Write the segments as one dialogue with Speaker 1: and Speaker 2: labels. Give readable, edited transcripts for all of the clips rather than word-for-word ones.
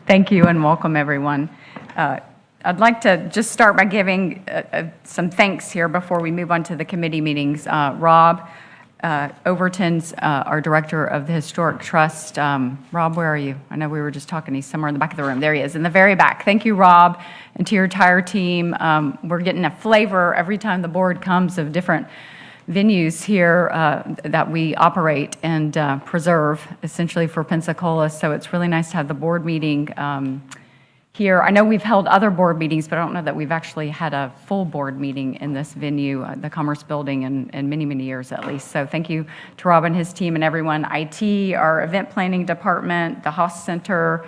Speaker 1: Thank you and welcome, everyone. I'd like to just start by giving some thanks here before we move on to the committee meetings. Rob Overton's our director of the Historic Trust. Rob, where are you? I know we were just talking. He's somewhere in the back of the room. There he is, in the very back. Thank you, Rob, and to your entire team. We're getting a flavor every time the board comes of different venues here that we operate and preserve, essentially, for Pensacola. So it's really nice to have the board meeting here. I know we've held other board meetings, but I don't know that we've actually had a full board meeting in this venue, the Commerce Building, in many, many years at least. So thank you to Rob and his team and everyone. IT, our event planning department, the Haas Center,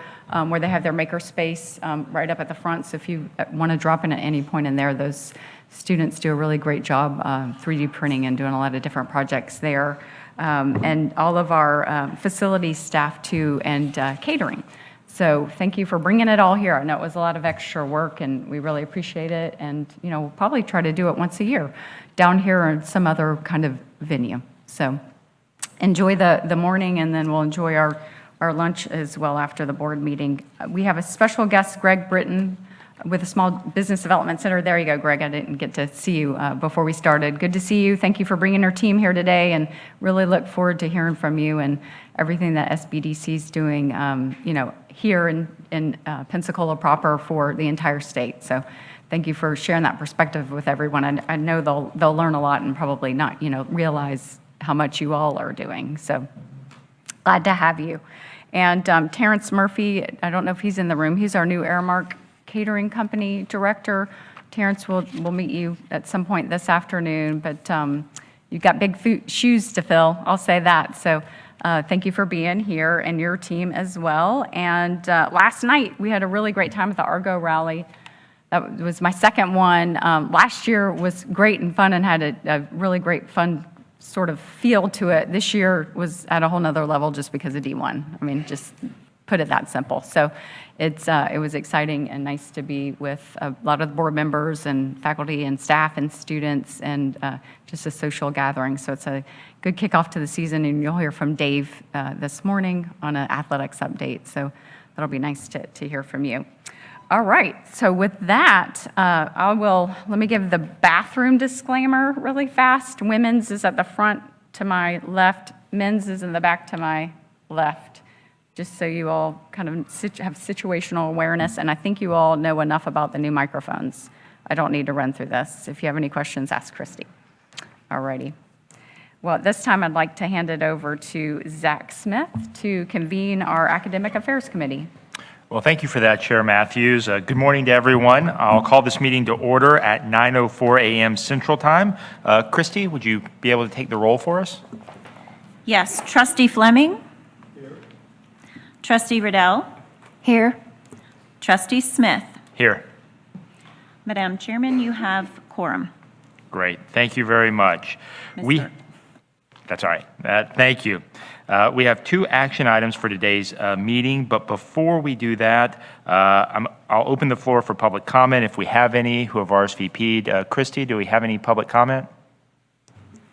Speaker 1: where they have their maker space right up at the front. So if you want to drop in at any point in there, those students do a really great job 3D printing and doing a lot of different projects there. And all of our facilities staff too, and catering. So thank you for bringing it all here. I know it was a lot of extra work and we really appreciate it. And we'll probably try to do it once a year down here or some other kind of venue. So enjoy the morning, and then we'll enjoy our lunch as well after the board meeting. We have a special guest, Greg Britton, with the Small Business Development Center. There you go, Greg. I didn't get to see you before we started. Good to see you. Thank you for bringing your team here today, and really look forward to hearing from you and everything that SBDC is doing, here in Pensacola proper for the entire state. So thank you for sharing that perspective with everyone. I know they'll learn a lot and probably not, realize how much you all are doing. So glad to have you. And Terrence Murphy, I don't know if he's in the room. He's our new Airmark Catering Company Director. Terrence, we'll meet you at some point this afternoon, but you've got big shoes to fill, I'll say that. So thank you for being here, and your team as well. And last night, we had a really great time at the Argo Rally. That was my second one. Last year was great and fun and had a really great fun sort of feel to it. This year was at a whole nother level just because of D1. I mean, just put it that simple. So it was exciting and nice to be with a lot of the board members and faculty and staff and students, and just a social gathering. So it's a good kickoff to the season, and you'll hear from Dave this morning on an athletics update. So that'll be nice to hear from you. All right, so with that, let me give the bathroom disclaimer really fast. Women's is at the front to my left, men's is in the back to my left, just so you all kind of have situational awareness. And I think you all know enough about the new microphones. I don't need to run through this. If you have any questions, ask Christy. All righty. Well, at this time, I'd like to hand it over to Zach Smith to convene our Academic Affairs Committee.
Speaker 2: Well, thank you for that, Chair Matthews. Good morning to everyone. I'll call this meeting to order at 9:04 a.m. Central Time. Christy, would you be able to take the roll for us?
Speaker 3: Yes. Trustee Fleming? Here. Trustee Riddell?
Speaker 4: Here.
Speaker 3: Trustee Smith?
Speaker 2: Here.
Speaker 3: Madam Chairman, you have quorum.
Speaker 2: Great. Thank you very much. That's all right. Thank you. We have two action items for today's meeting, but before we do that, I'll open the floor for public comment if we have any who have RSVP'd. Christy, do we have any public comment?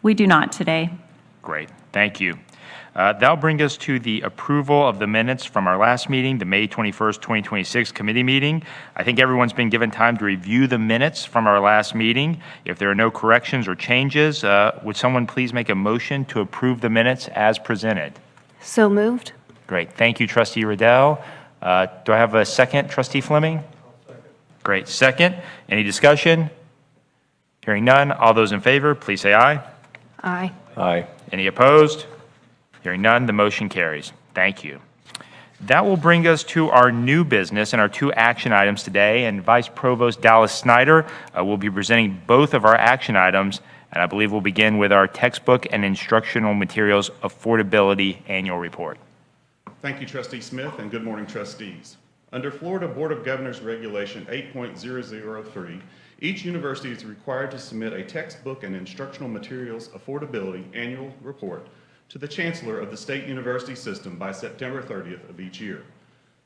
Speaker 3: We do not today.
Speaker 2: Great. Thank you. That'll bring us to the approval of the minutes from our last meeting, the May 21st, 2026 committee meeting. I think everyone's been given time to review the minutes from our last meeting. If there are no corrections or changes, would someone please make a motion to approve the minutes as presented?
Speaker 4: So moved.
Speaker 2: Great. Thank you, Trustee Riddell. Do I have a second, Trustee Fleming? Second. Great. Second. Any discussion? Hearing none. All those in favor, please say aye.
Speaker 4: Aye.
Speaker 2: Aye. Any opposed? Hearing none, the motion carries. Thank you. That will bring us to our new business and our two action items today, and Vice Provost Dallas Snyder will be presenting both of our action items, and I believe we'll begin with our textbook and instructional materials affordability annual report.
Speaker 5: Thank you, Trustee Smith, and good morning, trustees. Under Florida Board of Governors Regulation 8.003, each university is required to submit a textbook and instructional materials affordability annual report to the Chancellor of the State University System by September 30th of each year.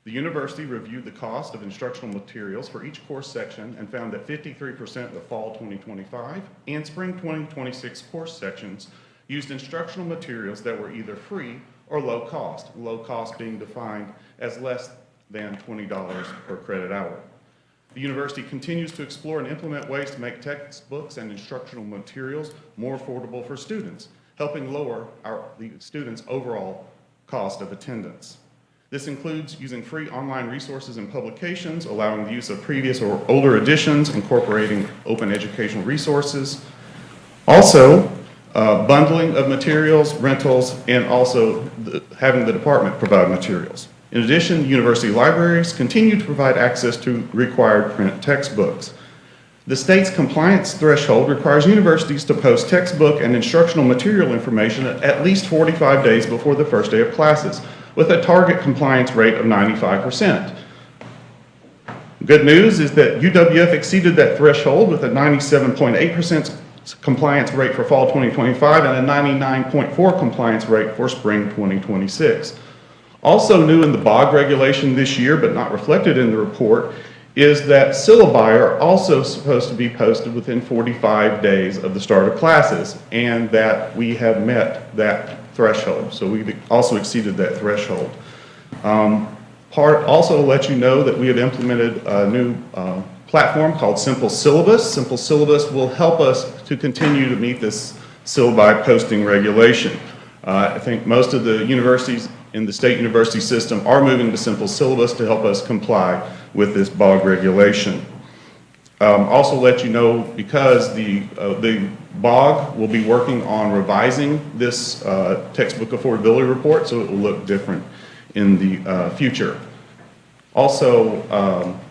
Speaker 5: The university reviewed the cost of instructional materials for each course section and found that 53% of fall 2025 and spring 2026 course sections used instructional materials that were either free or low cost being defined as less than $20 per credit hour. The university continues to explore and implement ways to make textbooks and instructional materials more affordable for students, helping lower the students' overall cost of attendance. This includes using free online resources and publications, allowing the use of previous or older editions, incorporating open educational resources. Also, bundling of materials, rentals, and also having the department provide materials. In addition, university libraries continue to provide access to required print textbooks. The state's compliance threshold requires universities to post textbook and instructional material information at least 45 days before the first day of classes, with a target compliance rate of 95%. Good news is that UWF exceeded that threshold with a 97.8% compliance rate for fall 2025 and a 99.4% compliance rate for spring 2026. Also new in the BOG regulation this year, but not reflected in the report, is that syllabi are also supposed to be posted within 45 days of the start of classes, and that we have met that threshold. So we've also exceeded that threshold. Also let you know that we have implemented a new platform called Simple Syllabus. Simple Syllabus will help us to continue to meet this syllabi posting regulation. I think most of the universities in the state university system are moving to Simple Syllabus to help us comply with this BOG regulation. Also let you know, because the BOG will be working on revising this textbook affordability report, so it will look different in the future. Also,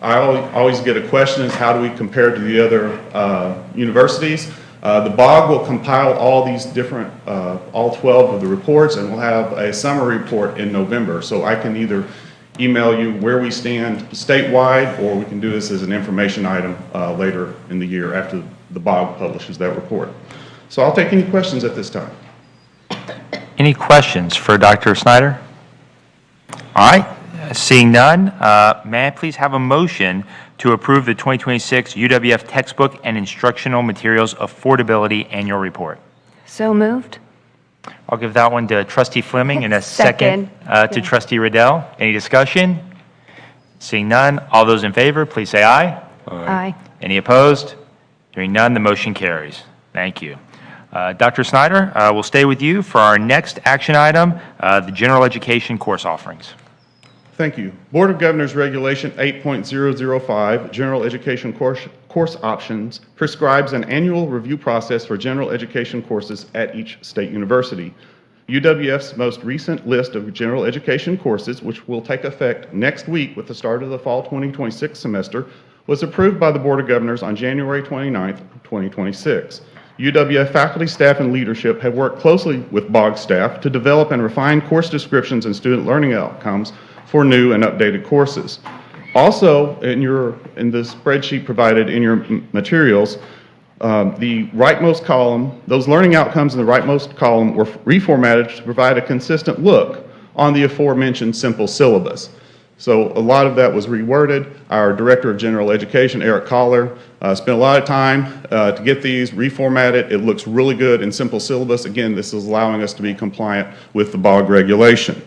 Speaker 5: I always get a question is how do we compare to the other universities? The BOG will compile all these different, all 12 of the reports, and we'll have a summary report in November. So I can either email you where we stand statewide, or we can do this as an information item later in the year after the BOG publishes that report. So I'll take any questions at this time.
Speaker 2: Any questions for Dr. Snyder? All right, seeing none, may I please have a motion to approve the 2026 UWF Textbook and Instructional Materials Affordability Annual Report?
Speaker 4: So moved.
Speaker 2: I'll give that one to Trustee Fleming and a second to Trustee Riddell. Any discussion? Seeing none, all those in favor, please say aye.
Speaker 4: Aye.
Speaker 2: Any opposed? Hearing none, the motion carries. Thank you. Dr. Snyder, we'll stay with you for our next action item, the general education course offerings.
Speaker 5: Thank you. Board of Governors Regulation 8.005, General Education Course Options, prescribes an annual review process for general education courses at each state university. UWF's most recent list of general education courses, which will take effect next week with the start of the fall 2026 semester, was approved by the Board of Governors on January 29th, 2026. UWF faculty, staff, and leadership have worked closely with BOG staff to develop and refine course descriptions and student learning outcomes for new and updated courses. Also, in the spreadsheet provided in your materials, the rightmost column, those learning outcomes in the rightmost column were reformatted to provide a consistent look on the aforementioned Simple Syllabus. So a lot of that was reworded. Our Director of General Education, Eric Collar, spent a lot of time to get these reformatted. It looks really good in Simple Syllabus. Again, this is allowing us to be compliant with the BOG regulation.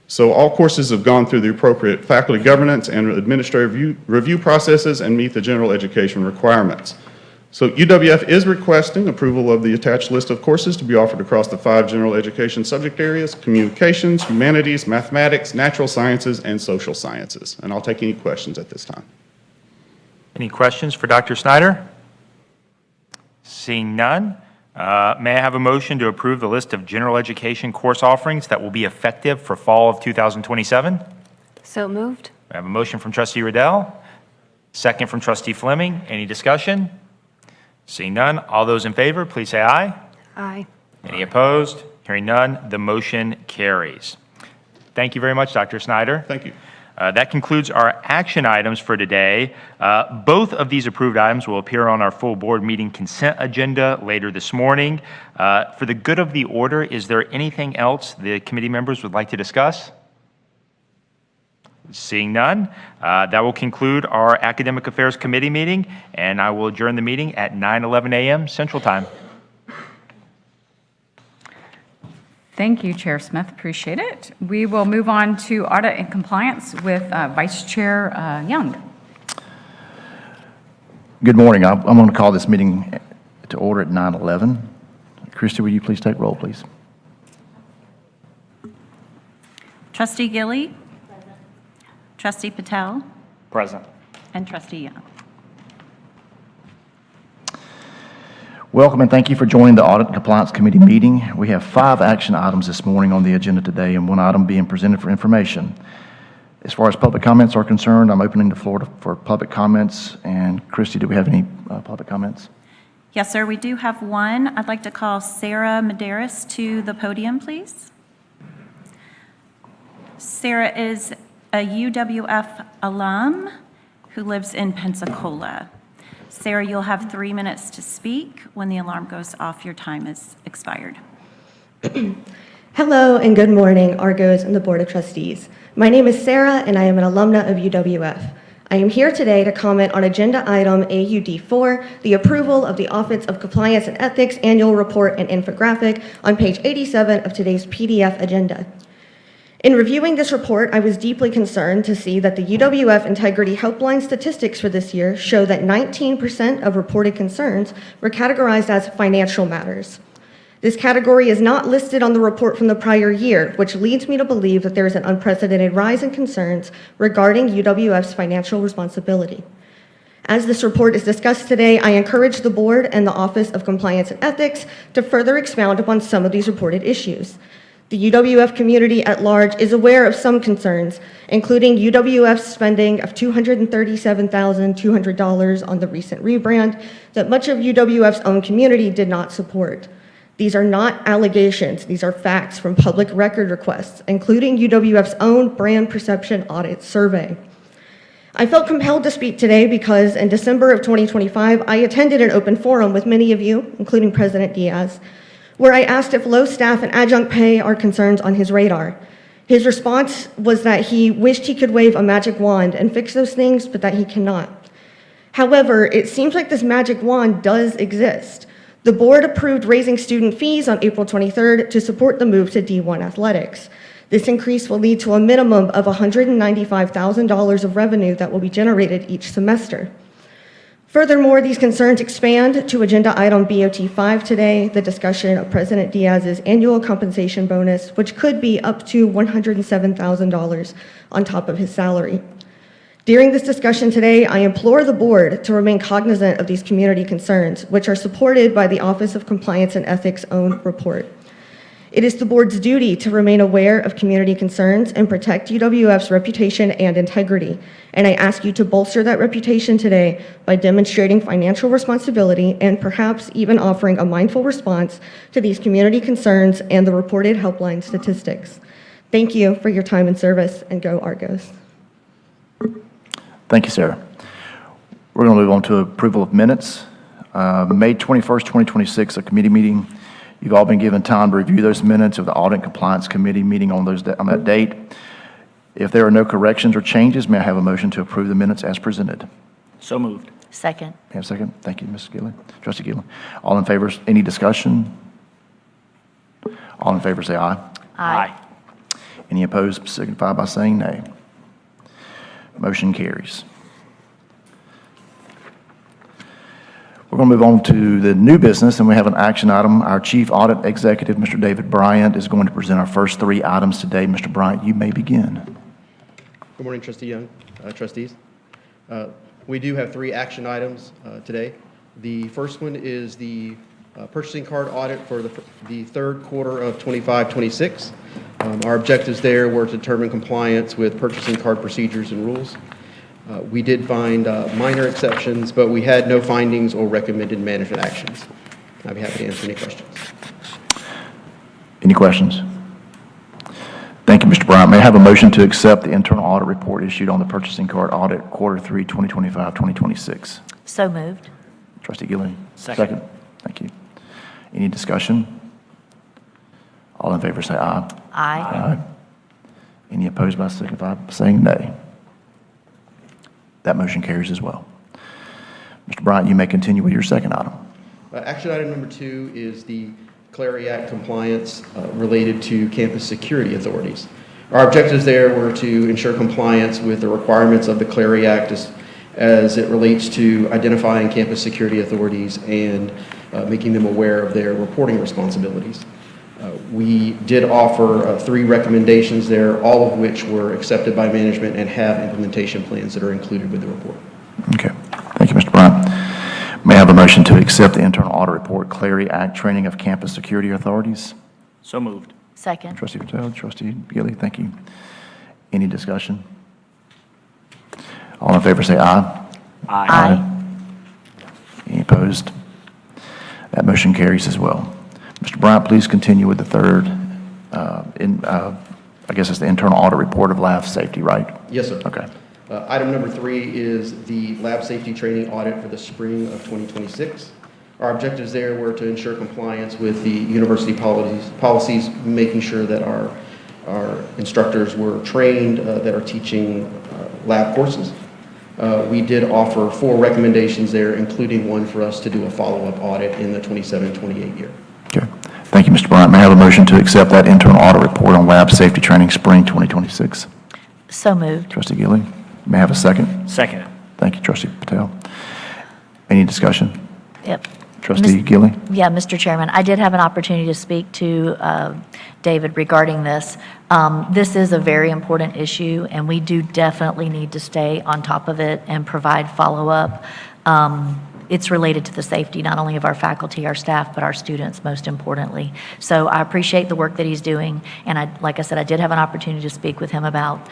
Speaker 5: So all courses have gone through the appropriate faculty governance and administrative review processes and meet the general education requirements. So UWF is requesting approval of the attached list of courses to be offered across the 5 general education subject areas: communications, humanities, mathematics, natural sciences, and social sciences. And I'll take any questions at this time.
Speaker 2: Any questions for Dr. Snyder? Seeing none, may I have a motion to approve the list of general education course offerings that will be effective for fall of 2027?
Speaker 4: So moved.
Speaker 2: I have a motion from Trustee Riddell, second from Trustee Fleming. Any discussion? Seeing none, all those in favor, please say aye.
Speaker 4: Aye.
Speaker 2: Any opposed? Hearing none, the motion carries. Thank you very much, Dr. Snyder.
Speaker 5: Thank you.
Speaker 2: That concludes our action items for today. Both of these approved items will appear on our full board meeting consent agenda later this morning. For the good of the order, is there anything else the committee members would like to discuss? Seeing none, that will conclude our Academic Affairs Committee meeting, and I will adjourn the meeting at 9:11 a.m. Central Time.
Speaker 1: Thank you, Chair Smith. Appreciate it. We will move on to audit and compliance with Vice Chair Young.
Speaker 6: Good morning. I'm going to call this meeting to order at 9:11. Christie, will you please take roll, please?
Speaker 3: Trustee Gilly. Trustee Patel.
Speaker 2: Present.
Speaker 3: And Trustee Young.
Speaker 6: Welcome and thank you for joining the Audit and Compliance Committee meeting. We have 5 action items this morning on the agenda today and 1 item being presented for information. As far as public comments are concerned, I'm opening the floor for public comments. And Christie, do we have any public comments?
Speaker 3: Yes, sir, we do have one. I'd like to call Sarah Medeiros to the podium, please. Sarah is a UWF alum who lives in Pensacola. Sarah, you'll have 3 minutes to speak. When the alarm goes off, your time is expired.
Speaker 7: Hello and good morning, Argos and the Board of Trustees. My name is Sarah and I am an alumna of UWF. I am here today to comment on agenda item AUD4, the approval of the Office of Compliance and Ethics Annual Report and Infographic on page 87 of today's PDF agenda. In reviewing this report, I was deeply concerned to see that the UWF Integrity Helpline statistics for this year show that 19% of reported concerns were categorized as financial matters. This category is not listed on the report from the prior year, which leads me to believe that there is an unprecedented rise in concerns regarding UWF's financial responsibility. As this report is discussed today, I encourage the board and the Office of Compliance and Ethics to further expound upon some of these reported issues. The UWF community at large is aware of some concerns, including UWF's spending of $237,200 on the recent rebrand that much of UWF's own community did not support. These are not allegations, these are facts from public record requests, including UWF's own brand perception audit survey. I felt compelled to speak today because in December of 2025, I attended an open forum with many of you, including President Diaz, where I asked if low staff and adjunct pay are concerns on his radar. His response was that he wished he could wave a magic wand and fix those things, but that he cannot. However, it seems like this magic wand does exist. The board approved raising student fees on April 23rd to support the move to D1 athletics. This increase will lead to a minimum of $195,000 of revenue that will be generated each semester. Furthermore, these concerns expand to agenda item BOT5 today, the discussion of President Diaz's annual compensation bonus, which could be up to $107,000 on top of his salary. During this discussion today, I implore the board to remain cognizant of these community concerns, which are supported by the Office of Compliance and Ethics' own report. It is the board's duty to remain aware of community concerns and protect UWF's reputation and integrity. And I ask you to bolster that reputation today by demonstrating financial responsibility and perhaps even offering a mindful response to these community concerns and the reported helpline statistics. Thank you for your time and service, and go Argos.
Speaker 6: Thank you, Sarah. We're going to move on to approval of minutes. May 21st, 2026, a committee meeting. You've all been given time to review those minutes of the Audit and Compliance Committee meeting on that date. If there are no corrections or changes, may I have a motion to approve the minutes as presented?
Speaker 8: So moved.
Speaker 4: Second.
Speaker 6: May I have a second? Thank you, Ms. Gillen. Trustee Gillen. All in favor, any discussion? All in favor say aye.
Speaker 8: Aye.
Speaker 6: Any opposed signify by saying nay. Motion carries. We're going to move on to the new business, and we have an action item. Our Chief Audit Executive, Mr. David Bryant, is going to present our first 3 items today. Mr. Bryant, you may begin.
Speaker 9: Good morning, Trustee Young, trustees. We do have 3 action items today. The first one is the purchasing card audit for the third quarter of 25-26. Our objectives there were to determine compliance with purchasing card procedures and rules. We did find minor exceptions, but we had no findings or recommended management actions. I'd be happy to answer any questions.
Speaker 6: Any questions? Thank you, Mr. Bryant. May I have a motion to accept the internal audit report issued on the purchasing card audit quarter 3, 2025-2026?
Speaker 4: So moved.
Speaker 6: Trustee Gillen.
Speaker 8: Second.
Speaker 6: Thank you. Any discussion? All in favor say aye.
Speaker 4: Aye.
Speaker 6: Any opposed by signify by saying nay. That motion carries as well. Mr. Bryant, you may continue with your second item.
Speaker 9: Action item number 2 is the Clery Act compliance related to campus security authorities. Our objectives there were to ensure compliance with the requirements of the Clery Act as it relates to identifying campus security authorities and making them aware of their reporting responsibilities. We did offer 3 recommendations there, all of which were accepted by management and have implementation plans that are included with the report.
Speaker 6: Okay. Thank you, Mr. Bryant. May I have a motion to accept the internal audit report, Clery Act Training of Campus Security Authorities?
Speaker 8: So moved.
Speaker 10: Second.
Speaker 6: Trustee Patel, Trustee Gilly, thank you. Any discussion? All in favor say aye.
Speaker 10: Aye.
Speaker 6: Any opposed? That motion carries as well. Mr. Bryant, please continue with the third, I guess it's the internal audit report of lab safety, right?
Speaker 9: Yes, sir.
Speaker 6: Okay.
Speaker 9: Item number 3 is the lab safety training audit for the spring of 2026. Our objectives there were to ensure compliance with the university policies, making sure that our instructors were trained that are teaching lab courses. We did offer 4 recommendations there, including one for us to do a follow-up audit in the 27-28 year.
Speaker 6: Okay. Thank you, Mr. Bryant. May I have a motion to accept that internal audit report on lab safety training spring 2026?
Speaker 10: So moved.
Speaker 6: Trustee Gilly, may I have a second?
Speaker 8: Second.
Speaker 6: Thank you, Trustee Patel. Any discussion?
Speaker 10: Yep.
Speaker 6: Trustee Gilly?
Speaker 10: Yeah, Mr. Chairman, I did have an opportunity to speak to David regarding this. This is a very important issue, and we do definitely need to stay on top of it and provide follow-up. It's related to the safety, not only of our faculty, our staff, but our students, most importantly. So I appreciate the work that he's doing, and like I said, I did have an opportunity to speak with him about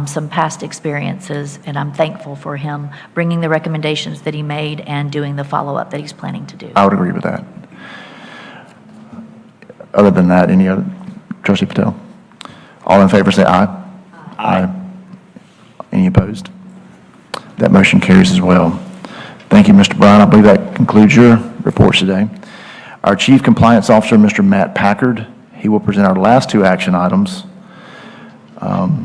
Speaker 10: some past experiences, and I'm thankful for him bringing the recommendations that he made and doing the follow-up that he's planning to do.
Speaker 6: I would agree with that. Other than that, any other? Trustee Patel? All in favor say aye. Aye. Any opposed? That motion carries as well. Thank you, Mr. Brown. I believe that concludes your reports today. Our Chief Compliance Officer, Mr. Matt Packard, he will present our last 2 action items. Go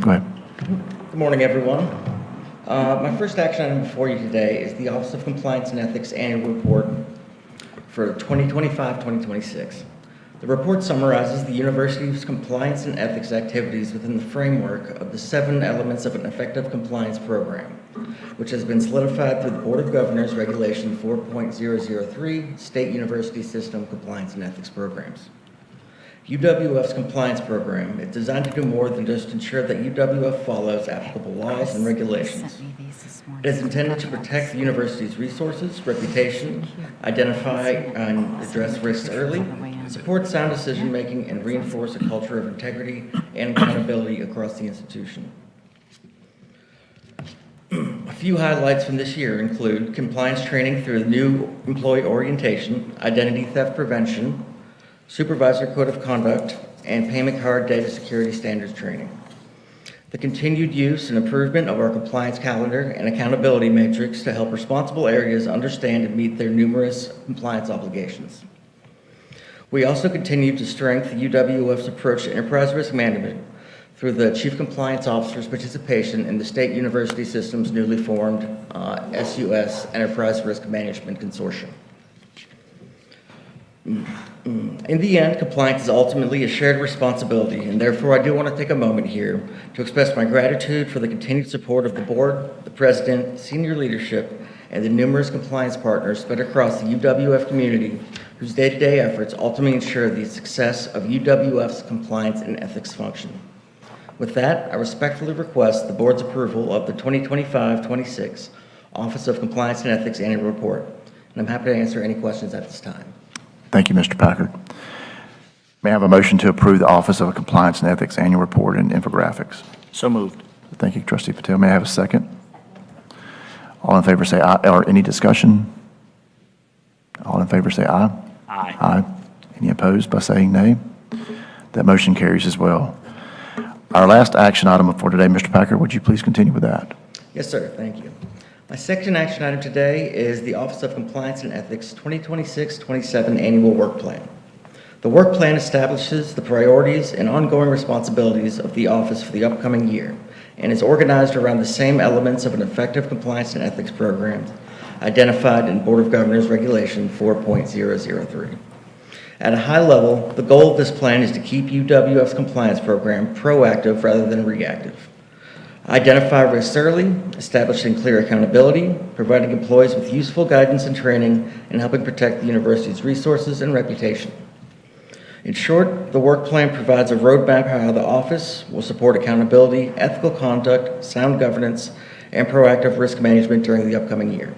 Speaker 6: ahead.
Speaker 11: Good morning, everyone. My first action item before you today is the Office of Compliance and Ethics Annual Report for 2025-2026. The report summarizes the university's compliance and ethics activities within the framework of the 7 elements of an effective compliance program, which has been solidified through the Board of Governors Regulation 4.003 State University System Compliance and Ethics Programs. UWF's compliance program is designed to do more than just ensure that UWF follows applicable laws and regulations. It is intended to protect the university's resources, reputation, identify and address risks early, support sound decision-making, and reinforce a culture of integrity and accountability across the institution. A few highlights from this year include compliance training through the new employee orientation, identity theft prevention, supervisor code of conduct, and payment card data security standards training. The continued use and improvement of our compliance calendar and accountability matrix to help responsible areas understand and meet their numerous compliance obligations. We also continue to strengthen UWF's approach to enterprise risk management through the Chief Compliance Officer's participation in the State University System's newly formed SUS Enterprise Risk Management Consortium. In the end, compliance is ultimately a shared responsibility, and therefore I do want to take a moment here to express my gratitude for the continued support of the board, the president, senior leadership, and the numerous compliance partners spread across the UWF community whose day-to-day efforts ultimately ensure the success of UWF's compliance and ethics function. With that, I respectfully request the board's approval of the 2025-26 Office of Compliance and Ethics Annual Report, and I'm happy to answer any questions at this time.
Speaker 6: Thank you, Mr. Packard. May I have a motion to approve the Office of Compliance and Ethics Annual Report and infographics?
Speaker 8: So moved.
Speaker 6: Thank you, Trustee Patel. May I have a second? All in favor say aye, or any discussion? All in favor say aye.
Speaker 8: Aye.
Speaker 6: Aye. Any opposed by saying nay? That motion carries as well. Our last action item for today, Mr. Packard, would you please continue with that?
Speaker 11: Yes, sir. Thank you. My second action item today is the Office of Compliance and Ethics 2026-27 Annual Work Plan. The work plan establishes the priorities and ongoing responsibilities of the office for the upcoming year and is organized around the same elements of an effective compliance and ethics program identified in Board of Governors Regulation 4.003. At a high level, the goal of this plan is to keep UWF's compliance program proactive rather than reactive. Identify risks early, establishing clear accountability, providing employees with useful guidance and training, and helping protect the university's resources and reputation. In short, the work plan provides a roadmap how the office will support accountability, ethical conduct, sound governance, and proactive risk management during the upcoming year.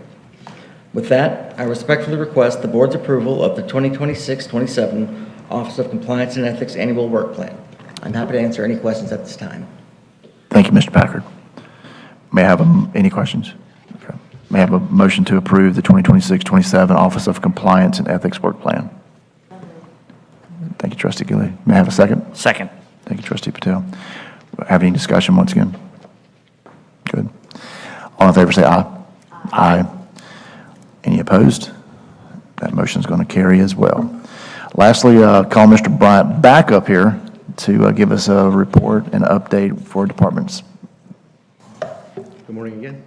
Speaker 11: With that, I respectfully request the board's approval of the 2026-27 Office of Compliance and Ethics Annual Work Plan. I'm happy to answer any questions at this time.
Speaker 6: Thank you, Mr. Packard. May I have any questions? Okay. May I have a motion to approve the 2026-27 Office of Compliance and Ethics Work Plan? Thank you, Trustee Gilly. May I have a second?
Speaker 8: Second.
Speaker 6: Thank you, Trustee Patel. Have any discussion once again? Good. All in favor say aye. Aye. Any opposed? That motion is going to carry as well. Lastly, call Mr. Bryant back up here to give us a report and update for departments.
Speaker 9: Good morning again.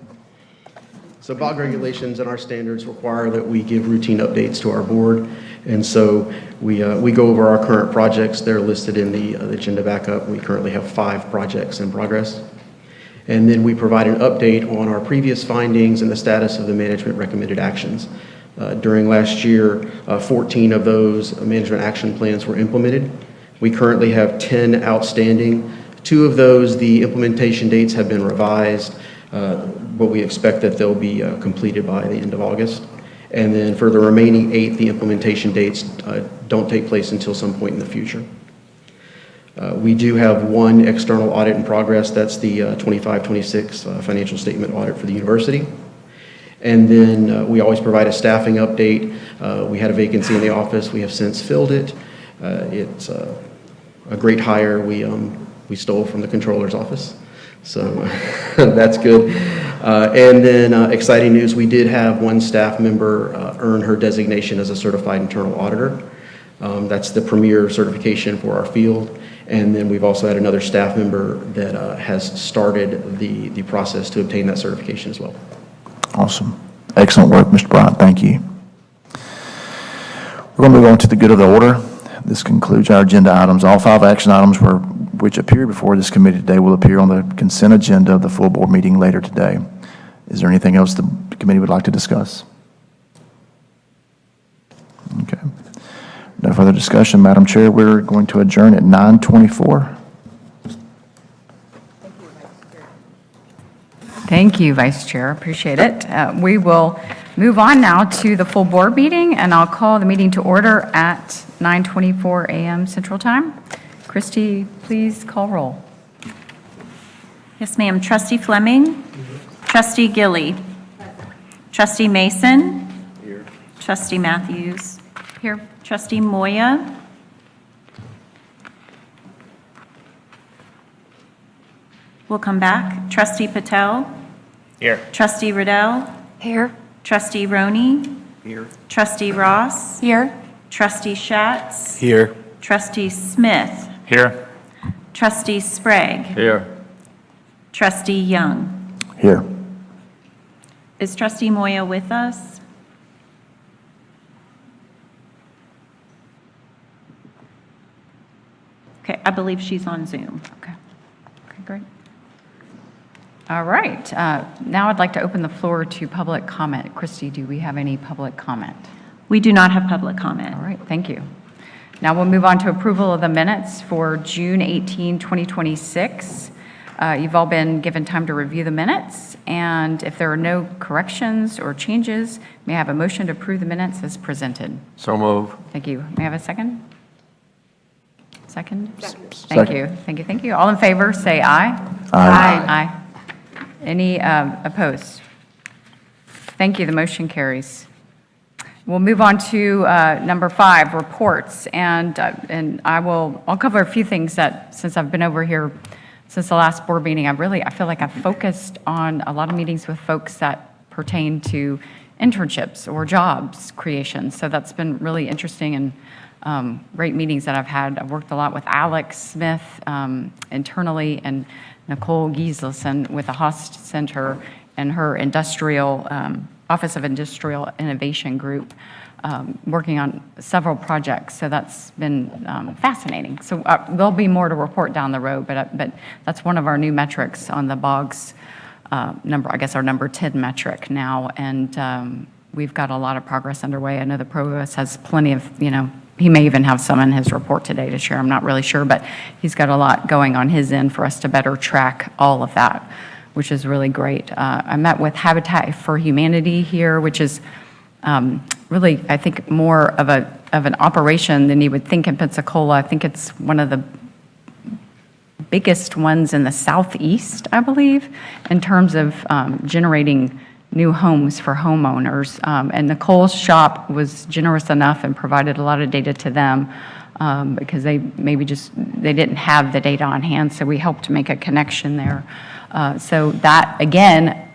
Speaker 9: So BOG regulations and our standards require that we give routine updates to our board. And so we go over our current projects. They're listed in the agenda backup. We currently have 5 projects in progress. And then we provide an update on our previous findings and the status of the management recommended actions. During last year, 14 of those management action plans were implemented. We currently have 10 outstanding. 2 of those, the implementation dates have been revised, but we expect that they'll be completed by the end of August. And then for the remaining 8, the implementation dates don't take place until some point in the future. We do have 1 external audit in progress. That's the 25-26 financial statement audit for the university. And then we always provide a staffing update. We had a vacancy in the office. We have since filled it. It's a great hire we stole from the controller's office. So that's good. And then exciting news, we did have 1 staff member earn her designation as a certified internal auditor. That's the premier certification for our field. And then we've also had another staff member that has started the process to obtain that certification as well. Awesome.
Speaker 6: Excellent work, Mr. Bryant. Thank you. We're going to move on to the good of the order. This concludes our agenda items. All 5 action items which appear before this committee today will appear on the consent agenda of the full board meeting later today. Is there anything else the committee would like to discuss? Okay. No further discussion. Madam Chair, we're going to adjourn at 9:24.
Speaker 1: Thank you, Vice Chair. Appreciate it. We will move on now to the full board meeting, and I'll call the meeting to order at 9:24 a.m. Central Time. Christy, please call roll.
Speaker 3: Yes, ma'am. Trustee Fleming? Trustee Gilly? Trustee Mason? Here. Trustee Matthews?
Speaker 1: Here.
Speaker 3: Trustee Moya? We'll come back. Trustee Patel?
Speaker 2: Here.
Speaker 3: Trustee Riddell?
Speaker 4: Here.
Speaker 3: Trustee Roney?
Speaker 8: Here.
Speaker 3: Trustee Ross?
Speaker 4: Here.
Speaker 3: Trustee Schatz?
Speaker 8: Here.
Speaker 3: Trustee Smith?
Speaker 2: Here.
Speaker 3: Trustee Sprague?
Speaker 8: Here.
Speaker 3: Trustee Young?
Speaker 6: Here.
Speaker 3: Is Trustee Moya with us? Okay, I believe she's on Zoom.
Speaker 1: Okay. Okay, great. All right. Now I'd like to open the floor to public comment. Christy, do we have any public comment?
Speaker 3: We do not have public comment.
Speaker 1: All right, thank you. Now we'll move on to approval of the minutes for June 18, 2026. You've all been given time to review the minutes, and if there are no corrections or changes, may I have a motion to approve the minutes as presented?
Speaker 8: So move.
Speaker 1: Thank you. May I have a second? Second?
Speaker 6: Second.
Speaker 1: Thank you. Thank you. Thank you. All in favor, say aye.
Speaker 6: Aye.
Speaker 1: Aye. Any opposed? Thank you. The motion carries. We'll move on to number 5, reports, and I'll cover a few things that since I've been over here since the last board meeting, I feel like I've focused on a lot of meetings with folks that pertain to internships or jobs creation. So that's been really interesting and great meetings that I've had. I've worked a lot with Alex Smith internally and Nicole Giesleson with the Haas Center and her industrial Office of Industrial Innovation Group, working on several projects. So that's been fascinating. So there'll be more to report down the road, but that's one of our new metrics on the BOGS number, I guess our number 10 metric now. And we've got a lot of progress underway. I know the provost has plenty of, he may even have some in his report today to share. I'm not really sure, but he's got a lot going on his end for us to better track all of that, which is really great. I met with Habitat for Humanity here, which is really, I think, more of an operation than you would think in Pensacola. I think it's one of the biggest ones in the southeast, I believe, in terms of generating new homes for homeowners. And Nicole's shop was generous enough and provided a lot of data to them because they didn't have the data on hand, so we helped make a connection there. So that, again,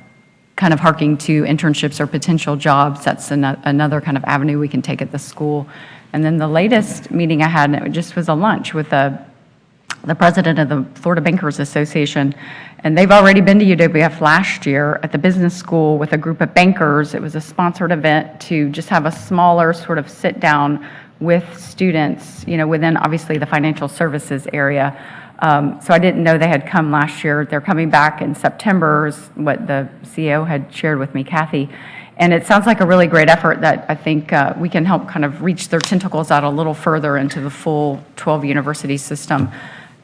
Speaker 1: kind of harking to internships or potential jobs, that's another kind of avenue we can take at the school. And then the latest meeting I had, it just was a lunch with the president of the Florida Bankers Association, and they've already been to UWF last year at the business school with a group of bankers. It was a sponsored event to just have a smaller sort of sit down with students, within obviously the financial services area. So I didn't know they had come last year. They're coming back in September, is what the CEO had shared with me, Kathy. And it sounds like a really great effort that I think we can help kind of reach their tentacles out a little further into the full 12 university system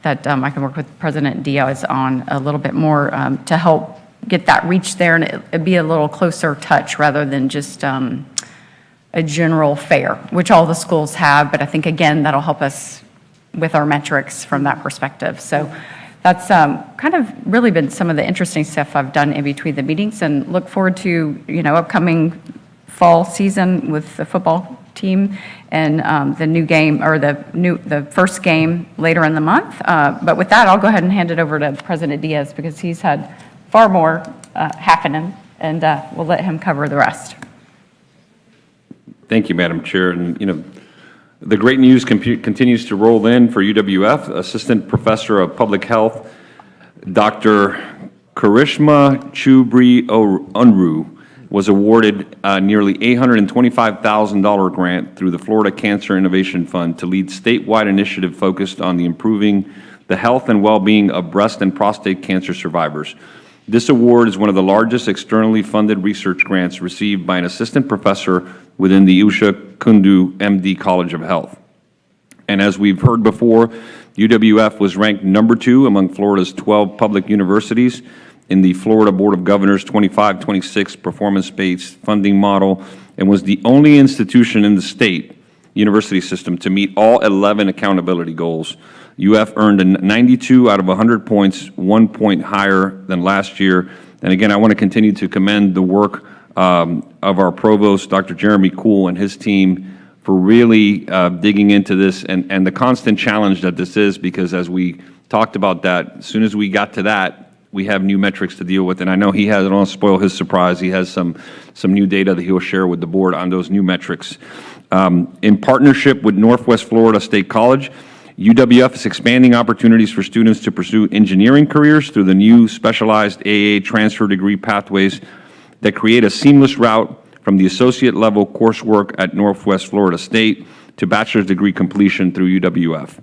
Speaker 1: that I can work with President Diaz on a little bit more to help get that reach there and it be a little closer touch rather than just a general fair, which all the schools have. But I think, again, that'll help us with our metrics from that perspective. So that's kind of really been some of the interesting stuff I've done in between the meetings, and look forward to, upcoming fall season with the football team and the new game, or the first game later in the month. But with that, I'll go ahead and hand it over to President Diaz because he's had far more happening, and we'll let him cover the rest.
Speaker 8: Thank you, Madam Chair. And, the great news continues to roll in for UWF. Assistant Professor of Public Health, Dr. Karishma Chubri-Unruh was awarded a nearly $825,000 grant through the Florida Cancer Innovation Fund to lead statewide initiative focused on improving the health and well-being of breast and prostate cancer survivors. This award is one of the largest externally funded research grants received by an assistant professor within the Usha Kundu MD College of Health. And as we've heard before, UWF was ranked #2 among Florida's 12 public universities in the Florida Board of Governors 25-26 performance-based funding model, and was the only institution in the state university system to meet all 11 accountability goals. UF earned a 92 out of 100 points, 1 point higher than last year. And again, I want to continue to commend the work of our provost, Dr. Jeremy Kuhl, and his team for really digging into this and the constant challenge that this is, because as we talked about that, as soon as we got to that, we have new metrics to deal with. And I know he has, I don't want to spoil his surprise, he has some new data that he'll share with the board on those new metrics. In partnership with Northwest Florida State College, UWF is expanding opportunities for students to pursue engineering careers through the new specialized AA transfer degree pathways that create a seamless route from the associate level coursework at Northwest Florida State to bachelor's degree completion through UWF.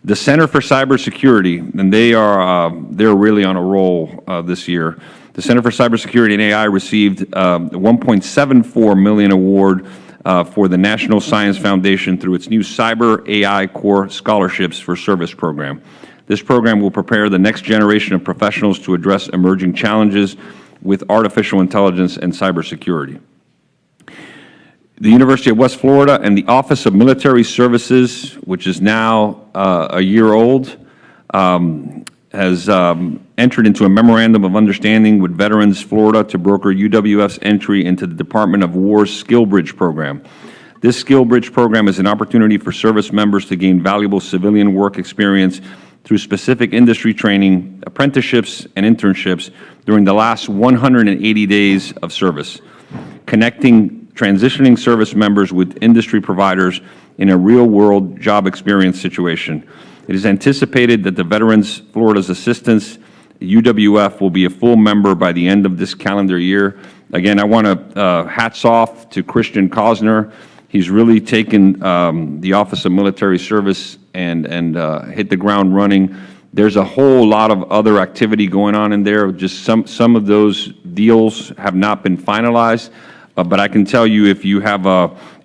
Speaker 8: The Center for Cybersecurity, and they're really on a roll this year. The Center for Cybersecurity and AI received a $1.74 million award for the National Science Foundation through its new Cyber AI Core Scholarships for Service program. This program will prepare the next generation of professionals to address emerging challenges with artificial intelligence and cybersecurity. The University of West Florida and the Office of Military Services, which is now a year old, has entered into a memorandum of understanding with Veterans Florida to broker UWF's entry into the Department of War's Skill Bridge program. This Skill Bridge program is an opportunity for service members to gain valuable civilian work experience through specific industry training, apprenticeships, and internships during the last 180 days of service, connecting transitioning service members with industry providers in a real-world job experience situation. It is anticipated that the Veterans Florida's Assistance UWF will be a full member by the end of this calendar year, Again, I want to hats off to Christian Cosner. He's really taken the Office of Military Service and hit the ground running. There's a whole lot of other activity going on in there. Just some of those deals have not been finalized. But I can tell you, if you have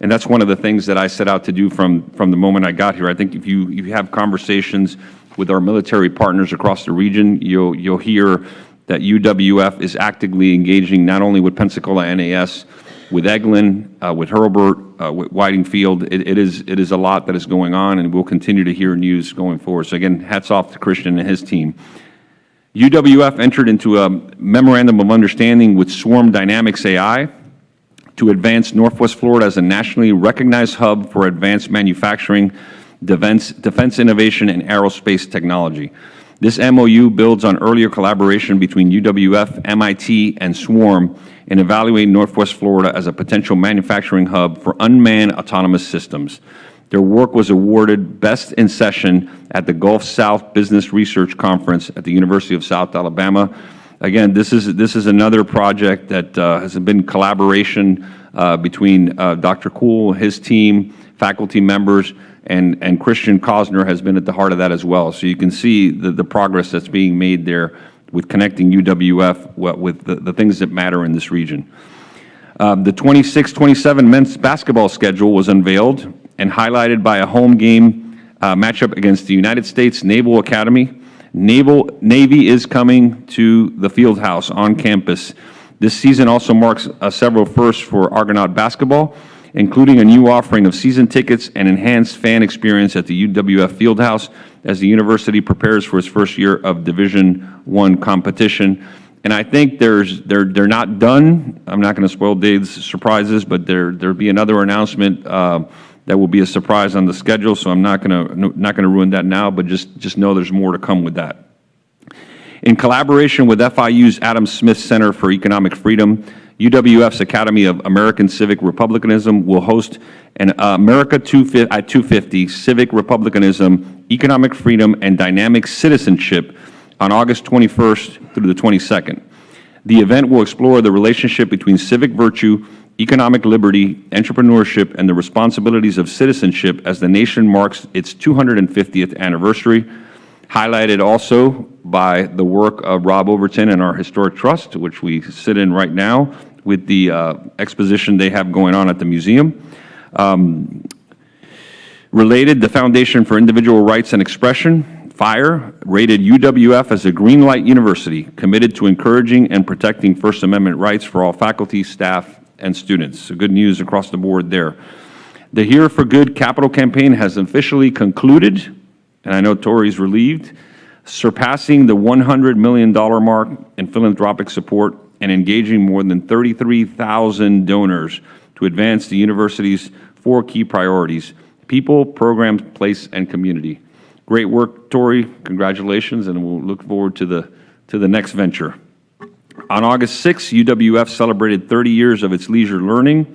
Speaker 8: and that's one of the things that I set out to do from the moment I got here. I think if you have conversations with our military partners across the region, you'll hear that UWF is actively engaging not only with Pensacola NAS, with Eglin, with Hurlburt, with Whiting Field. It is a lot that is going on, and we'll continue to hear news going forward. So again, hats off to Christian and his team. UWF entered into a memorandum of understanding with Swarm Dynamics AI to advance Northwest Florida as a nationally recognized hub for advanced manufacturing, defense innovation, and aerospace technology. This MOU builds on earlier collaboration between UWF, MIT, and Swarm in evaluating Northwest Florida as a potential manufacturing hub for unmanned autonomous systems. Their work was awarded Best in Session at the Gulf South Business Research Conference at the University of South Alabama. Again, this is another project that has been collaboration between Dr. Kuhl, his team, faculty members, and Christian Cosner has been at the heart of that as well. So you can see the progress that's being made there with connecting UWF with the things that matter in this region. The 26-27 men's basketball schedule was unveiled and highlighted by a home game matchup against the United States Naval Academy. Navy is coming to the field house on campus. This season also marks several firsts for Argonaut basketball, including a new offering of season tickets and enhanced fan experience at the UWF Fieldhouse as the university prepares for its first year of Division I competition. And I think they're not done. I'm not going to spoil Dave's surprises, but there'll be another announcement that will be a surprise on the schedule. So I'm not going to ruin that now, but just know there's more to come with that. In collaboration with FIU's Adam Smith Center for Economic Freedom, UWF's Academy of American Civic Republicanism will host an America at 250 Civic Republicanism, Economic Freedom, and Dynamic Citizenship on August 21st through the 22nd. The event will explore the relationship between civic virtue, economic liberty, entrepreneurship, and the responsibilities of citizenship as the nation marks its 250th anniversary, highlighted also by the work of Rob Overton and our Historic Trust, which we sit in right now with the exposition they have going on at the museum. Related, the Foundation for Individual Rights and Expression, FIRE, rated UWF as a green light university committed to encouraging and protecting First Amendment rights for all faculty, staff, and students. So good news across the board there. The Here for Good capital campaign has officially concluded, and I know Tori's relieved, surpassing the $100 million mark in philanthropic support and engaging more than 33,000 donors to advance the university's 4 key priorities: people, programs, place, and community. Great work, Tori. Congratulations, and we'll look forward to the next venture. On August 6th, UWF celebrated 30 years of its leisure learning.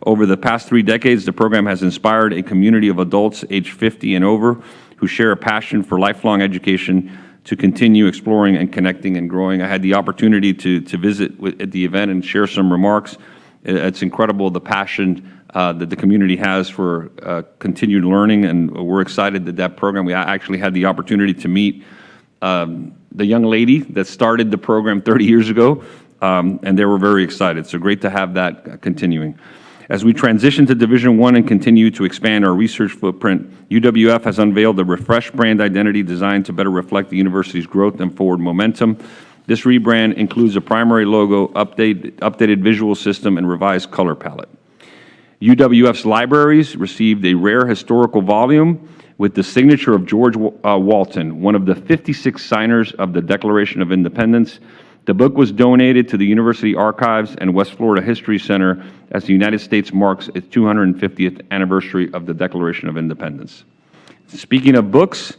Speaker 8: Over the past 3 decades, the program has inspired a community of adults aged 50 and over who share a passion for lifelong education to continue exploring and connecting and growing. I had the opportunity to visit at the event and share some remarks. It's incredible the passion that the community has for continued learning, and we're excited that program, we actually had the opportunity to meet the young lady that started the program 30 years ago, and they were very excited. So great to have that continuing. As we transition to Division I and continue to expand our research footprint, UWF has unveiled a refreshed brand identity designed to better reflect the university's growth and forward momentum. This rebrand includes a primary logo, updated visual system, and revised color palette. UWF's libraries received a rare historical volume with the signature of George Walton, one of the 56 signers of the Declaration of Independence. The book was donated to the University Archives and West Florida History Center as the United States marks its 250th anniversary of the Declaration of Independence. Speaking of books,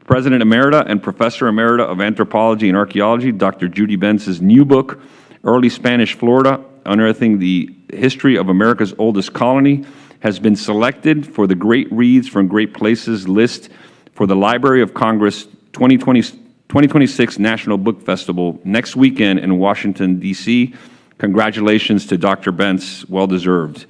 Speaker 8: President Emerita and Professor Emerita of Anthropology and Archaeology, Dr. Judy Benz's new book, Early Spanish Florida, Unearthing the History of America's Oldest Colony, has been selected for the Great Reads from Great Places list for the Library of Congress 2026 National Book Festival next weekend in Washington, D.C., Congratulations to Dr. Bentz, well-deserved.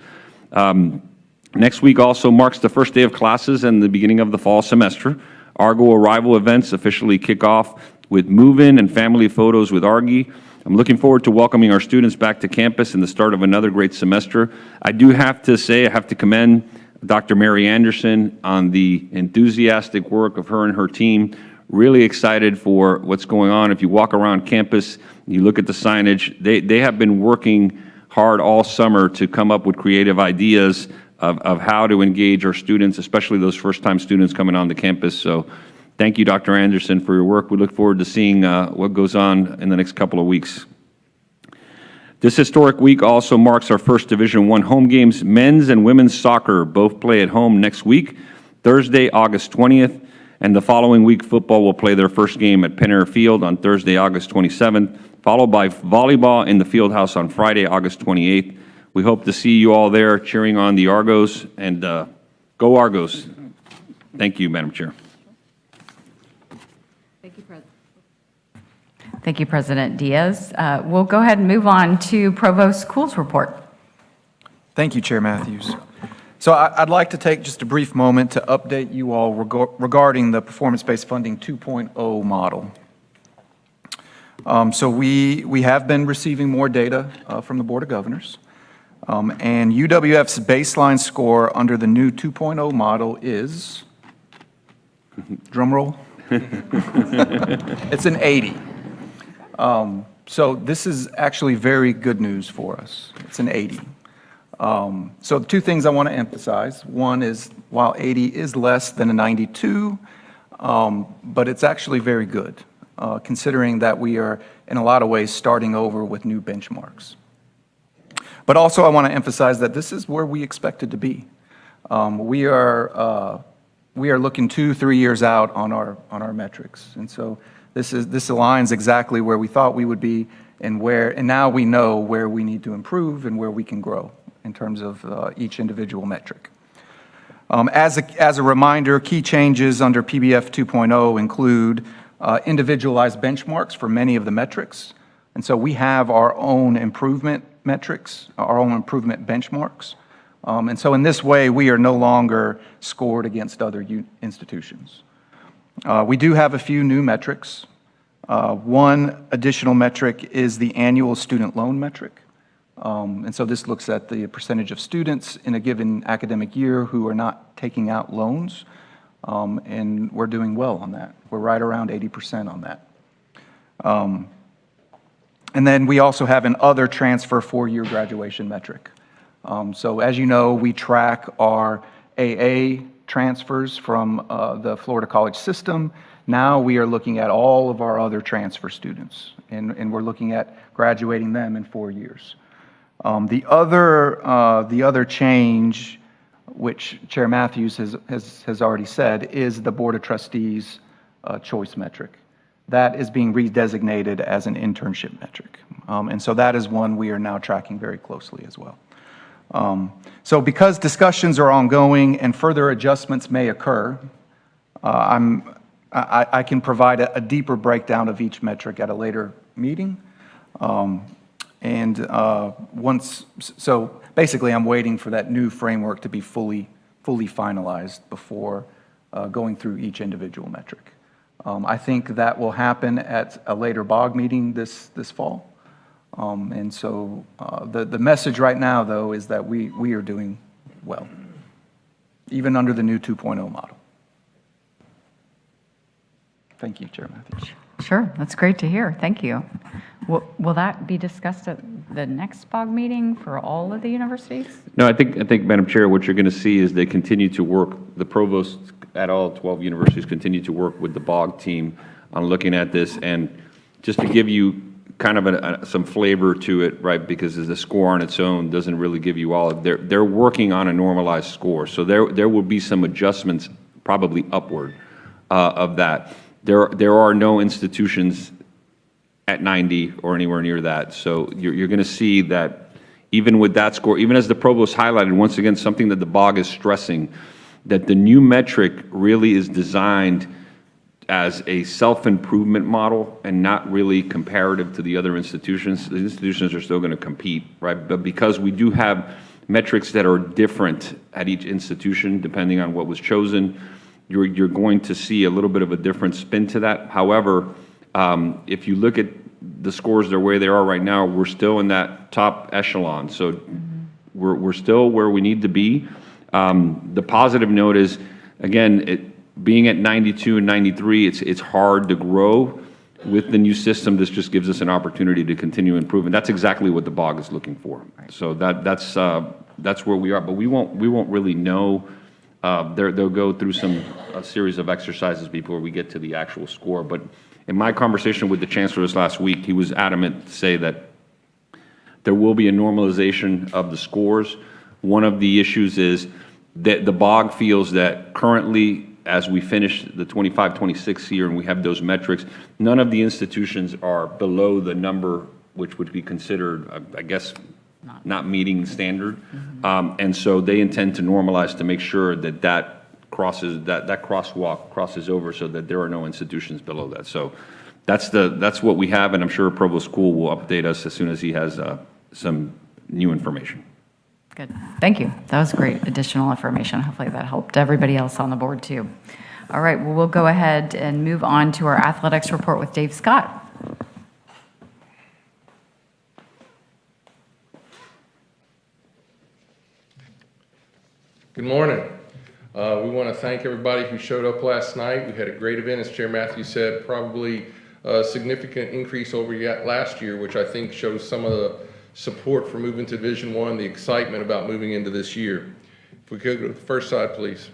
Speaker 8: Next week also marks the first day of classes and the beginning of the fall semester. Argo arrival events officially kick off with move-in and family photos with Argy. I'm looking forward to welcoming our students back to campus and the start of another great semester. I do have to say, I have to commend Dr. Mary Anderson on the enthusiastic work of her and her team. Really excited for what's going on. If you walk around campus, you look at the signage, they have been working hard all summer to come up with creative ideas of how to engage our students, especially those first-time students coming on the campus. So thank you, Dr. Anderson, for your work. We look forward to seeing what goes on in the next couple of weeks. This historic week also marks our first Division I home games. Men's and women's soccer both play at home next week, Thursday, August 20th, and the following week, football will play their first game at Penn Air Field on Thursday, August 27th, followed by volleyball in the Fieldhouse on Friday, August 28th. We hope to see you all there cheering on the Argos, and go Argos. Thank you, Madam Chair.
Speaker 1: Thank you, President Diaz. We'll go ahead and move on to Provost Schools report.
Speaker 12: Thank you, Chair Matthews. So I'd like to take just a brief moment to update you all regarding the Performance-Based Funding 2.0 model. So we have been receiving more data from the Board of Governors, and UWF's baseline score under the new 2.0 model is, drum roll, it's an 80. So this is actually very good news for us. It's an 80. So two things I want to emphasize. One is, while 80 is less than a 92, but it's actually very good, considering that we are, in a lot of ways, starting over with new benchmarks. But also I want to emphasize that this is where we expected to be. We are looking 2-3 years out on our metrics, and so this aligns exactly where we thought we would be, and now we know where we need to improve and where we can grow in terms of each individual metric. As a reminder, key changes under PBF 2.0 include individualized benchmarks for many of the metrics, and so we have our own improvement metrics, our own improvement benchmarks, and so in this way we are no longer scored against other institutions. We do have a few new metrics. One additional metric is the annual student loan metric. And so this looks at the percentage of students in a given academic year who are not taking out loans, and we're doing well on that. We're right around 80% on that. And then we also have an other transfer 4-year graduation metric. So as you know, we track our AA transfers from the Florida college system. Now we are looking at all of our other transfer students, and we're looking at graduating them in 4 years. The other change, which Chair Matthews has already said, is the Board of Trustees choice metric. That is being redesignated as an internship metric. And so that is one we are now tracking very closely as well. So because discussions are ongoing and further adjustments may occur, I can provide a deeper breakdown of each metric at a later meeting. So basically I'm waiting for that new framework to be fully finalized before going through each individual metric. I think that will happen at a later BOG meeting this fall. And so the message right now, though, is that we are doing well, even under the new 2.0 model. Thank you, Chair Matthews.
Speaker 1: Sure, that's great to hear. Thank you. Will that be discussed at the next BOG meeting for all of the universities?
Speaker 8: No, I think, Madam Chair, what you're going to see is they continue to work, the provosts at all 12 universities continue to work with the BOG team on looking at this. And just to give you kind of some flavor to it, right, because the score on its own doesn't really give you all. They're working on a normalized score, so there will be some adjustments, probably upward, of that. There are no institutions at 90 or anywhere near that, so you're going to see that even with that score, even as the provost highlighted, once again, something that the BOG is stressing, that the new metric really is designed as a self-improvement model and not really comparative to the other institutions. The institutions are still going to compete, right? But because we do have metrics that are different at each institution, depending on what was chosen, you're going to see a little bit of a different spin to that. However, if you look at the scores the way they are right now, we're still in that top echelon. So we're still where we need to be. The positive note is, again, being at 92 and 93, it's hard to grow. With the new system, this just gives us an opportunity to continue improving. That's exactly what the BOG is looking for. So that's where we are. But we won't really know. They'll go through a series of exercises before we get to the actual score. But in my conversation with the chancellor this last week, he was adamant to say that there will be a normalization of the scores. One of the issues is that the BOG feels that currently, as we finish the 25-26 year and we have those metrics, none of the institutions are below the number which would be considered, I guess, not meeting standard. And so they intend to normalize to make sure that that crosswalk crosses over so that there are no institutions below that. So that's what we have, and I'm sure Provost School will update us as soon as he has some new information.
Speaker 1: Good. Thank you. That was great additional information. Hopefully that helped everybody else on the board too. All right, well, we'll go ahead and move on to our athletics report with Dave Scott.
Speaker 13: Good morning. We want to thank everybody who showed up last night. We had a great event, as Chair Matthews said, probably a significant increase over last year, which I think shows some of the support for moving to Division I, the excitement about moving into this year. If we could go to the first slide, please.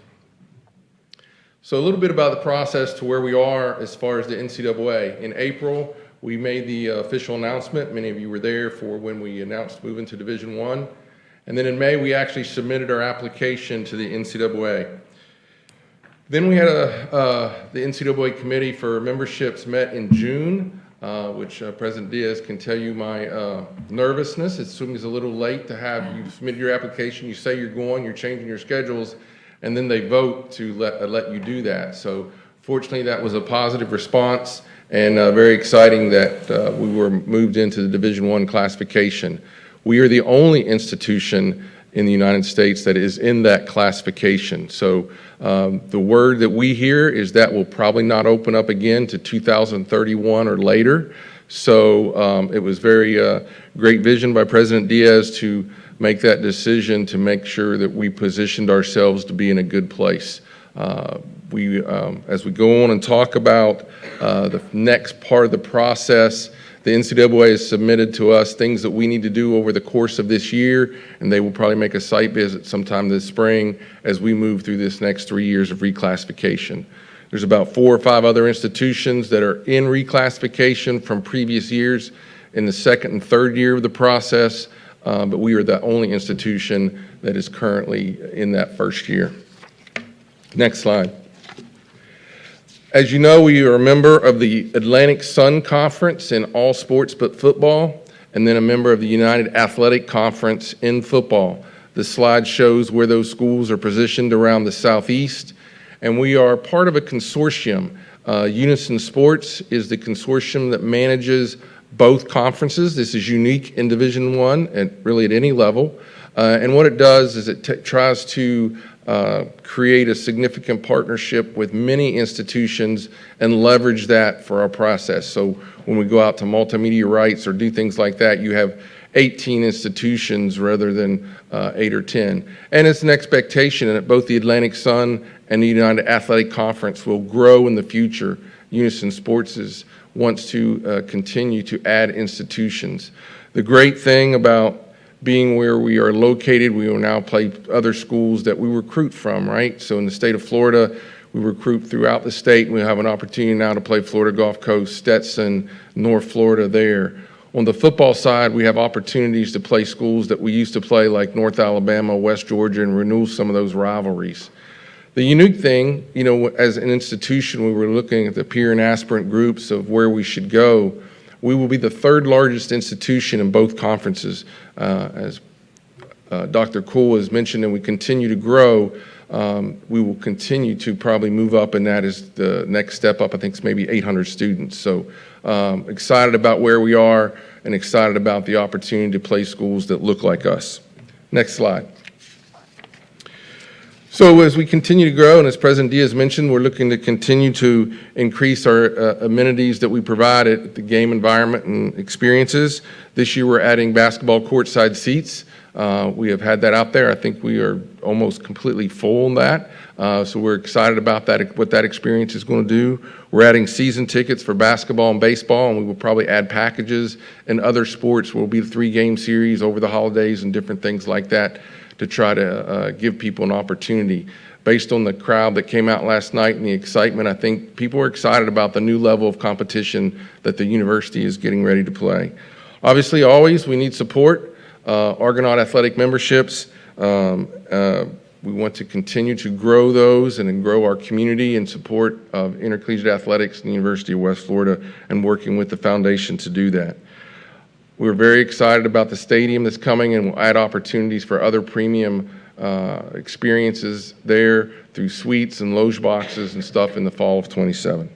Speaker 13: So a little bit about the process to where we are as far as the NCAA. In April, we made the official announcement. Many of you were there for when we announced moving to Division I. And then in May, we actually submitted our application to the NCAA. Then we had the NCAA committee for memberships met in June, which President Diaz can tell you my nervousness. It seems a little late to have you submit your application, you say you're going, you're changing your schedules, and then they vote to let you do that. So fortunately, that was a positive response and very exciting that we were moved into the Division I classification. We are the only institution in the United States that is in that classification. So the word that we hear is that will probably not open up again to 2031 or later. So it was very great vision by President Diaz to make that decision to make sure that we positioned ourselves to be in a good place. As we go on and talk about the next part of the process, the NCAA has submitted to us things that we need to do over the course of this year, and they will probably make a site visit sometime this spring as we move through this next 3 years of reclassification. There's about 4 or 5 other institutions that are in reclassification from previous years in the second and third year of the process, but we are the only institution that is currently in that first year. Next slide. As you know, we are a member of the Atlantic Sun Conference in all sports but football, and then a member of the United Athletic Conference in football. The slide shows where those schools are positioned around the Southeast, and we are part of a consortium. Unison Sports is the consortium that manages both conferences. This is unique in Division I and really at any level. And what it does is it tries to create a significant partnership with many institutions and leverage that for our process. So when we go out to multimedia rights or do things like that, you have 18 institutions rather than 8 or 10. And it's an expectation that both the Atlantic Sun and the United Athletic Conference will grow in the future. Unison Sports wants to continue to add institutions. The great thing about being where we are located, we will now play other schools that we recruit from, right? So in the state of Florida, we recruit throughout the state. We have an opportunity now to play Florida Gulf Coast, Stetson, North Florida there. On the football side, we have opportunities to play schools that we used to play like North Alabama, West Georgia, and renew some of those rivalries. The unique thing, you know, as an institution, we were looking at the peer and aspirant groups of where we should go. We will be the 3rd largest institution in both conferences. As Dr. Cool has mentioned, and we continue to grow, we will continue to probably move up, and that is the next step up. I think it's maybe 800 students. So excited about where we are and excited about the opportunity to play schools that look like us. Next slide. So as we continue to grow, and as President Diaz mentioned, we're looking to continue to increase our amenities that we provide at the game environment and experiences. This year, we're adding basketball courtside seats. We have had that out there. I think we are almost completely full on that. So we're excited about that, what that experience is going to do. We're adding season tickets for basketball and baseball, and we will probably add packages and other sports. Will be a 3-game series over the holidays and different things like that to try to give people an opportunity. Based on the crowd that came out last night and the excitement, I think people are excited about the new level of competition that the university is getting ready to play. Obviously, always, we need support. Argonaut athletic memberships, we want to continue to grow those and grow our community in support of intercollegiate athletics in the University of West Florida and working with the foundation to do that. We're very excited about the stadium that's coming, and we'll add opportunities for other premium experiences there through suites and loge boxes and stuff in the fall of 27.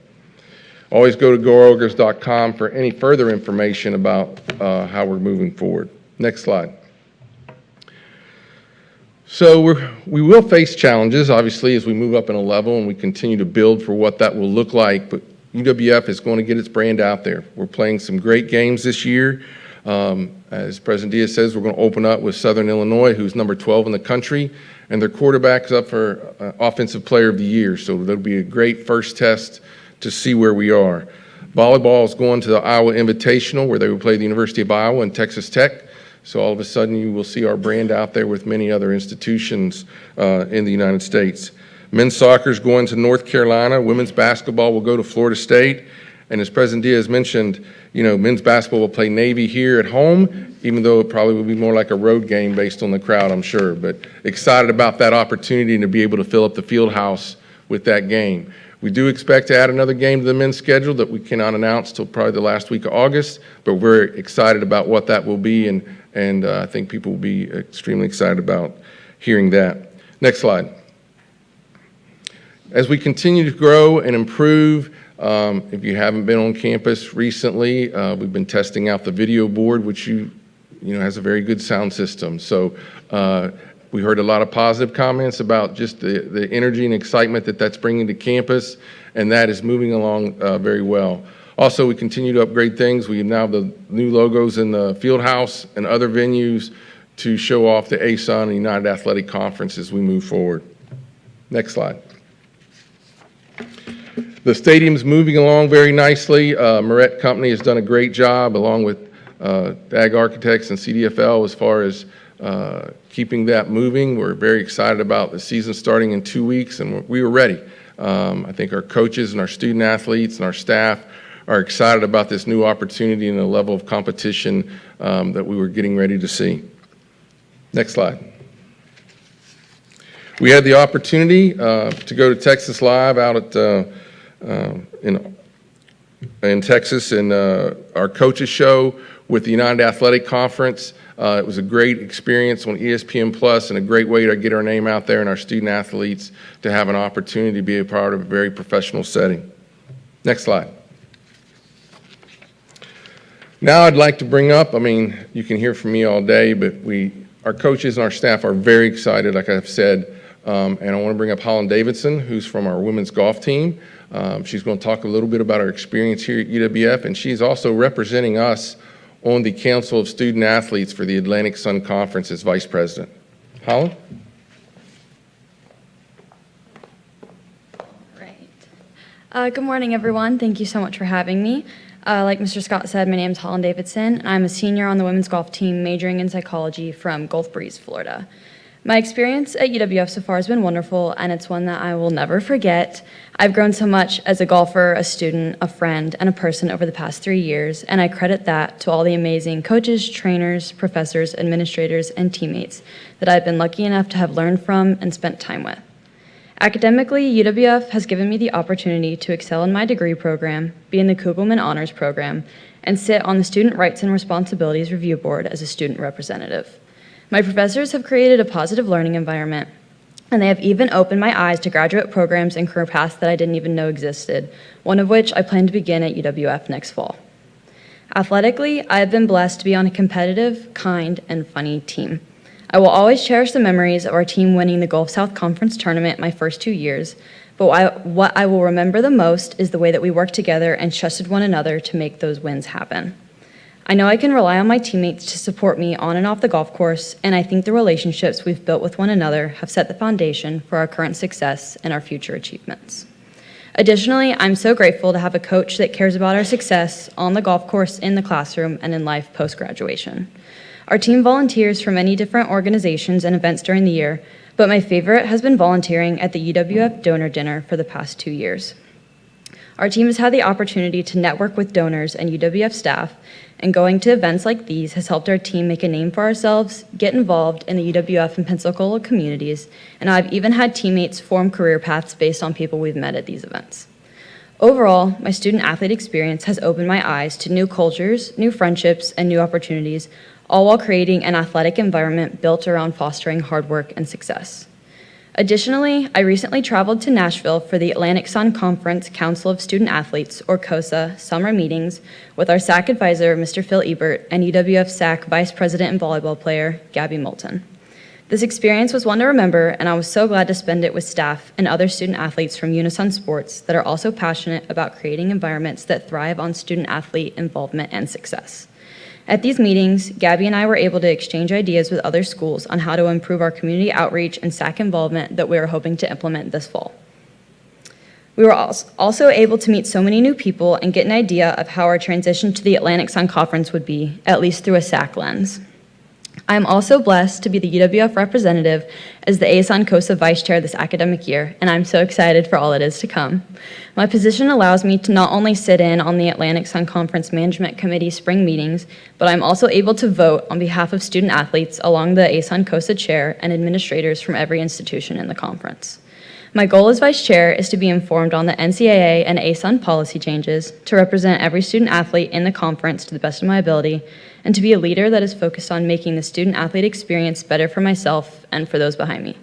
Speaker 13: Always go to googers.com for any further information about how we're moving forward. Next slide. So we will face challenges, obviously, as we move up in a level and we continue to build for what that will look like, but UWF is going to get its brand out there. We're playing some great games this year. As President Diaz says, we're going to open up with Southern Illinois, who's number 12 in the country, and their quarterback's up for Offensive Player of the Year, so that'll be a great first test to see where we are. Volleyball is going to the Iowa Invitational, where they will play the University of Iowa and Texas Tech. So all of a sudden, you will see our brand out there with many other institutions in the United States. Men's soccer is going to North Carolina. Women's basketball will go to Florida State. And as President Diaz mentioned, men's basketball will play Navy here at home, even though it probably will be more like a road game based on the crowd, I'm sure. But excited about that opportunity and to be able to fill up the field house with that game. We do expect to add another game to the men's schedule that we cannot announce till probably the last week of August, but we're excited about what that will be, and I think people will be extremely excited about hearing that. Next slide. As we continue to grow and improve, if you haven't been on campus recently, we've been testing out the video board, which has a very good sound system. So we heard a lot of positive comments about just the energy and excitement that that's bringing to campus, and that is moving along very well. Also, we continue to upgrade things. We now have the new logos in the field house and other venues to show off the ASUN and United Athletic Conference as we move forward. Next slide. The stadium's moving along very nicely. Moret Company has done a great job, along with DAG Architects and CDFL, as far as keeping that moving. We're very excited about the season starting in 2 weeks, and we were ready. I think our coaches and our student athletes and our staff are excited about this new opportunity and the level of competition that we were getting ready to see. Next slide. We had the opportunity to go to Texas Live out at in Texas, and our coaches show with the United Athletic Conference. It was a great experience on ESPN Plus and a great way to get our name out there and our student athletes to have an opportunity to be a part of a very professional setting. Next slide. Now I'd like to bring up, you can hear from me all day, but our coaches and our staff are very excited, like I've said, and I want to bring up Holland Davidson, who's from our women's golf team. She's going to talk a little bit about her experience here at UWF, and she's also representing us on the Council of Student Athletes for the Atlantic Sun Conference as Vice President. Holland?
Speaker 14: Great. Good morning, everyone. Thank you so much for having me. Like Mr. Scott said, my name is Holland Davidson. I'm a senior on the women's golf team majoring in psychology from Gulf Breeze, Florida. My experience at UWF so far has been wonderful, and it's one that I will never forget. I've grown so much as a golfer, a student, a friend, and a person over the past 3 years, and I credit that to all the amazing coaches, trainers, professors, administrators, and teammates that I've been lucky enough to have learned from and spent time with. Academically, UWF has given me the opportunity to excel in my degree program, be in the Kugelman Honors Program, and sit on the Student Rights and Responsibilities Review Board as a student representative. My professors have created a positive learning environment And they have even opened my eyes to graduate programs and career paths that I didn't even know existed, one of which I plan to begin at UWF next fall. Athletically, I have been blessed to be on a competitive, kind, and funny team. I will always cherish the memories of our team winning the Gulf South Conference tournament my first 2 years, but what I will remember the most is the way that we worked together and trusted one another to make those wins happen. I know I can rely on my teammates to support me on and off the golf course, and I think the relationships we've built with one another have set the foundation for our current success and our future achievements. Additionally, I'm so grateful to have a coach that cares about our success on the golf course, in the classroom, and in life post-graduation. Our team volunteers for many different organizations and events during the year, but my favorite has been volunteering at the UWF Donor Dinner for the past 2 years. Our team has had the opportunity to network with donors and UWF staff, and going to events like these has helped our team make a name for ourselves, get involved in the UWF and Pensacola communities, and I've even had teammates form career paths based on people we've met at these events. Overall, my student-athlete experience has opened my eyes to new cultures, new friendships, and new opportunities, all while creating an athletic environment built around fostering hard work and success. Additionally, I recently traveled to Nashville for the Atlantic Sun Conference Council of Student Athletes, or COSA, summer meetings with our SAC advisor, Mr. Phil Ebert, and UWF SAC Vice President and volleyball player, Gabby Moulton. This experience was one to remember, and I was so glad to spend it with staff and other student athletes from Unison Sports that are also passionate about creating environments that thrive on student-athlete involvement and success. At these meetings, Gabby and I were able to exchange ideas with other schools on how to improve our community outreach and SAC involvement that we are hoping to implement this fall. We were also able to meet so many new people and get an idea of how our transition to the Atlantic Sun Conference would be, at least through a SAC lens. I am also blessed to be the UWF representative as the ASUN COSA Vice Chair this academic year, and I'm so excited for all that is to come. My position allows me to not only sit in on the Atlantic Sun Conference Management Committee spring meetings, but I'm also able to vote on behalf of student athletes along the ASUN COSA Chair and administrators from every institution in the conference. My goal as Vice Chair is to be informed on the NCAA and ASUN policy changes, to represent every student athlete in the conference to the best of my ability, and to be a leader that is focused on making the student-athlete experience better for myself and for those behind me.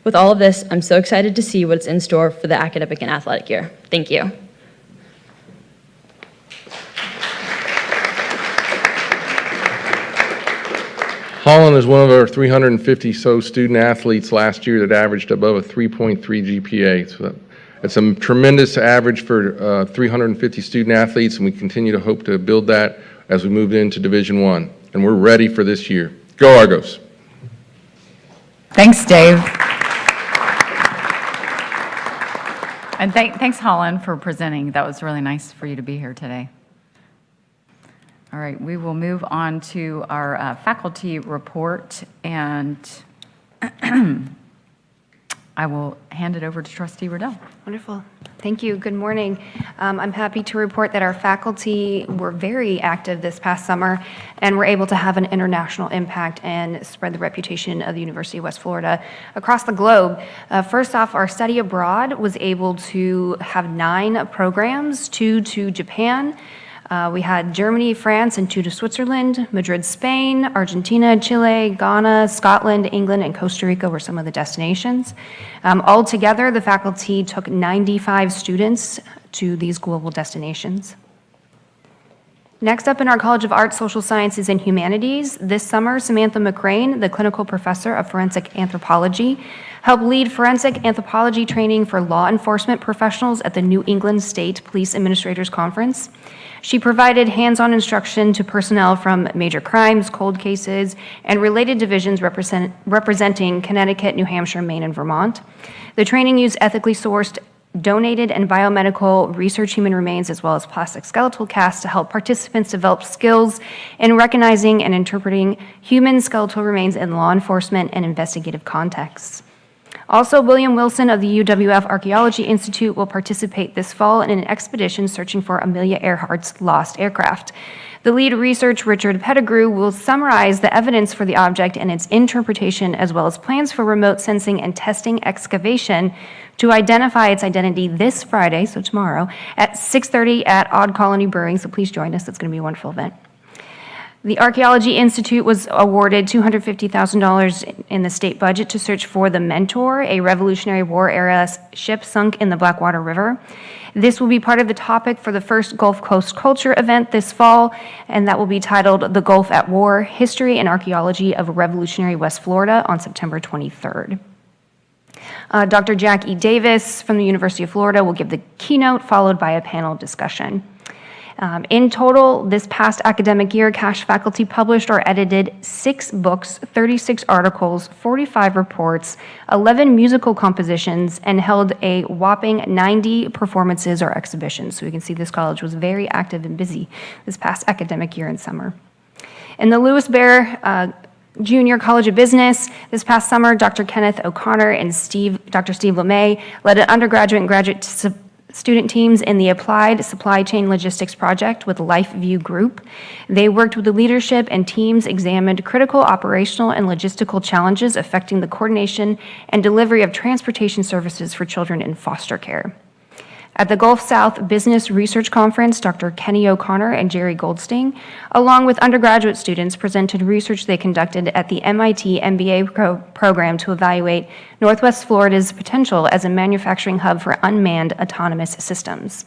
Speaker 14: With all of this, I'm so excited to see what's in store for the academic and athletic year. Thank you.
Speaker 13: Holland is one of our 350 so student athletes last year that averaged above a 3.3 GPA. So it's a tremendous average for 350 student athletes, and we continue to hope to build that as we move into Division I. And we're ready for this year. Go Argos.
Speaker 1: Thanks, Dave. And thanks, Holland, for presenting. That was really nice for you to be here today. All right, we will move on to our faculty report, and I will hand it over to Trustee Riddell.
Speaker 4: Wonderful. Thank you. Good morning. I'm happy to report that our faculty were very active this past summer and were able to have an international impact and spread the reputation of the University of West Florida across the globe. First off, our study abroad was able to have 9 programs, 2 to Japan. We had Germany, France, and 2 to Switzerland. Madrid, Spain, Argentina, Chile, Ghana, Scotland, England, and Costa Rica were some of the destinations. Altogether, the faculty took 95 students to these global destinations. Next up in our College of Arts, Social Sciences, and Humanities, this summer, Samantha McCrane, the clinical professor of forensic anthropology, helped lead forensic anthropology training for law enforcement professionals at the New England State Police Administrators Conference. She provided hands-on instruction to personnel from major crimes, cold cases, and related divisions representing Connecticut, New Hampshire, Maine, and Vermont. The training used ethically sourced, donated, and biomedical research human remains, as well as plastic skeletal casts, to help participants develop skills in recognizing and interpreting human skeletal remains in law enforcement and investigative contexts. Also, William Wilson of the UWF Archaeology Institute will participate this fall in an expedition searching for Amelia Earhart's lost aircraft. The lead researcher, Richard Pettigrew, will summarize the evidence for the object and its interpretation, as well as plans for remote sensing and testing excavation to identify its identity this Friday, so tomorrow, at 6:30 at Odd Colony Brewing. So please join us. It's going to be a wonderful event. The Archaeology Institute was awarded $250,000 in the state budget to search for the Mentor, a Revolutionary War era ship sunk in the Blackwater River. This will be part of the topic for the first Gulf Coast Culture event this fall, and that will be titled The Gulf at War, History and Archaeology of Revolutionary West Florida on September 23rd. Dr. Jack E. Davis from the University of Florida will give the keynote, followed by a panel discussion. In total, this past academic year, Cash faculty published or edited 6 books, 36 articles, 45 reports, 11 musical compositions, and held a whopping 90 performances or exhibitions. So we can see this college was very active and busy this past academic year and summer. In the Lewis Bear Junior College of Business, this past summer, Dr. Kenneth O'Connor and Dr. Steve LeMay led an undergraduate and graduate student teams in the Applied Supply Chain Logistics Project with LifeView Group. They worked with the leadership and teams examined critical operational and logistical challenges affecting the coordination and delivery of transportation services for children in foster care. At the Gulf South Business Research Conference, Dr. Kenny O'Connor and Jerry Goldstein, along with undergraduate students, presented research they conducted at the MIT MBA program to evaluate Northwest Florida's potential as a manufacturing hub for unmanned autonomous systems.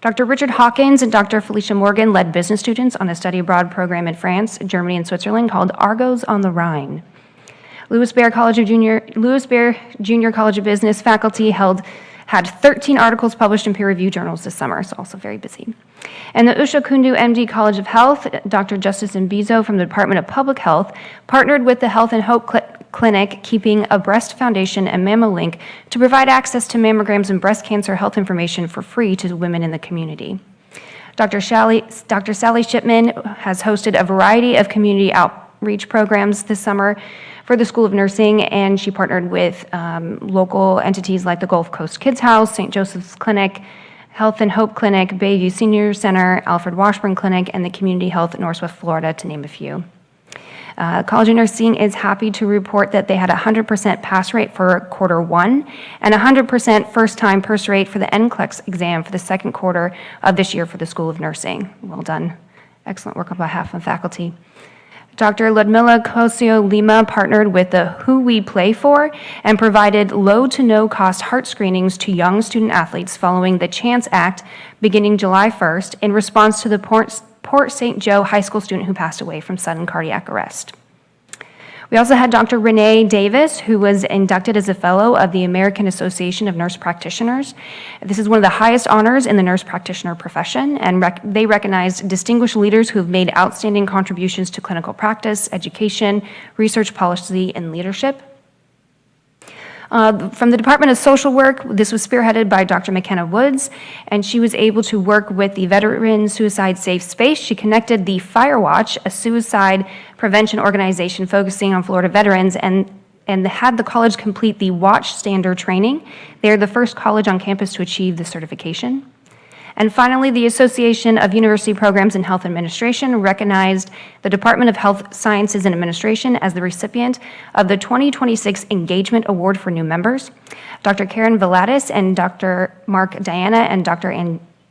Speaker 4: Dr. Richard Hawkins and Dr. Felicia Morgan led business students on a study abroad program in France, Germany, and Switzerland called Argos on the Rhine. Lewis Bear Junior College of Business faculty had 13 articles published in peer-reviewed journals this summer, so also very busy. And the Usha Kundu MD College of Health, Dr. Justice Mbizo from the Department of Public Health partnered with the Health and Hope Clinic, Keeping a Breast Foundation and MammoLink to provide access to mammograms and breast cancer health information for free to women in the community. Dr. Sally Shipman has hosted a variety of community outreach programs this summer for the School of Nursing, and she partnered with local entities like the Gulf Coast Kids House, St. Joseph's Clinic, Health and Hope Clinic, Bayview Senior Center, Alfred Washburn Clinic, and the Community Health Northwest Florida, to name a few. College of Nursing is happy to report that they had a 100% pass rate for Q1 and 100% first-time pass rate for the NCLEX exam for the second quarter of this year for the School of Nursing. Well done. Excellent work on behalf of faculty. Dr. Ludmila Cosio Lima partnered with the Who We Play For and provided low to no cost heart screenings to young student athletes following the Chance Act beginning July 1st in response to the Port St. Joe high school student who passed away from sudden cardiac arrest. We also had Dr. Renee Davis, who was inducted as a fellow of the American Association of Nurse Practitioners. This is one of the highest honors in the nurse practitioner profession, and they recognize distinguished leaders who have made outstanding contributions to clinical practice, education, research policy, and leadership. From the Department of Social Work, this was spearheaded by Dr. McKenna Woods, and she was able to work with the Veteran Suicide Safe Space. She connected the Firewatch, a suicide prevention organization focusing on Florida veterans, and had the college complete the Watch Stander training. They are the first college on campus to achieve the certification. And finally, the Association of University Programs in Health Administration recognized the Department of Health Sciences and Administration as the recipient of the 2026 Engagement Award for new members. Dr. Karen Veladis and Dr. Mark Diana and Dr.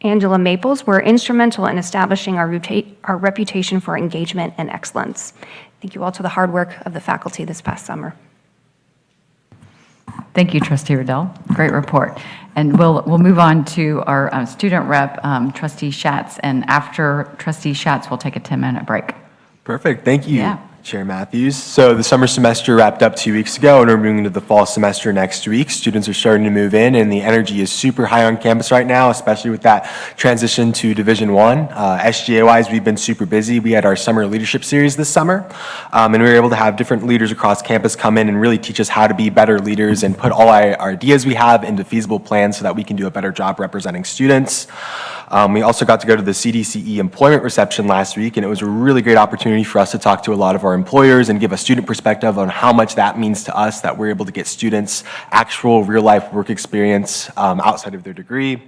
Speaker 4: Angela Maples were instrumental in establishing our reputation for engagement and excellence. Thank you all to the hard work of the faculty this past summer.
Speaker 1: Thank you, Trustee Riddell. Great report. And we'll move on to our student rep, Trustee Schatz. And after Trustee Schatz, we'll take a 10-minute break.
Speaker 15: Perfect. Thank you,
Speaker 1: Yeah.
Speaker 15: Chair Matthews. So the summer semester wrapped up 2 weeks ago, and we're moving into the fall semester next week. Students are starting to move in, and the energy is super high on campus right now, especially with that transition to Division I. SGA-wise, we've been super busy. We had our summer leadership series this summer, and we were able to have different leaders across campus come in and really teach us how to be better leaders and put all our ideas we have into feasible plans so that we can do a better job representing students. We also got to go to the CDCE employment reception last week, and it was a really great opportunity for us to talk to a lot of our employers and give a student perspective on how much that means to us that we're able to get students actual real-life work experience outside of their degree.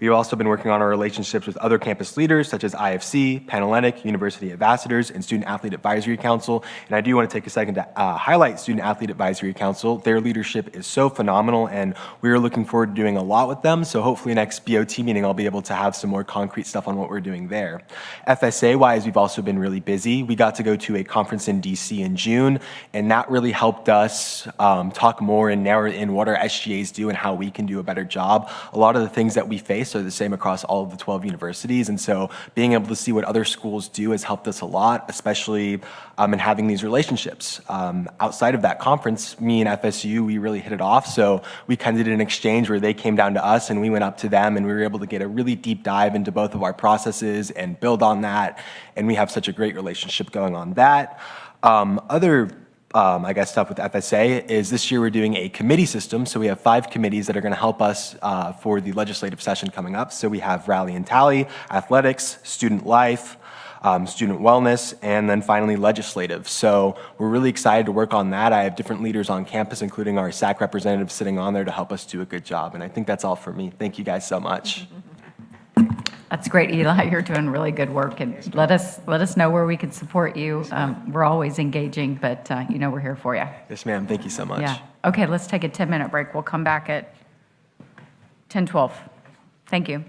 Speaker 15: We've also been working on our relationships with other campus leaders such as IFC, Panhellenic, University Ambassadors, and Student Athlete Advisory Council. And I do want to take a second to highlight Student Athlete Advisory Council. Their leadership is so phenomenal, and we are looking forward to doing a lot with them. So hopefully next BOT meeting, I'll be able to have some more concrete stuff on what we're doing there. FSA-wise, we've also been really busy. We got to go to a conference in DC in June, and that really helped us talk more and narrow in what our SGAs do and how we can do a better job. A lot of the things that we face are the same across all of the 12 universities, and so being able to see what other schools do has helped us a lot, especially in having these relationships. Outside of that conference, me and FSU, we really hit it off, so we kind of did an exchange where they came down to us and we went up to them, and we were able to get a really deep dive into both of our processes and build on that, and we have such a great relationship going on that. I guess stuff with FSA is this year we're doing a committee system. So we have 5 committees that are going to help us for the legislative session coming up. So we have Rally and Tally, Athletics, Student Life, Student Wellness, and then finally legislative. So we're really excited to work on that. I have different leaders on campus, including our SAC representative sitting on there to help us do a good job. And I think that's all for me. Thank you guys so much.
Speaker 1: That's great, Eli. You're doing really good work, and let us know where we can support you. We're always engaging, but you know we're here for you.
Speaker 15: Yes, ma'am. Thank you so much.
Speaker 1: Yeah. Okay, let's take a 10-minute break. We'll come back at 10:12. Thank you.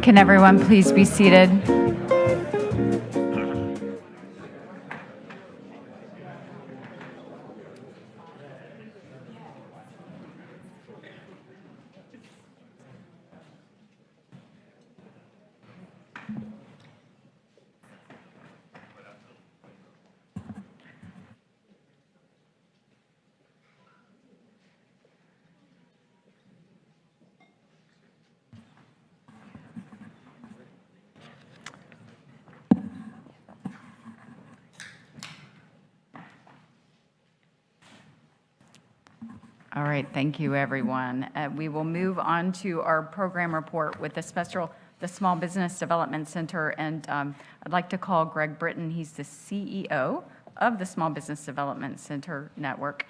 Speaker 1: Can everyone please be seated? All right, thank you, everyone. We will move on to our program report with the Small Business Development Center, and I'd like to call Greg Britton. He's the CEO of the Small Business Development Center Network.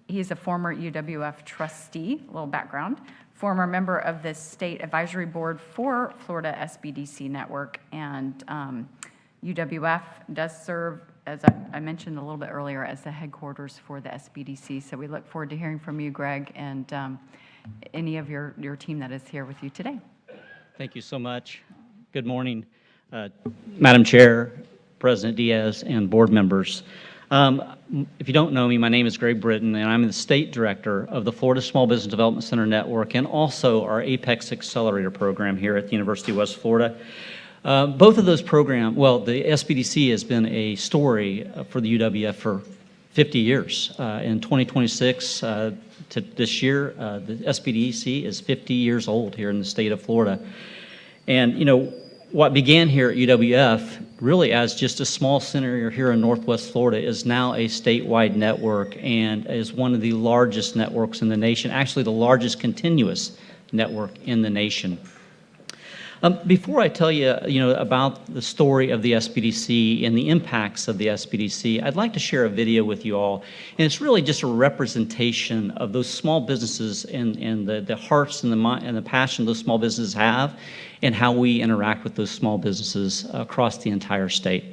Speaker 1: He's a former UWF trustee, a little background, former member of the State Advisory Board for Florida SBDC Network, and UWF does serve, as I mentioned a little bit earlier, as the headquarters for the SBDC. So we look forward to hearing from you, Greg, and any of your team that is here with you today.
Speaker 16: Thank you so much. Good morning, Madam Chair, President Diaz, and board members. If you don't know me, my name is Greg Britton, and I'm the State Director of the Florida Small Business Development Center Network and also our Apex Accelerator program here at the University of West Florida. Both of those programs, well, the SBDC has been a story for the UWF for 50 years. In 2026 to this year, the SBDC is 50 years old here in the state of Florida. And, you know, what began here at UWF, really as just a small center here in Northwest Florida, is now a statewide network and is one of the largest networks in the nation, actually the largest continuous network in the nation. Before I tell you, about the story of the SBDC and the impacts of the SBDC, I'd like to share a video with you all. And it's really just a representation of those small businesses and the hearts and the mind and the passion those small businesses have and how we interact with those small businesses across the entire state.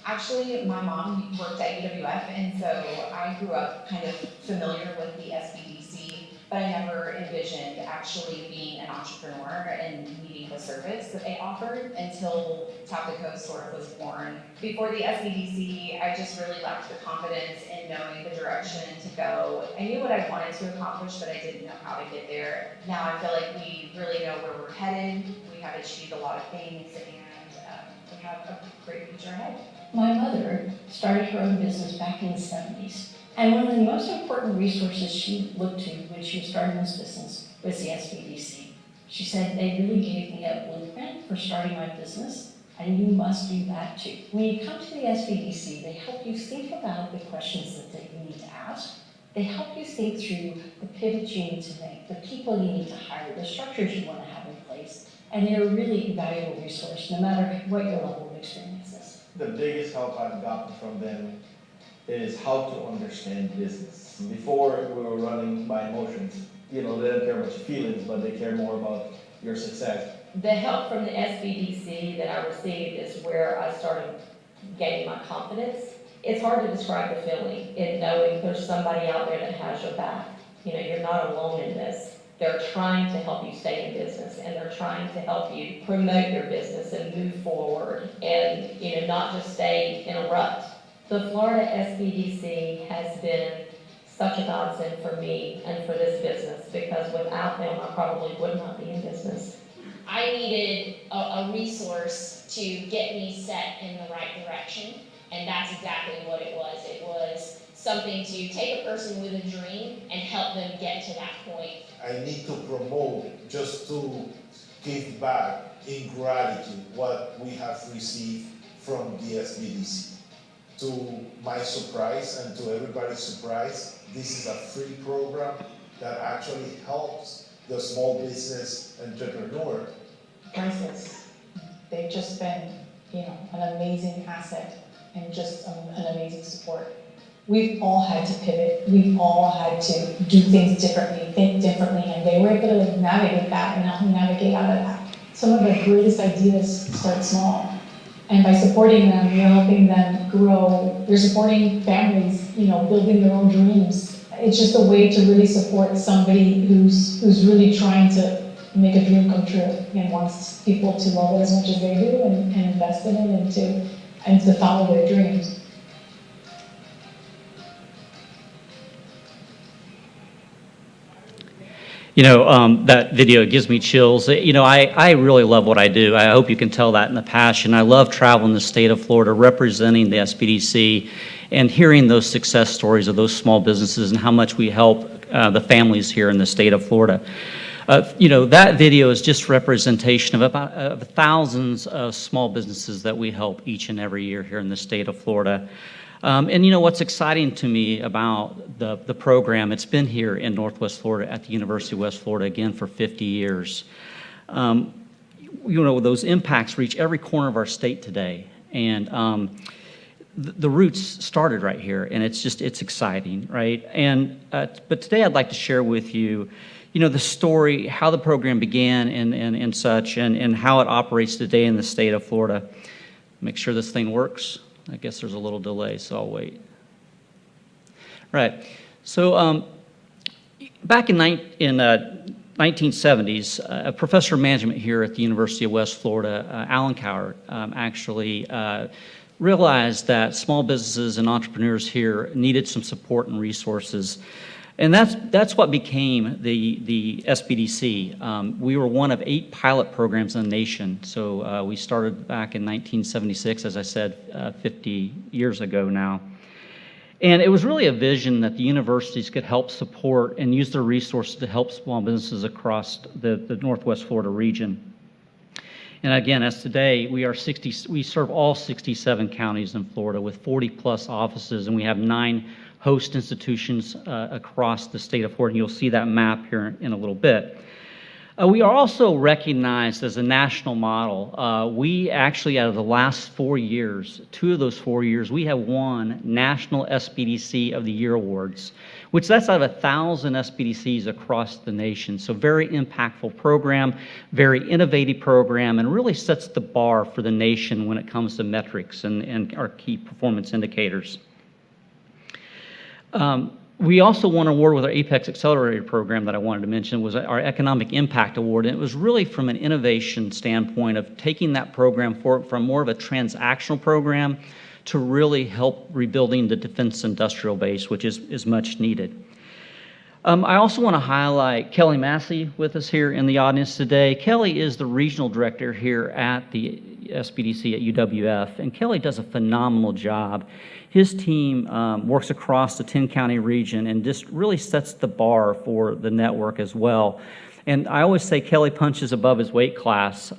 Speaker 17: Actually, my mom worked at UWF, and so I grew up kind of familiar with the SBDC, but I never envisioned actually being an entrepreneur and needing the service that they offered until Tap the Coast sort of was born. Before the SBDC, I just really lacked the confidence in knowing the direction to go. I knew what I wanted to accomplish, but I didn't know how to get there. Now I feel like we really know where we're headed. We have achieved a lot of things, and we have a great future ahead.
Speaker 18: My mother started her own business back in the 70s. And one of the most important resources she looked to when she was starting this business was the SBDC. She said, they really gave me a blueprint for starting my business, and you must do that too. When you come to the SBDC, they help you think about the questions that you need to ask. They help you think through the pivots you need to make, the people you need to hire, the structures you want to have in place. And they're a really invaluable resource, no matter what your level of experience is.
Speaker 19: The biggest help I've gotten from them is how to understand business. Before, we were running by emotions. They don't care about your feelings, but they care more about your success.
Speaker 17: The help from the SBDC that I received is where I started gaining my confidence. It's hard to describe the feeling in knowing there's somebody out there that has your back. You're not alone in this. They're trying to help you stay in business, and they're trying to help you promote your business and move forward and, not just stay in a rut. The Florida SBDC has been such a godsend for me and for this business, because without them, I probably would not be in business. I needed a resource to get me set in the right direction, and that's exactly what it was. It was something to take a person with a dream and help them get to that point.
Speaker 19: I need to promote just to give back in gratitude what we have received from the SBDC. To my surprise and to everybody's surprise, this is a free program that actually helps the small business entrepreneur.
Speaker 20: Priceless. They've just been, an amazing asset and just an amazing support. We've all had to pivot. We've all had to do things differently, think differently, and they were able to navigate that and help me navigate out of that. Some of the greatest ideas start small. And by supporting them, you're helping them grow. You're supporting families, building their own dreams. It's just a way to really support somebody who's really trying to make a dream come true and wants people to love it as much as they do and invest in it and to follow their dreams.
Speaker 16: That video gives me chills. I really love what I do. I hope you can tell that in the passion. I love traveling the state of Florida, representing the SBDC, and hearing those success stories of those small businesses and how much we help the families here in the state of Florida. That video is just representation of thousands of small businesses that we help each and every year here in the state of Florida. And what's exciting to me about the program, it's been here in Northwest Florida at the University of West Florida, again, for 50 years. Those impacts reach every corner of our state today. And the roots started right here, and it's exciting, right? And but today I'd like to share with you, the story, how the program began and such, and how it operates today in the state of Florida. Make sure this thing works. I guess there's a little delay, so I'll wait. Right. So back in 1970s, a professor of management here at the University of West Florida, Alan Coward, actually realized that small businesses and entrepreneurs here needed some support and resources. And that's what became the SBDC. We were one of 8 pilot programs in the nation. So we started back in 1976, as I said, 50 years ago now. And it was really a vision that the universities could help support and use their resources to help small businesses across the Northwest Florida region. And again, as today, we serve all 67 counties in Florida with 40+ offices, and we have 9 host institutions across the state of Florida. And you'll see that map here in a little bit. We are also recognized as a national model. We actually, out of the last 4 years, 2 of those 4 years, we have won National SBDC of the Year awards, which that's out of 1,000 SBDCs across the nation. So very impactful program, very innovative program, and really sets the bar for the nation when it comes to metrics and our key performance indicators. We also won an award with our Apex Accelerator program that I wanted to mention, was our Economic Impact Award. And it was really from an innovation standpoint of taking that program from more of a transactional program to really help rebuilding the defense industrial base, which is much needed. I also want to highlight Kelly Massey with us here in the audience today. Kelly is the regional director here at the SBDC at UWF, and Kelly does a phenomenal job. His team works across the 10-county region and just really sets the bar for the network as well. And I always say Kelly punches above his weight class.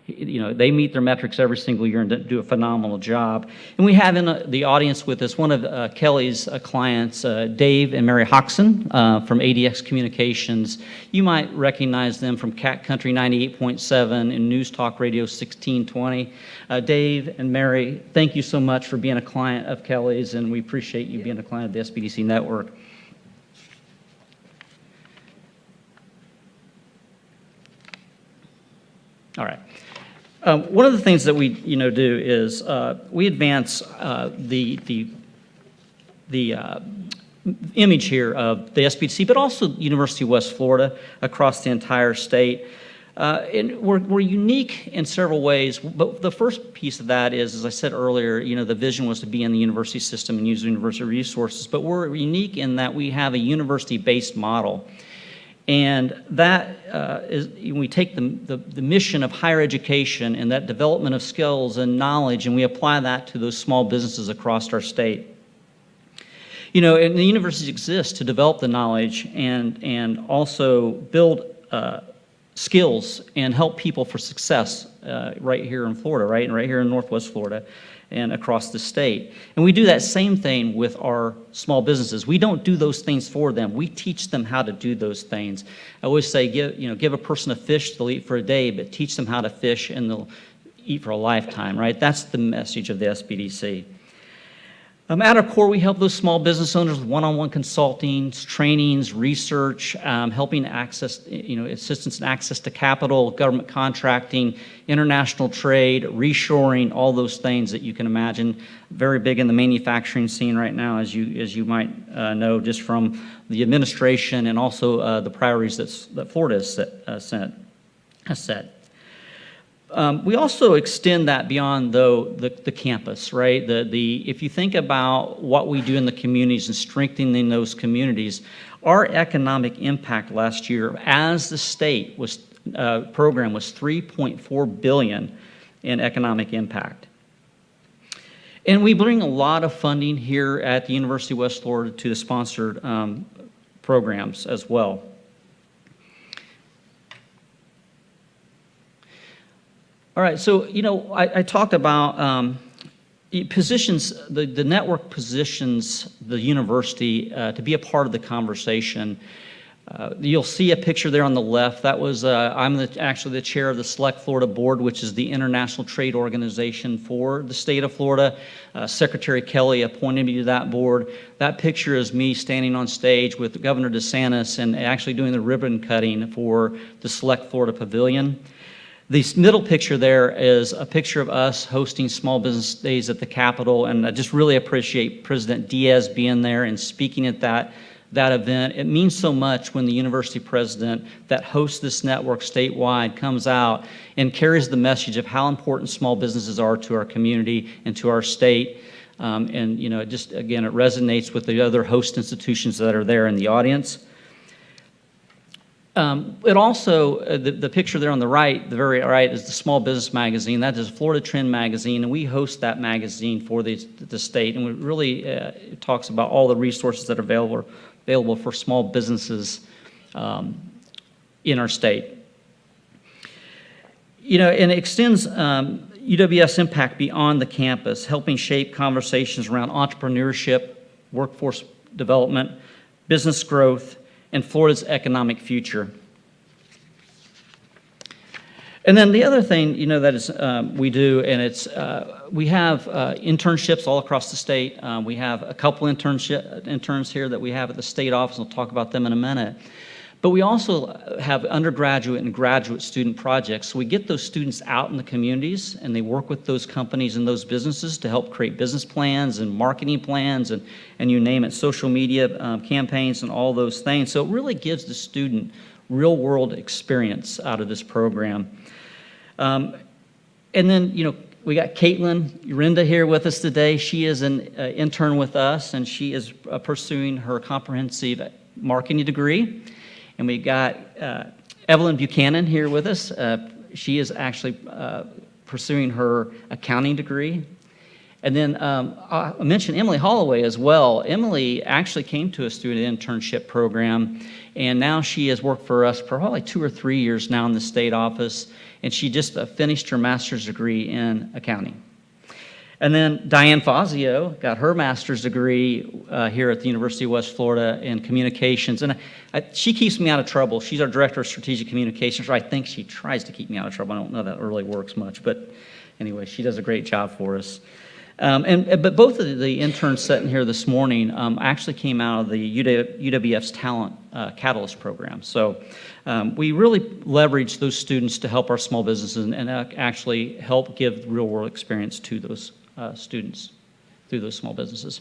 Speaker 16: They meet their metrics every single year and do a phenomenal job. And we have in the audience with us one of Kelly's clients, Dave and Mary Hoxson from ADX Communications. You might recognize them from Cat Country 98.7 and News Talk Radio 1620. Dave and Mary, thank you so much for being a client of Kelly's, and we appreciate you being a client of the SBDC Network. All right. One of the things that we do is we advance the image here of the SBDC, but also University of West Florida across the entire state. And we're unique in several ways, but the first piece of that is, as I said earlier, the vision was to be in the university system and use university resources, but we're unique in that we have a university-based model. And that is, we take the mission of higher education and that development of skills and knowledge, and we apply that to those small businesses across our state. You know, and the universities exist to develop the knowledge and also build skills and help people for success right here in Florida, right? And right here in Northwest Florida and across the state. And we do that same thing with our small businesses. We don't do those things for them. We teach them how to do those things. I always say, give a person a fish, they'll eat for a day, but teach them how to fish and they'll eat for a lifetime, right? That's the message of the SBDC. At our core, we help those small business owners with one-on-one consulting, trainings, research, helping access, assistance and access to capital, government contracting, international trade, reshoring, all those things that you can imagine. Very big in the manufacturing scene right now, as you might know, just from the administration and also the priorities that Florida has set. We also extend that beyond, though, the campus, right? If you think about what we do in the communities and strengthening those communities, our economic impact last year as the state program was $3.4 billion in economic impact. And we bring a lot of funding here at the University of West Florida to the sponsored programs as well. All right, so, I talked about the network positions the university to be a part of the conversation. You'll see a picture there on the left. That was, I'm actually the chair of the Select Florida Board, which is the international trade organization for the state of Florida. Secretary Kelly appointed me to that board. That picture is me standing on stage with Governor DeSantis and actually doing the ribbon cutting for the Select Florida Pavilion. The middle picture there is a picture of us hosting Small Business Days at the Capitol, and I just really appreciate President Diaz being there and speaking at that event. It means so much when the university president that hosts this network statewide comes out and carries the message of how important small businesses are to our community and to our state. And it just, again, it resonates with the other host institutions that are there in the audience. It also, the picture there on the right, the very right, is the Small Business Magazine. That is Florida Trend Magazine, and we host that magazine for the state. And it really it talks about all the resources that are available for small businesses in our state. And it extends UWF's impact beyond the campus, helping shape conversations around entrepreneurship, workforce development, business growth, and Florida's economic future. And then the other thing, that is we do, and it's we have internships all across the state. We have a couple interns here that we have at the state office. We'll talk about them in a minute. But we also have undergraduate and graduate student projects. So we get those students out in the communities, and they work with those companies and those businesses to help create business plans and marketing plans and you name it, social media campaigns and all those things. So it really gives the student real-world experience out of this program. And then, we got Caitlin Urinda here with us today. She is an intern with us, and she is pursuing her comprehensive marketing degree. And we got Evelyn Buchanan here with us. She is actually pursuing her accounting degree. And then I mentioned Emily Holloway as well. Emily actually came to us through an internship program, and now she has worked for us for probably 2 or 3 years now in the state office, and she just finished her master's degree in accounting. And then Diane Fazio got her master's degree here at the University of West Florida in communications. And she keeps me out of trouble. She's our director of strategic communications, or I think she tries to keep me out of trouble. I don't know that really works much. But anyway, she does a great job for us. But both of the interns sitting here this morning actually came out of the UWF's Talent Catalyst program. So we really leverage those students to help our small businesses and actually help give real-world experience to those students through those small businesses.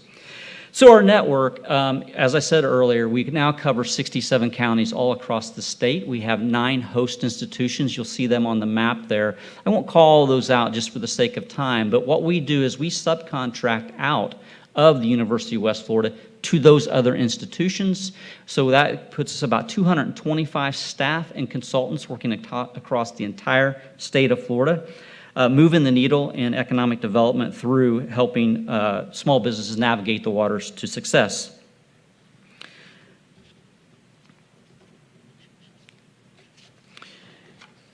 Speaker 16: So our network, as I said earlier, we now cover 67 counties all across the state. We have 9 host institutions. You'll see them on the map there. I won't call all those out just for the sake of time, but what we do is we subcontract out of the University of West Florida to those other institutions. So that puts us about 225 staff and consultants working across the entire state of Florida, moving the needle in economic development through helping small businesses navigate the waters to success.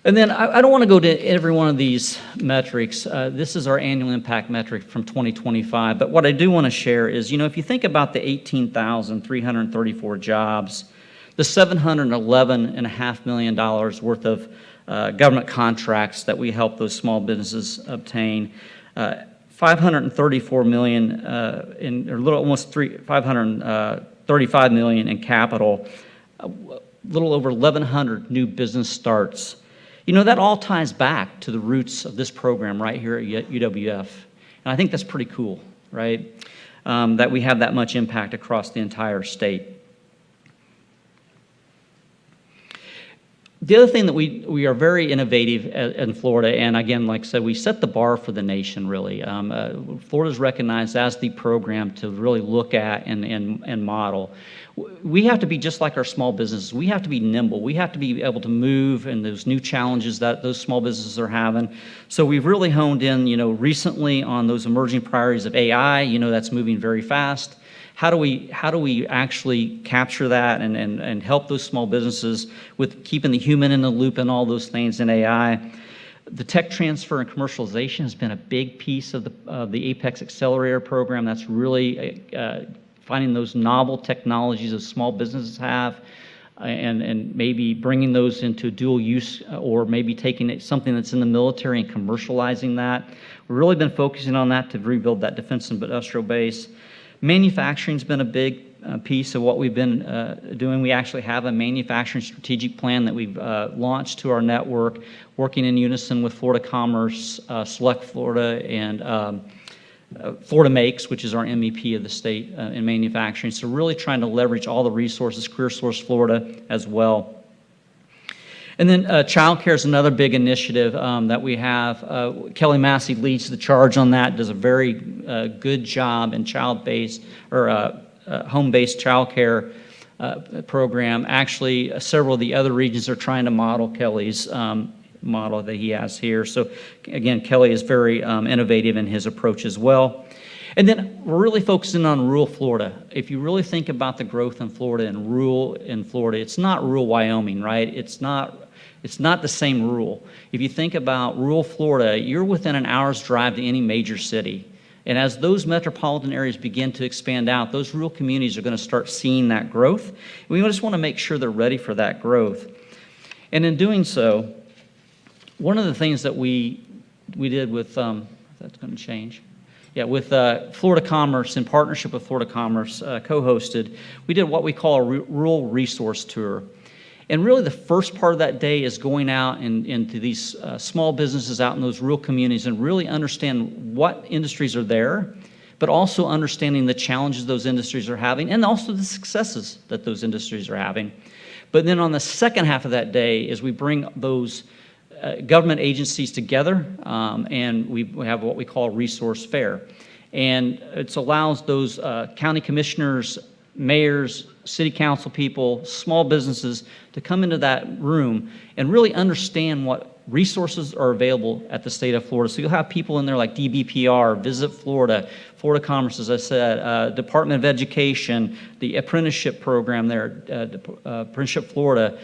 Speaker 16: And then I don't want to go to every one of these metrics. This is our annual impact metric from 2025. But what I do want to share is, if you think about the 18,334 jobs, the $711.5 million worth of government contracts that we help those small businesses obtain, $534 million or a little almost $535 million in capital, a little over 1,100 new business starts. That all ties back to the roots of this program right here at UWF. And I think that's pretty cool, right? That we have that much impact across the entire state. The other thing that we are very innovative in Florida, and again, like I said, we set the bar for the nation, really. Florida's recognized as the program to really look at and model. We have to be just like our small businesses. We have to be nimble. We have to be able to move in those new challenges that those small businesses are having. So we've really honed in, recently on those emerging priorities of AI. That's moving very fast. How do we actually capture that and help those small businesses with keeping the human in the loop and all those things in AI? The tech transfer and commercialization has been a big piece of the Apex Accelerator program. That's really finding those novel technologies that small businesses have and maybe bringing those into dual use or maybe taking something that's in the military and commercializing that. We've really been focusing on that to rebuild that defense and industrial base. Manufacturing's been a big piece of what we've been doing. We actually have a manufacturing strategic plan that we've launched to our network, working in unison with Florida Commerce, Select Florida, and Florida Makes, which is our MEP of the state in manufacturing. So really trying to leverage all the resources, Career Source Florida as well. And then childcare is another big initiative that we have. Kelly Massey leads the charge on that, does a very good job in child-based or home-based childcare program. Actually, several of the other regions are trying to model Kelly's model that he has here. So again, Kelly is very innovative in his approach as well. And then we're really focusing on rural Florida. If you really think about the growth in Florida and rural in Florida, it's not rural Wyoming, right? It's not the same rural. If you think about rural Florida, you're within an hour's drive to any major city. And as those metropolitan areas begin to expand out, those rural communities are going to start seeing that growth. And we just want to make sure they're ready for that growth. And in doing so, one of the things that we did with, that's going to change. Yeah, with Florida Commerce, in partnership with Florida Commerce, co-hosted, we did what we call a rural resource tour. And really the first part of that day is going out into these small businesses out in those rural communities and really understand what industries are there, but also understanding the challenges those industries are having and also the successes that those industries are having. But then on the second half of that day is we bring those government agencies together, and we have what we call a resource fair. And it allows those county commissioners, mayors, city council people, small businesses to come into that room and really understand what resources are available at the state of Florida. So you'll have people in there like DBPR, Visit Florida, Florida Commerce, as I said, Department of Education, the apprenticeship program there, Apprenticeship Florida,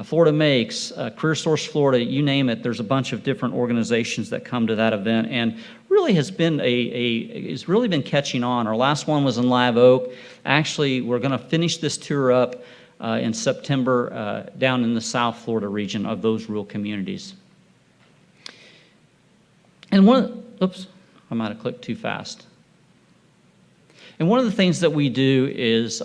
Speaker 16: Florida Makes, Career Source Florida, you name it. There's a bunch of different organizations that come to that event, and really has been it's really been catching on. Our last one was in Live Oak. Actually, we're going to finish this tour up in September down in the South Florida region of those rural communities. And oops, I might have clicked too fast. And one of the things that we do is,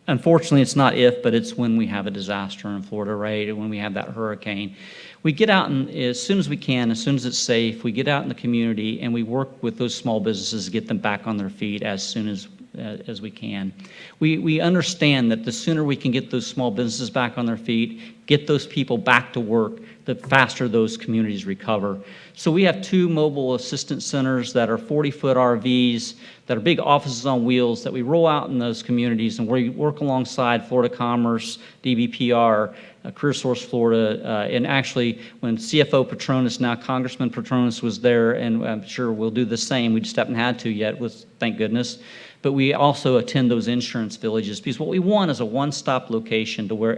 Speaker 16: unfortunately, it's not if, but it's when we have a disaster in Florida, right? When we have that hurricane. We get out and as soon as we can, as soon as it's safe, we get out in the community and we work with those small businesses to get them back on their feet as soon as as we can. We understand that the sooner we can get those small businesses back on their feet, get those people back to work, the faster those communities recover. So we have 2 mobile assistance centers that are 40-foot RVs, that are big offices on wheels that we roll out in those communities, and we work alongside Florida Commerce, DBPR, CareerSource Florida, and actually when CFO Petronas, now Congressman Petronas, was there, and I'm sure we'll do the same, we just haven't had to yet, thank goodness. But we also attend those insurance villages, because what we want is a one-stop location to where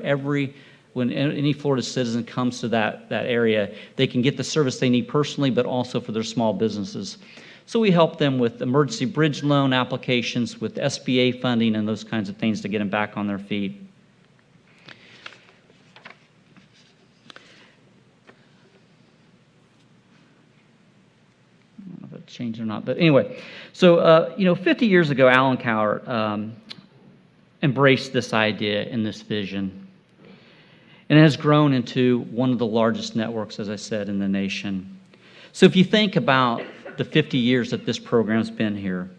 Speaker 16: when any Florida citizen comes to that area, they can get the service they need personally, but also for their small businesses. So we help them with emergency bridge loan applications, with SBA funding and those kinds of things to get them back on their feet. I don't know if it changed or not, but anyway. So, 50 years ago, Alan Cowart embraced this idea and this vision. And it has grown into one of the largest networks, as I said, in the nation. So if you think about the 50 years that this program's been here,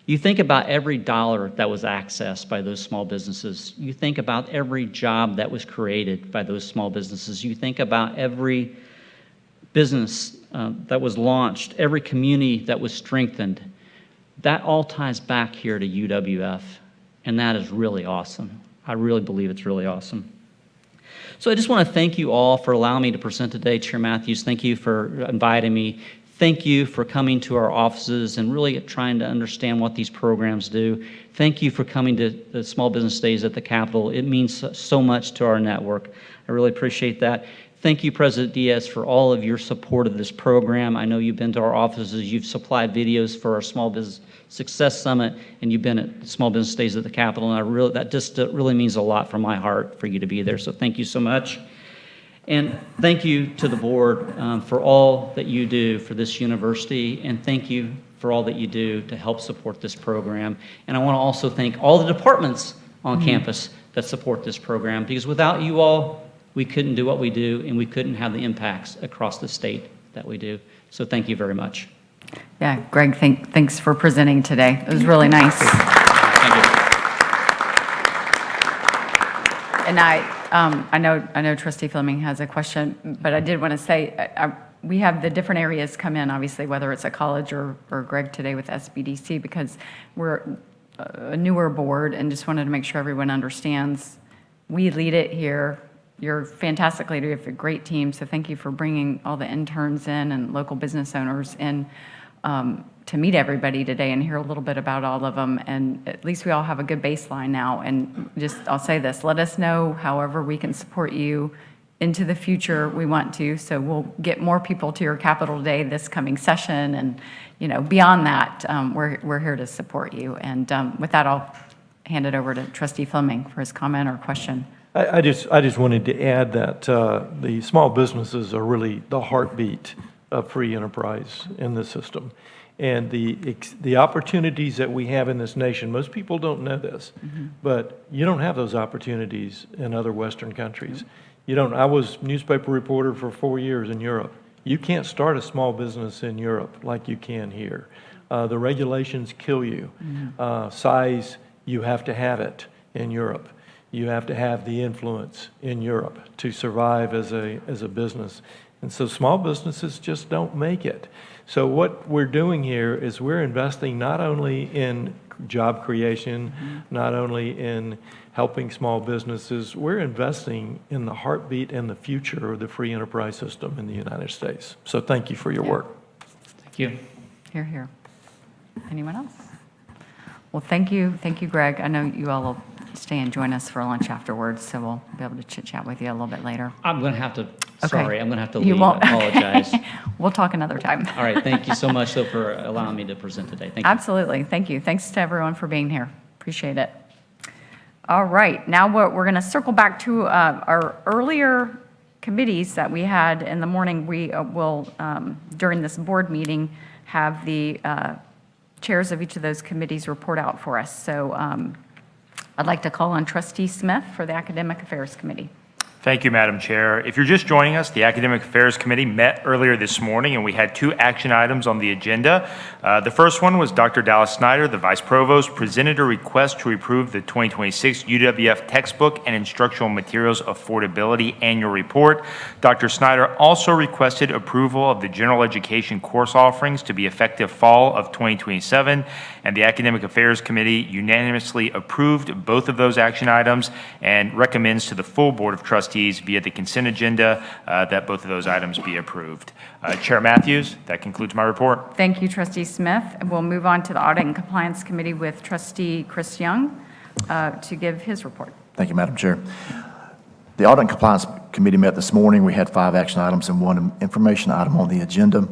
Speaker 16: you think about every dollar that was accessed by those small businesses. You think about every job that was created by those small businesses. You think about every business that was launched, every community that was strengthened. That all ties back here to UWF, and that is really awesome. I really believe it's really awesome. So I just want to thank you all for allowing me to present today. Chair Matthews, thank you for inviting me. Thank you for coming to our offices and really trying to understand what these programs do. Thank you for coming to the Small Business Days at the Capitol. It means so much to our network. I really appreciate that. Thank you, President Diaz, for all of your support of this program. I know you've been to our offices. You've supplied videos for our Small Business Success Summit, and you've been at Small Business Days at the Capitol, and that just really means a lot from my heart for you to be there. So thank you so much. And thank you to the board for all that you do for this university, and thank you for all that you do to help support this program. And I want to also thank all the departments on campus that support this program, because without you all, we couldn't do what we do, and we couldn't have the impacts across the state that we do. So thank you very much.
Speaker 1: Yeah, Greg, thanks for presenting today. It was really nice.
Speaker 16: Thank you.
Speaker 1: And I know Trustee Fleming has a question, but I did want to say, we have the different areas come in, obviously, whether it's a college or Greg today with SBDC, because we're a newer board, and just wanted to make sure everyone understands we lead it here. You're a fantastic leader. You have a great team, so thank you for bringing all the interns in and local business owners in to meet everybody today and hear a little bit about all of them. And at least we all have a good baseline now. And just, I'll say this, let us know however we can support you into the future. We want to, so we'll get more people to your Capitol Day this coming session. And, beyond that, we're here to support you. And with that, I'll hand it over to Trustee Fleming for his comment or question.
Speaker 21: I just wanted to add that the small businesses are really the heartbeat of free enterprise in the system. And the opportunities that we have in this nation, most people don't know this, but you don't have those opportunities in other Western countries. You don't. I was newspaper reporter for 4 years in Europe. You can't start a small business in Europe like you can here. The regulations kill you. Size, you have to have it in Europe. You have to have the influence in Europe to survive as a business. And so small businesses just don't make it. So what we're doing here is we're investing not only in job creation, not only in helping small businesses, we're investing in the heartbeat and the future of the free enterprise system in the United States. So thank you for your work.
Speaker 16: Thank you.
Speaker 1: Hear, hear. Anyone else? Well, thank you, Greg. I know you all will stay and join us for lunch afterwards, so we'll be able to chit-chat with you a little bit later.
Speaker 16: I'm going to have to,
Speaker 1: Okay.
Speaker 16: I'm going to have to
Speaker 1: You
Speaker 16: leave.
Speaker 1: won't.
Speaker 16: I apologize.
Speaker 1: We'll talk another time.
Speaker 16: All right, thank you so much, though, for allowing me to present today. Thank you.
Speaker 1: Absolutely, thank you. Thanks to everyone for being here. Appreciate it. All right, now we're going to circle back to our earlier committees that we had in the morning. We will, during this board meeting, have the chairs of each of those committees report out for us. So I'd like to call on Trustee Smith for the Academic Affairs Committee.
Speaker 2: Thank you, Madam Chair. If you're just joining us, the Academic Affairs Committee met earlier this morning, and we had 2 action items on the agenda. The first one was Dr. Dallas Snyder, the Vice Provost, presented a request to approve the 2026 UWF Textbook and Instructional Materials Affordability Annual Report. Dr. Snyder also requested approval of the general education course offerings to be effective fall of 2027, and the Academic Affairs Committee unanimously approved both of those action items and recommends to the full Board of Trustees via the consent agenda that both of those items be approved. Chair Matthews, that concludes my report.
Speaker 1: Thank you, Trustee Smith. And we'll move on to the Audit and Compliance Committee with Trustee Chris Young to give his report.
Speaker 6: Thank you, Madam Chair. The Audit and Compliance Committee met this morning. We had 5 action items and 1 information item on the agenda.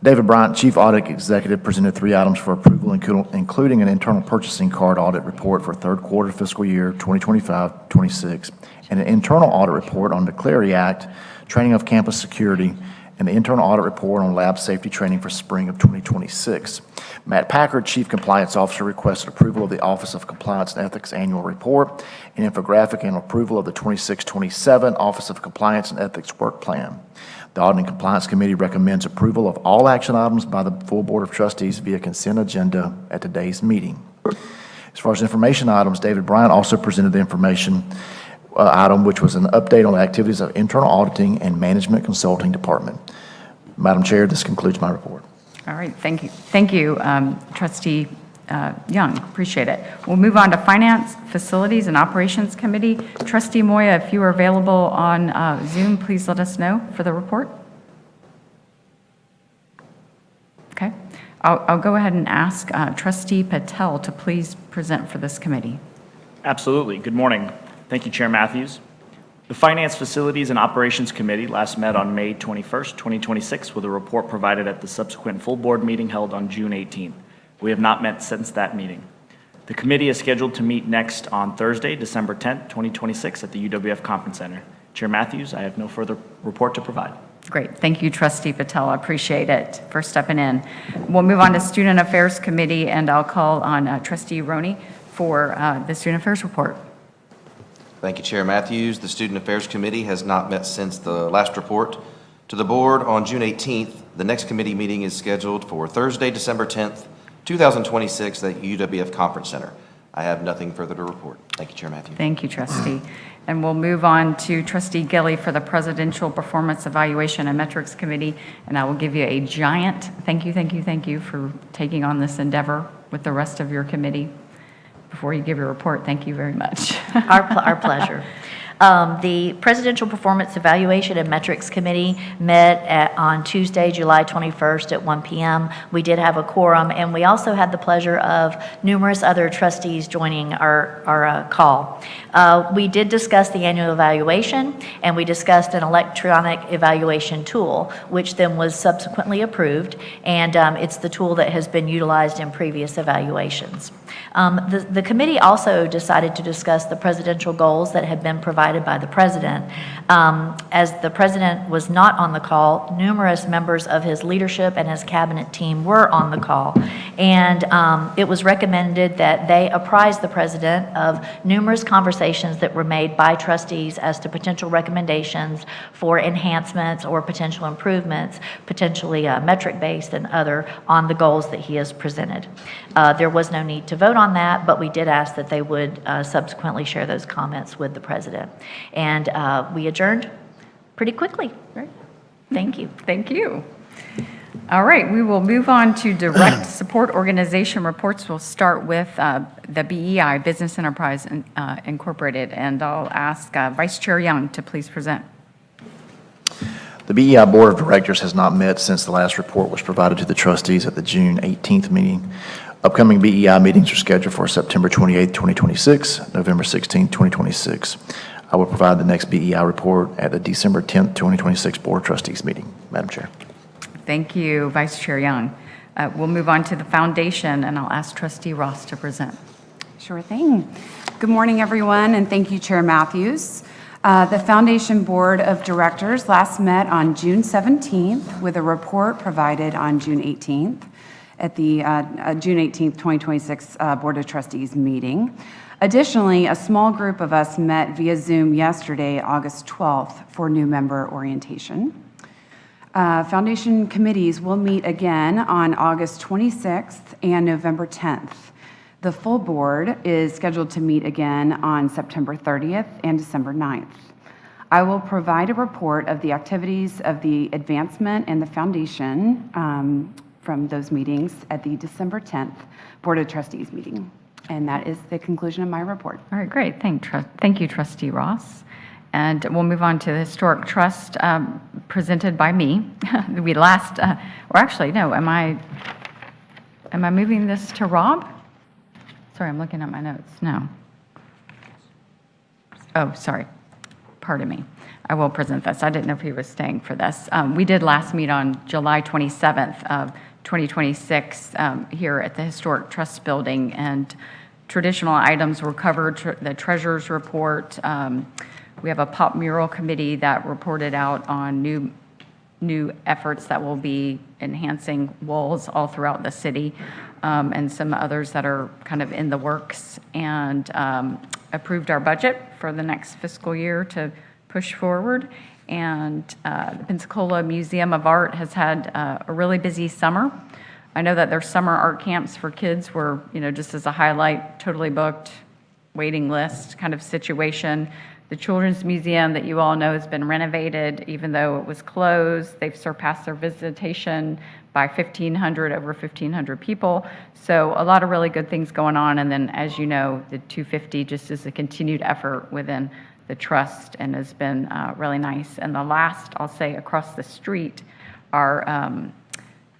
Speaker 6: David Bryant, Chief Audit Executive, presented 3 items for approval, including an internal purchasing card audit report for third quarter fiscal year 2025-26, and an internal audit report on the Clarity Act, training of campus security, and the internal audit report on lab safety training for spring of 2026. Matt Packard, Chief Compliance Officer, requested approval of the Office of Compliance and Ethics Annual Report, an infographic, and approval of the 26-27 Office of Compliance and Ethics Work Plan. The Audit and Compliance Committee recommends approval of all action items by the full Board of Trustees via consent agenda at today's meeting. As far as information items, David Bryant also presented the information item, which was an update on the activities of internal auditing and management consulting department. Madam Chair, this concludes my report.
Speaker 1: All right, thank you. Thank you, Trustee Young. Appreciate it. We'll move on to Finance, Facilities, and Operations Committee. Trustee Moya, if you are available on Zoom, please let us know for the report. Okay. I'll go ahead and ask Trustee Patel to please present for this committee.
Speaker 5: Absolutely. Good morning. Thank you, Chair Matthews. The Finance, Facilities, and Operations Committee last met on May 21st, 2026, with a report provided at the subsequent full board meeting held on June 18th. We have not met since that meeting. The committee is scheduled to meet next on Thursday, December 10th, 2026, at the UWF Conference Center. Chair Matthews, I have no further report to provide.
Speaker 1: Great. Thank you, Trustee Patel. I appreciate it for stepping in. We'll move on to Student Affairs Committee, and I'll call on Trustee Roney for the Student Affairs report.
Speaker 22: Thank you, Chair Matthews. The Student Affairs Committee has not met since the last report to the board on June 18th. The next committee meeting is scheduled for Thursday, December 10th, 2026 at UWF Conference Center. I have nothing further to report. Thank you, Chair Matthews.
Speaker 1: Thank you, Trustee. And we'll move on to Trustee Gilly for the Presidential Performance Evaluation and Metrics Committee. And I will give you a giant thank you for taking on this endeavor with the rest of your committee. Before you give your report, thank you very much.
Speaker 10: Our pleasure. The Presidential Performance Evaluation and Metrics Committee met on Tuesday, July 21st at 1 p.m. We did have a quorum, and we also had the pleasure of numerous other trustees joining our call. We did discuss the annual evaluation, and we discussed an electronic evaluation tool, which then was subsequently approved, and it's the tool that has been utilized in previous evaluations. The committee also decided to discuss the presidential goals that had been provided by the president. As the president was not on the call, numerous members of his leadership and his cabinet team were on the call. And it was recommended that they apprise the president of numerous conversations that were made by trustees as to potential recommendations for enhancements or potential improvements, potentially metric-based and other, on the goals that he has presented. There was no need to vote on that, but we did ask that they would subsequently share those comments with the president. And we adjourned pretty quickly. Right. Thank you.
Speaker 1: Thank you. All right, we will move on to direct support organization reports. We'll start with the BEI, Business Enterprise Incorporated, and I'll ask Vice Chair Young to please present.
Speaker 6: The BEI Board of Directors has not met since the last report was provided to the trustees at the June 18th meeting. Upcoming BEI meetings are scheduled for September 28th, 2026, November 16th, 2026. I will provide the next BEI report at the December 10th, 2026 Board of Trustees meeting. Madam Chair.
Speaker 1: Thank you, Vice Chair Young. We'll move on to the foundation, and I'll ask Trustee Ross to present.
Speaker 23: Sure thing. Good morning, everyone, and thank you, Chair Matthews. The Foundation Board of Directors last met on June 17th with a report provided on June 18th at the June 18th, 2026 Board of Trustees meeting. Additionally, a small group of us met via Zoom yesterday, August 12th, for new member orientation. Foundation committees will meet again on August 26th and November 10th. The full board is scheduled to meet again on September 30th and December 9th. I will provide a report of the activities of the advancement and the foundation from those meetings at the December 10th Board of Trustees meeting. And that is the conclusion of my report.
Speaker 1: All right, great. Thank you, Trustee Ross. And we'll move on to the Historic Trust presented by me. We last, or actually, no, am I moving this to Rob? Sorry, I'm looking at my notes. No. Oh, sorry. Pardon me. I will present this. I didn't know if he was staying for this. We did last meet on July 27th of 2026 here at the Historic Trust Building, and traditional items were covered, the treasurer's report. We have a pop mural committee that reported out on new efforts that will be enhancing walls all throughout the city, and some others that are kind of in the works, and approved our budget for the next fiscal year to push forward. And the Pensacola Museum of Art has had a really busy summer. I know that their summer art camps for kids were, just as a highlight, totally booked, waiting list kind of situation. The Children's Museum that you all know has been renovated, even though it was closed. They've surpassed their visitation by 1,500, over 1,500 people. So a lot of really good things going on. And then, as you know, the 250 just is a continued effort within the trust and has been really nice. And the last, I'll say, across the street, our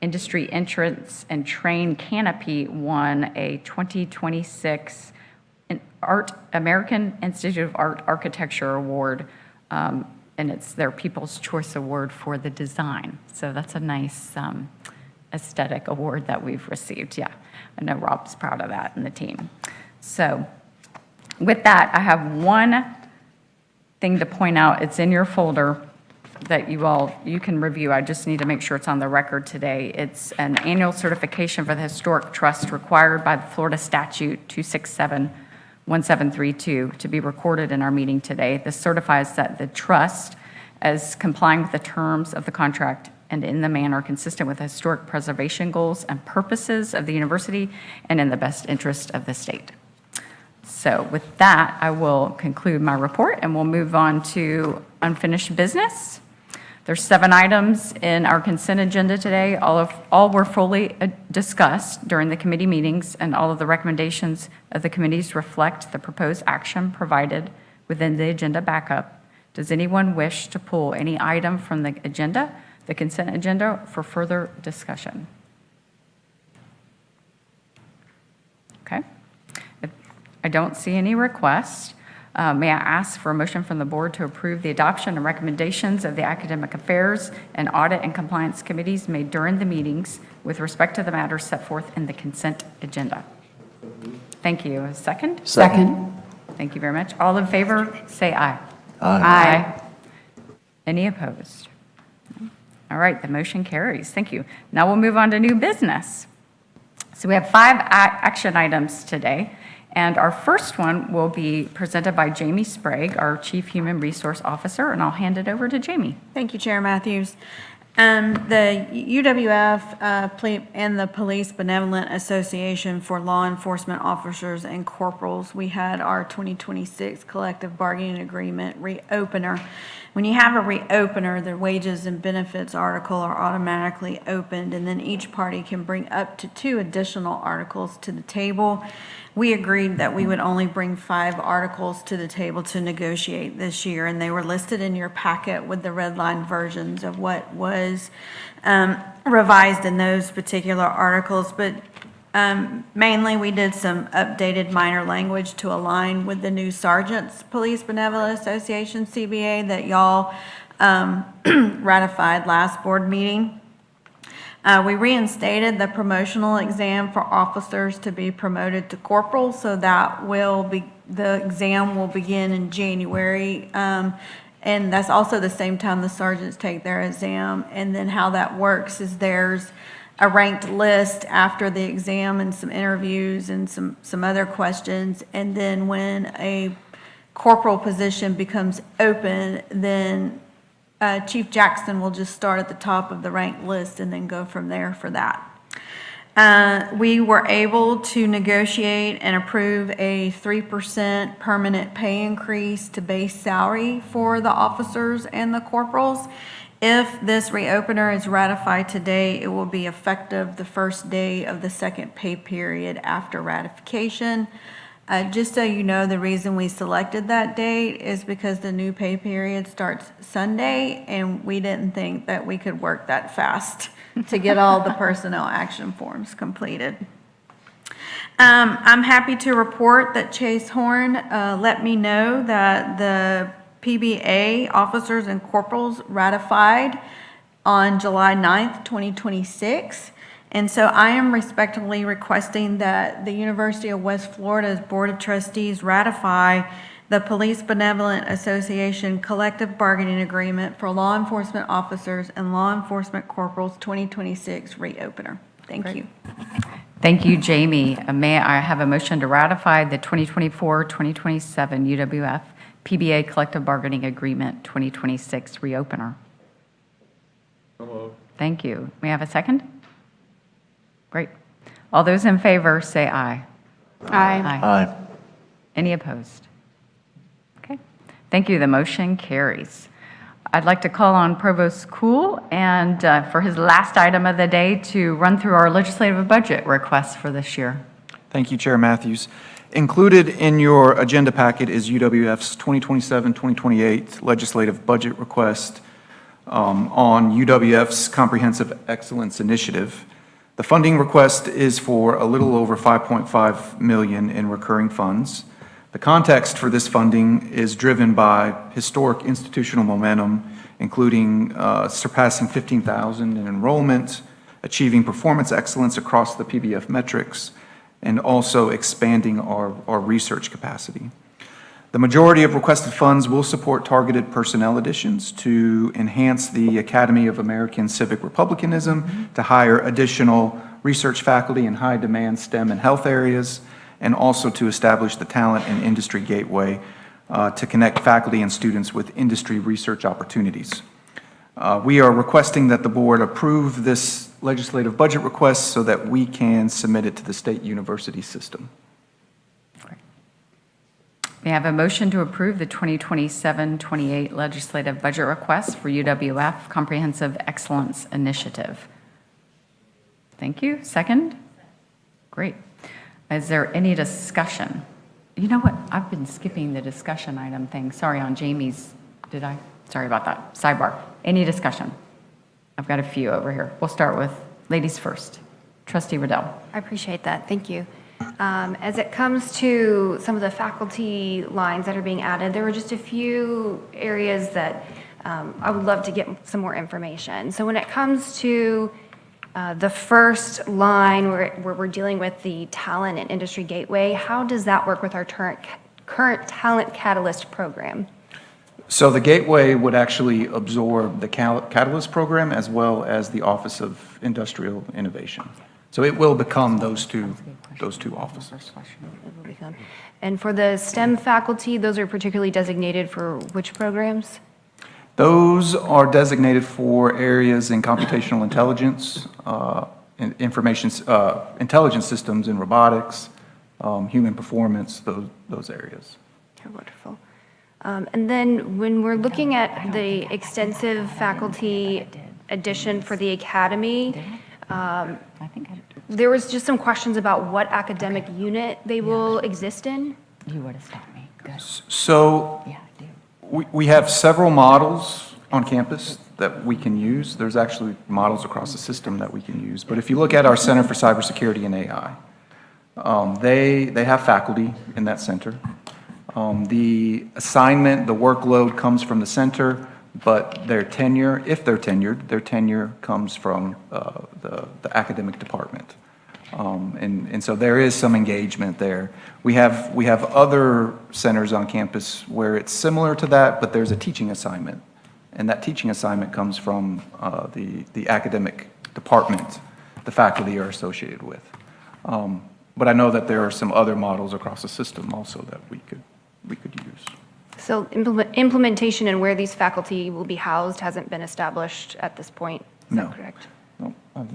Speaker 1: industry entrance and train canopy won a 2026 American Institute of Art Architecture Award, and it's their People's Choice Award for the design. So that's a nice aesthetic award that we've received. Yeah, I know Rob's proud of that and the team. So with that, I have one thing to point out. It's in your folder that you can review. I just need to make sure it's on the record today. It's an annual certification for the Historic Trust required by the Florida Statute 267-1732 to be recorded in our meeting today. This certifies that the trust is complying with the terms of the contract and in the manner consistent with the historic preservation goals and purposes of the university and in the best interest of the state. So with that, I will conclude my report and we'll move on to unfinished business. There's 7 items in our consent agenda today. All were fully discussed during the committee meetings, and all of the recommendations of the committees reflect the proposed action provided within the agenda backup. Does anyone wish to pull any item from the agenda, the consent agenda, for further discussion? Okay. If I don't see any requests. May I ask for a motion from the board to approve the adoption and recommendations of the Academic Affairs and Audit and Compliance Committees made during the meetings with respect to the matters set forth in the consent agenda? Thank you. A second?
Speaker 23: Second.
Speaker 1: Thank you very much. All in favor, say aye.
Speaker 23: Aye.
Speaker 1: Any opposed? All right, the motion carries. Thank you. Now we'll move on to new business. So we have 5 action items today. And our first one will be presented by Jamie Sprague, our Chief Human Resource Officer, and I'll hand it over to Jamie.
Speaker 7: Thank you, Chair Matthews. The UWF and the Police Benevolent Association for Law Enforcement Officers and Corporals, we had our 2026 collective bargaining agreement reopener. When you have a reopener, the wages and benefits article are automatically opened, and then each party can bring up to 2 additional articles to the table. We agreed that we would only bring 5 articles to the table to negotiate this year, and they were listed in your packet with the red line versions of what was revised in those particular articles. But mainly, we did some updated minor language to align with the new Sergeants Police Benevolent Association, CBA, that y'all ratified last board meeting. We reinstated the promotional exam for officers to be promoted to corporal, so that the exam will begin in January. And that's also the same time the sergeants take their exam. And then how that works is there's a ranked list after the exam and some interviews and some other questions. And then when a corporal position becomes open, then Chief Jackson will just start at the top of the ranked list and then go from there for that. We were able to negotiate and approve a 3% permanent pay increase to base salary for the officers and the corporals. If this reopener is ratified today, it will be effective the first day of the second pay period after ratification. Just so you know, the reason we selected that date is because the new pay period starts Sunday, and we didn't think that we could work that fast to get all the personnel action forms completed. I'm happy to report that Chase Horn let me know that the PBA officers and corporals ratified on July 9th, 2026. And so I am respectfully requesting that the University of West Florida's Board of Trustees ratify the Police Benevolent Association Collective Bargaining Agreement for Law Enforcement Officers and Law Enforcement Corporals 2026 reopener. Thank you.
Speaker 1: Thank you, Jamie. May I have a motion to ratify the 2024-2027 UWF PBA Collective Bargaining Agreement 2026 reopener? Thank you. May I have a second? Great. All those in favor say aye.
Speaker 23: Aye.
Speaker 6: Aye.
Speaker 1: Any opposed? Okay. Thank you. The motion carries. I'd like to call on Provost Kuhl and for his last item of the day to run through our legislative budget requests for this year.
Speaker 12: Thank you, Chair Matthews. Included in your agenda packet is UWF's 2027-2028 legislative budget request on UWF's Comprehensive Excellence Initiative. The funding request is for a little over $5.5 million in recurring funds. The context for this funding is driven by historic institutional momentum, including surpassing 15,000 in enrollment, achieving performance excellence across the PBF metrics, and also expanding our research capacity. The majority of requested funds will support targeted personnel additions to enhance the Academy of American Civic Republicanism, to hire additional research faculty in high-demand STEM and health areas, and also to establish the Talent and Industry Gateway to connect faculty and students with industry research opportunities. We are requesting that the board approve this legislative budget request so that we can submit it to the state university system.
Speaker 1: May I have a motion to approve the 2027-28 legislative budget request for UWF Comprehensive Excellence Initiative? Thank you. Second? Great. Is there any discussion? You know what? I've been skipping the discussion item thing. Sorry, on Jamie's, did I? Sorry about that. Sidebar. Any discussion? I've got a few over here. We'll start with ladies first. Trustee Riddell.
Speaker 4: I appreciate that. Thank you. As it comes to some of the faculty lines that are being added, there were just a few areas that I would love to get some more information. So when it comes to the first line where we're dealing with the Talent and Industry Gateway, how does that work with our current Talent Catalyst program?
Speaker 12: So the Gateway would actually absorb the Catalyst program as well as the Office of Industrial Innovation. So it will become those two offices.
Speaker 4: And for the STEM faculty, those are particularly designated for which programs?
Speaker 12: Those are designated for areas in computational intelligence, intelligence systems and robotics, human performance, those areas.
Speaker 4: Okay, wonderful. And then when we're looking at the extensive faculty addition for the academy, there was just some questions about what academic unit they will exist in.
Speaker 1: You would have stopped me. Good.
Speaker 12: So we have several models on campus that we can use. There's actually models across the system that we can use. But if you look at our Center for Cybersecurity and AI, they have faculty in that center. The assignment, the workload comes from the center, but their tenure, if they're tenured, their tenure comes from the academic department. And so there is some engagement there. We have other centers on campus where it's similar to that, but there's a teaching assignment. And that teaching assignment comes from the academic department. the faculty are associated with. But I know that there are some other models across the system also that we could use.
Speaker 4: So implementation and where these faculty will be housed hasn't been established at this point, is
Speaker 12: No.
Speaker 4: that correct?
Speaker 12: No,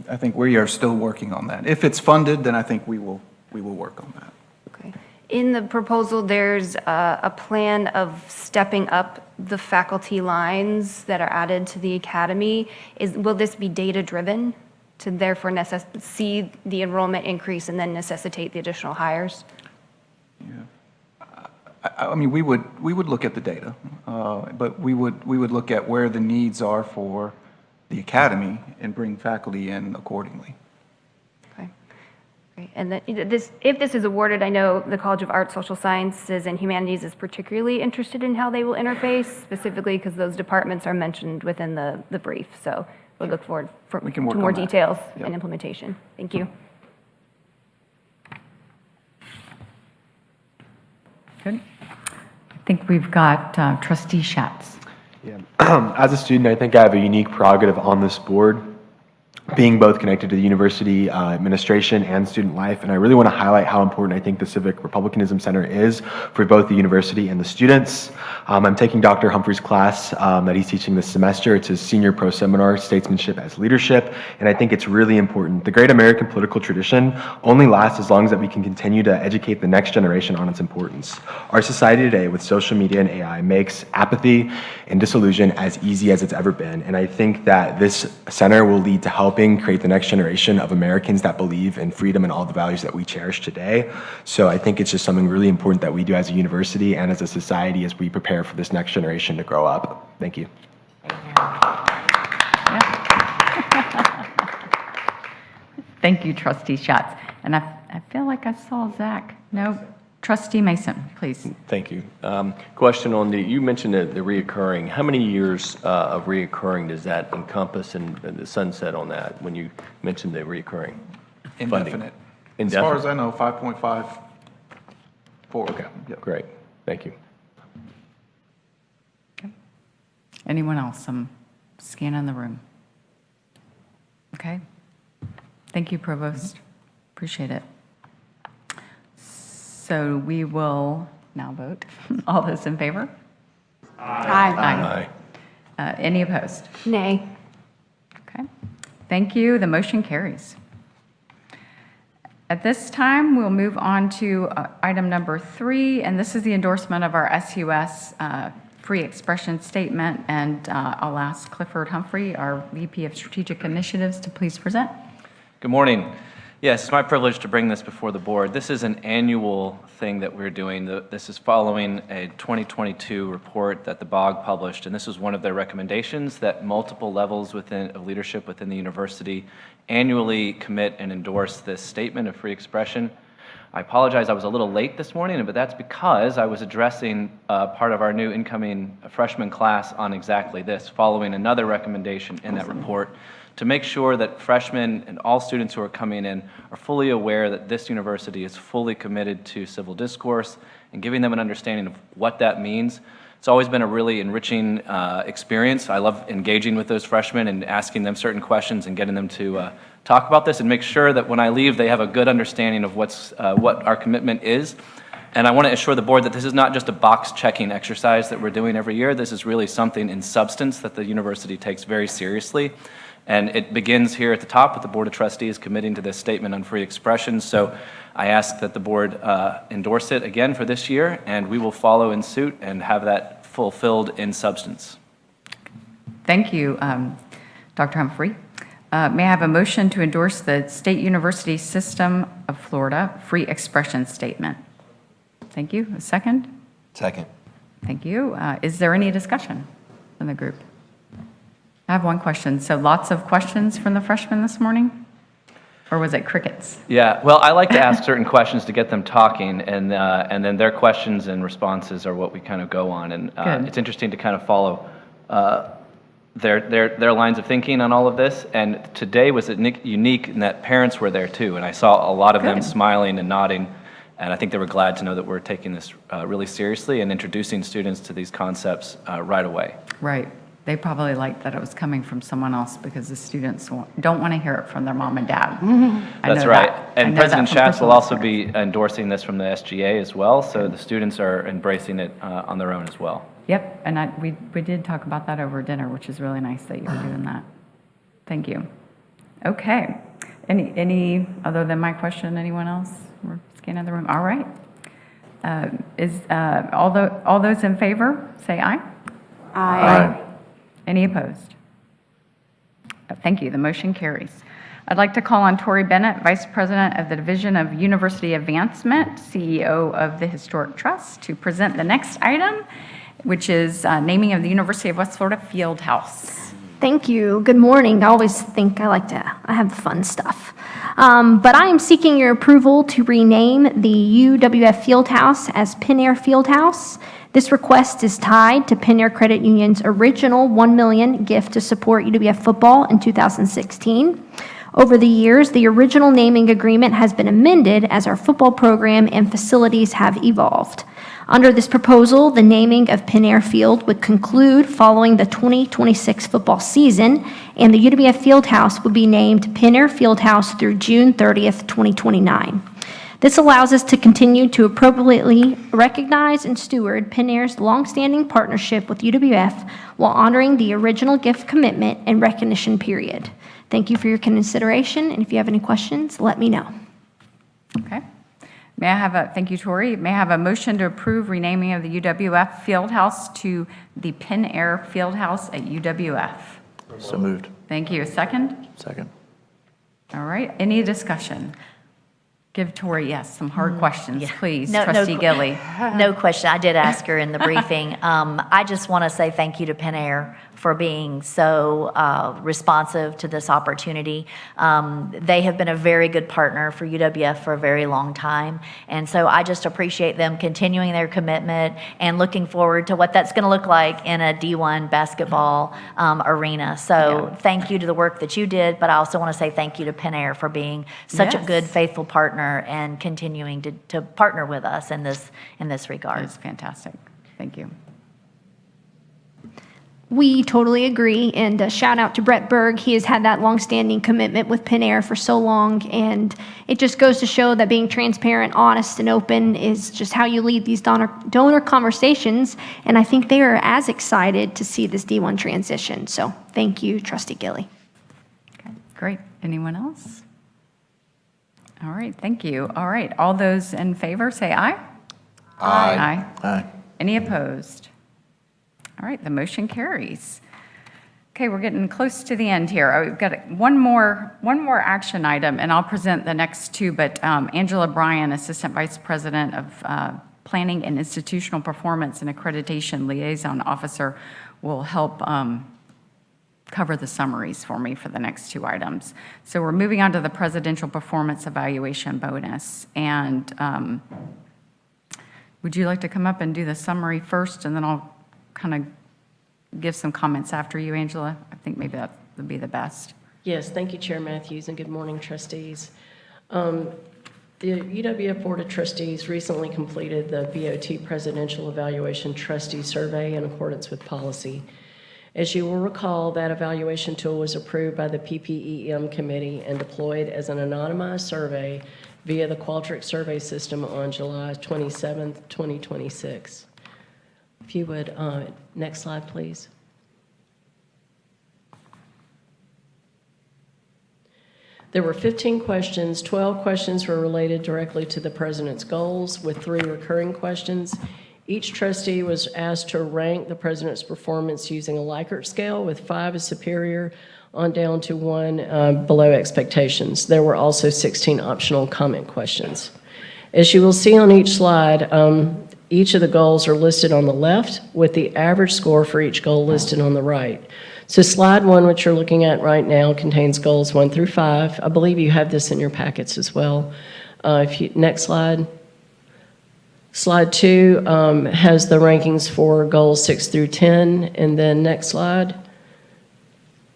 Speaker 12: I think we are still working on that. If it's funded, then I think we will work on that.
Speaker 4: Okay. In the proposal, there's a plan of stepping up the faculty lines that are added to the academy. Will this be data-driven to therefore see the enrollment increase and then necessitate the additional hires?
Speaker 12: I mean, we would look at the data, but we would look at where the needs are for the academy and bring faculty in accordingly.
Speaker 4: Okay. Great. And then if this is awarded, I know the College of Arts, Social Sciences, and Humanities is particularly interested in how they will interface, specifically because those departments are mentioned within the brief. So we'll look forward to more details and implementation. Thank you.
Speaker 1: Good. I think we've got Trustee Schatz.
Speaker 15: Yeah. As a student, I think I have a unique prerogative on this board, being both connected to the university administration and student life. And I really want to highlight how important I think the Civic Republicanism Center is for both the university and the students. I'm taking Dr. Humphrey's class that he's teaching this semester. It's his senior pro seminar, Statesmanship as Leadership. And I think it's really important. The great American political tradition only lasts as long as that we can continue to educate the next generation on its importance. Our society today with social media and AI makes apathy and disillusion as easy as it's ever been. And I think that this center will lead to helping create the next generation of Americans that believe in freedom and all the values that we cherish today. So I think it's just something really important that we do as a university and as a society as we prepare for this next generation to grow up. Thank you.
Speaker 1: Thank you, Trustee Schatz. And I feel like I saw Zach. No, Trustee Mason, please.
Speaker 3: Thank you. Question on you mentioned the reoccurring. How many years of reoccurring does that encompass and the sunset on that when you mentioned the reoccurring funding?
Speaker 12: Indefinite. As far as I know, 5.54.
Speaker 3: Okay, great. Thank you.
Speaker 1: Okay. Anyone else? I'm scanning the room. Okay. Thank you, Provost. Appreciate it. So we will now vote. All those in favor? Aye. Any opposed?
Speaker 4: Nay.
Speaker 1: Okay. Thank you. The motion carries. At this time, we'll move on to item number 3, and this is the endorsement of our SUS free expression statement. And I'll ask Clifford Humphrey, our VP of Strategic Initiatives, to please present.
Speaker 9: Good morning. Yes, it's my privilege to bring this before the board. This is an annual thing that we're doing. This is following a 2022 report that the BOG published, and this was one of their recommendations that multiple levels of leadership within the university annually commit and endorse this statement of free expression. I apologize, I was a little late this morning, but that's because I was addressing part of our new incoming freshman class on exactly this, following another recommendation in that report, to make sure that freshmen and all students who are coming in are fully aware that this university is fully committed to civil discourse and giving them an understanding of what that means. It's always been a really enriching experience. I love engaging with those freshmen and asking them certain questions and getting them to talk about this and make sure that when I leave, they have a good understanding of what our commitment is. And I want to assure the board that this is not just a box-checking exercise that we're doing every year. This is really something in substance that the university takes very seriously. And it begins here at the top with the Board of Trustees committing to this statement on free expression. So I ask that the board endorse it again for this year, and we will follow in suit and have that fulfilled in substance.
Speaker 1: Thank you, Dr. Humphrey. May I have a motion to endorse the State University System of Florida free expression statement? Thank you. A second?
Speaker 22: Second.
Speaker 1: Thank you. Is there any discussion in the group? I have one question. So lots of questions from the freshmen this morning? Or was it crickets?
Speaker 9: Yeah, well, I like to ask certain questions to get them talking, and then their questions and responses are what we kind of go on. And it's interesting to kind of follow their lines of thinking on all of this. And today was unique in that parents were there too, and I saw a lot of them smiling and nodding. And I think they were glad to know that we're taking this really seriously and introducing students to these concepts right away.
Speaker 1: Right. They probably liked that it was coming from someone else because the students don't want to hear it from their mom and dad. I
Speaker 9: That's
Speaker 1: know
Speaker 9: right.
Speaker 1: that. I
Speaker 9: And
Speaker 1: know that
Speaker 9: President
Speaker 1: from
Speaker 9: Schatz will
Speaker 1: personal
Speaker 9: also
Speaker 1: experience.
Speaker 9: be endorsing this from the SGA as well, so the students are embracing it on their own as well.
Speaker 1: Yep, and we did talk about that over dinner, which is really nice that you were doing that. Thank you. Okay. Any other than my question, anyone else? We're scanning the room. All right. All those in favor, say aye.
Speaker 23: Aye.
Speaker 1: Any opposed? Thank you. The motion carries. I'd like to call on Tori Bennett, Vice President of the Division of University Advancement, CEO of the Historic Trust, to present the next item, which is naming of the University of West Florida Field House.
Speaker 8: Thank you. Good morning. I always think I have the fun stuff. But I am seeking your approval to rename the UWF Fieldhouse as Pin-Air Fieldhouse. This request is tied to Pin-Air Credit Union's original $1 million gift to support UWF football in 2016. Over the years, the original naming agreement has been amended as our football program and facilities have evolved. Under this proposal, the naming of Pin-Air Field would conclude following the 2026 football season, and the UWF Fieldhouse would be named Pin-Air Fieldhouse through June 30th, 2029. This allows us to continue to appropriately recognize and steward Pin-Air's longstanding partnership with UWF while honoring the original gift commitment and recognition period. Thank you for your consideration, and if you have any questions, let me know.
Speaker 1: Okay. Thank you, Tori. May I have a motion to approve renaming of the UWF Fieldhouse to the Pin-Air Fieldhouse at UWF?
Speaker 6: So moved.
Speaker 1: Thank you. A second?
Speaker 6: Second.
Speaker 1: All right. Any discussion? Give Tori, yes, some hard questions, please.
Speaker 10: No- no
Speaker 1: Trustee
Speaker 10: que-
Speaker 1: Gilly.
Speaker 10: No question. I did ask her in the briefing. I just want to say thank you to Pin-Air for being so responsive to this opportunity. They have been a very good partner for UWF for a very long time. And so I just appreciate them continuing their commitment and looking forward to what that's going to look like in a D1 basketball arena. So thank you to the work that you did, but I also want to say thank you to Pin-Air for being such a
Speaker 1: Yes.
Speaker 10: good, faithful partner and continuing to partner with us in this regard.
Speaker 1: It's fantastic. Thank you.
Speaker 8: We totally agree, and a shout out to Brett Berg. He has had that longstanding commitment with Pin-Air for so long, and it just goes to show that being transparent, honest, and open is just how you lead these donor conversations, and I think they are as excited to see this D1 transition. So thank you, Trustee Gilly.
Speaker 1: Okay, great. Anyone else? All right, thank you. All right, all those in favor, say aye. Aye.
Speaker 6: Aye.
Speaker 1: Any opposed? All right, the motion carries. Okay, we're getting close to the end here. We've got one more action item, and I'll present the next two, but Angela Bryan, Assistant Vice President of Planning and Institutional Performance and Accreditation Liaison Officer, will help cover the summaries for me for the next two items. So we're moving on to the Presidential Performance Evaluation Bonus. And would you like to come up and do the summary first, and then I'll kind of give some comments after you, Angela? I think maybe that would be the best.
Speaker 11: Yes, thank you, Chair Matthews, and good morning, trustees. The UWF Board of Trustees recently completed the BOT Presidential Evaluation Trustee Survey in accordance with policy. As you will recall, that evaluation tool was approved by the PPEM Committee and deployed as an anonymized survey via the Qualtrics survey system on July 27th, 2026. If you would, next slide, please. There were 15 questions. 12 questions were related directly to the president's goals, with 3 recurring questions. Each trustee was asked to rank the president's performance using a Likert scale, with 5 as superior on down to 1 below expectations. There were also 16 optional comment questions. As you will see on each slide, each of the goals are listed on the left, with the average score for each goal listed on the right. So slide 1, which you're looking at right now, contains goals 1 through 5. I believe you have this in your packets as well. Next slide. Slide 2 has the rankings for goals 6 through 10, and then next slide.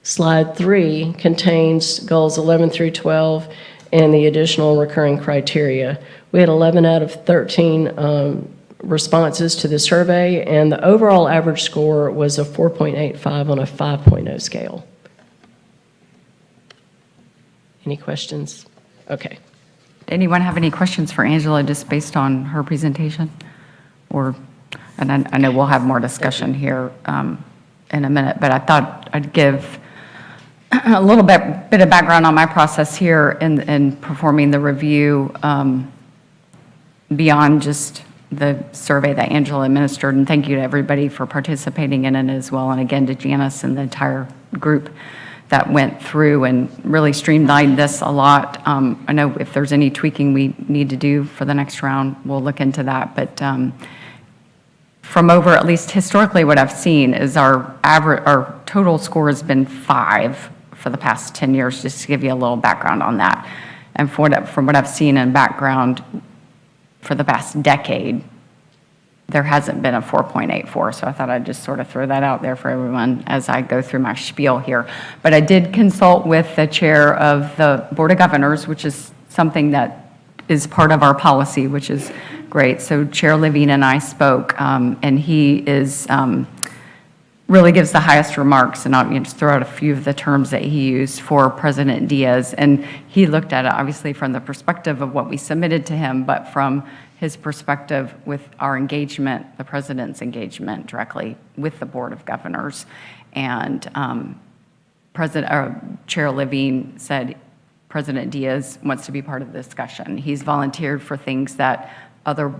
Speaker 11: Slide 3 contains goals 11 through 12 and the additional recurring criteria. We had 11 out of 13 responses to the survey, and the overall average score was a 4.85 on a 5.0 scale. Any questions? Okay.
Speaker 1: Anyone have any questions for Angela just based on her presentation? Or, and I know we'll have more discussion here in a minute, but I thought I'd give a little bit of background on my process here in performing the review beyond just the survey that Angela administered. And thank you to everybody for participating in it as well. And again, to Janice and the entire group that went through and really streamlined this a lot. I know if there's any tweaking we need to do for the next round, we'll look into that. But from over, at least historically, what I've seen is our total score has been 5 for the past 10 years, just to give you a little background on that. And from what I've seen in background for the past decade, there hasn't been a 4.84, so I thought I'd just sort of throw that out there for everyone as I go through my spiel here. But I did consult with the chair of the Board of Governors, which is something that is part of our policy, which is great. So Chair Levine and I spoke, and he is really gives the highest remarks, and I'll just throw out a few of the terms that he used for President Diaz. And he looked at it, obviously, from the perspective of what we submitted to him, but from his perspective with our engagement, the president's engagement directly with the Board of Governors. And Chair Levine said President Diaz wants to be part of the discussion. He's volunteered for things that other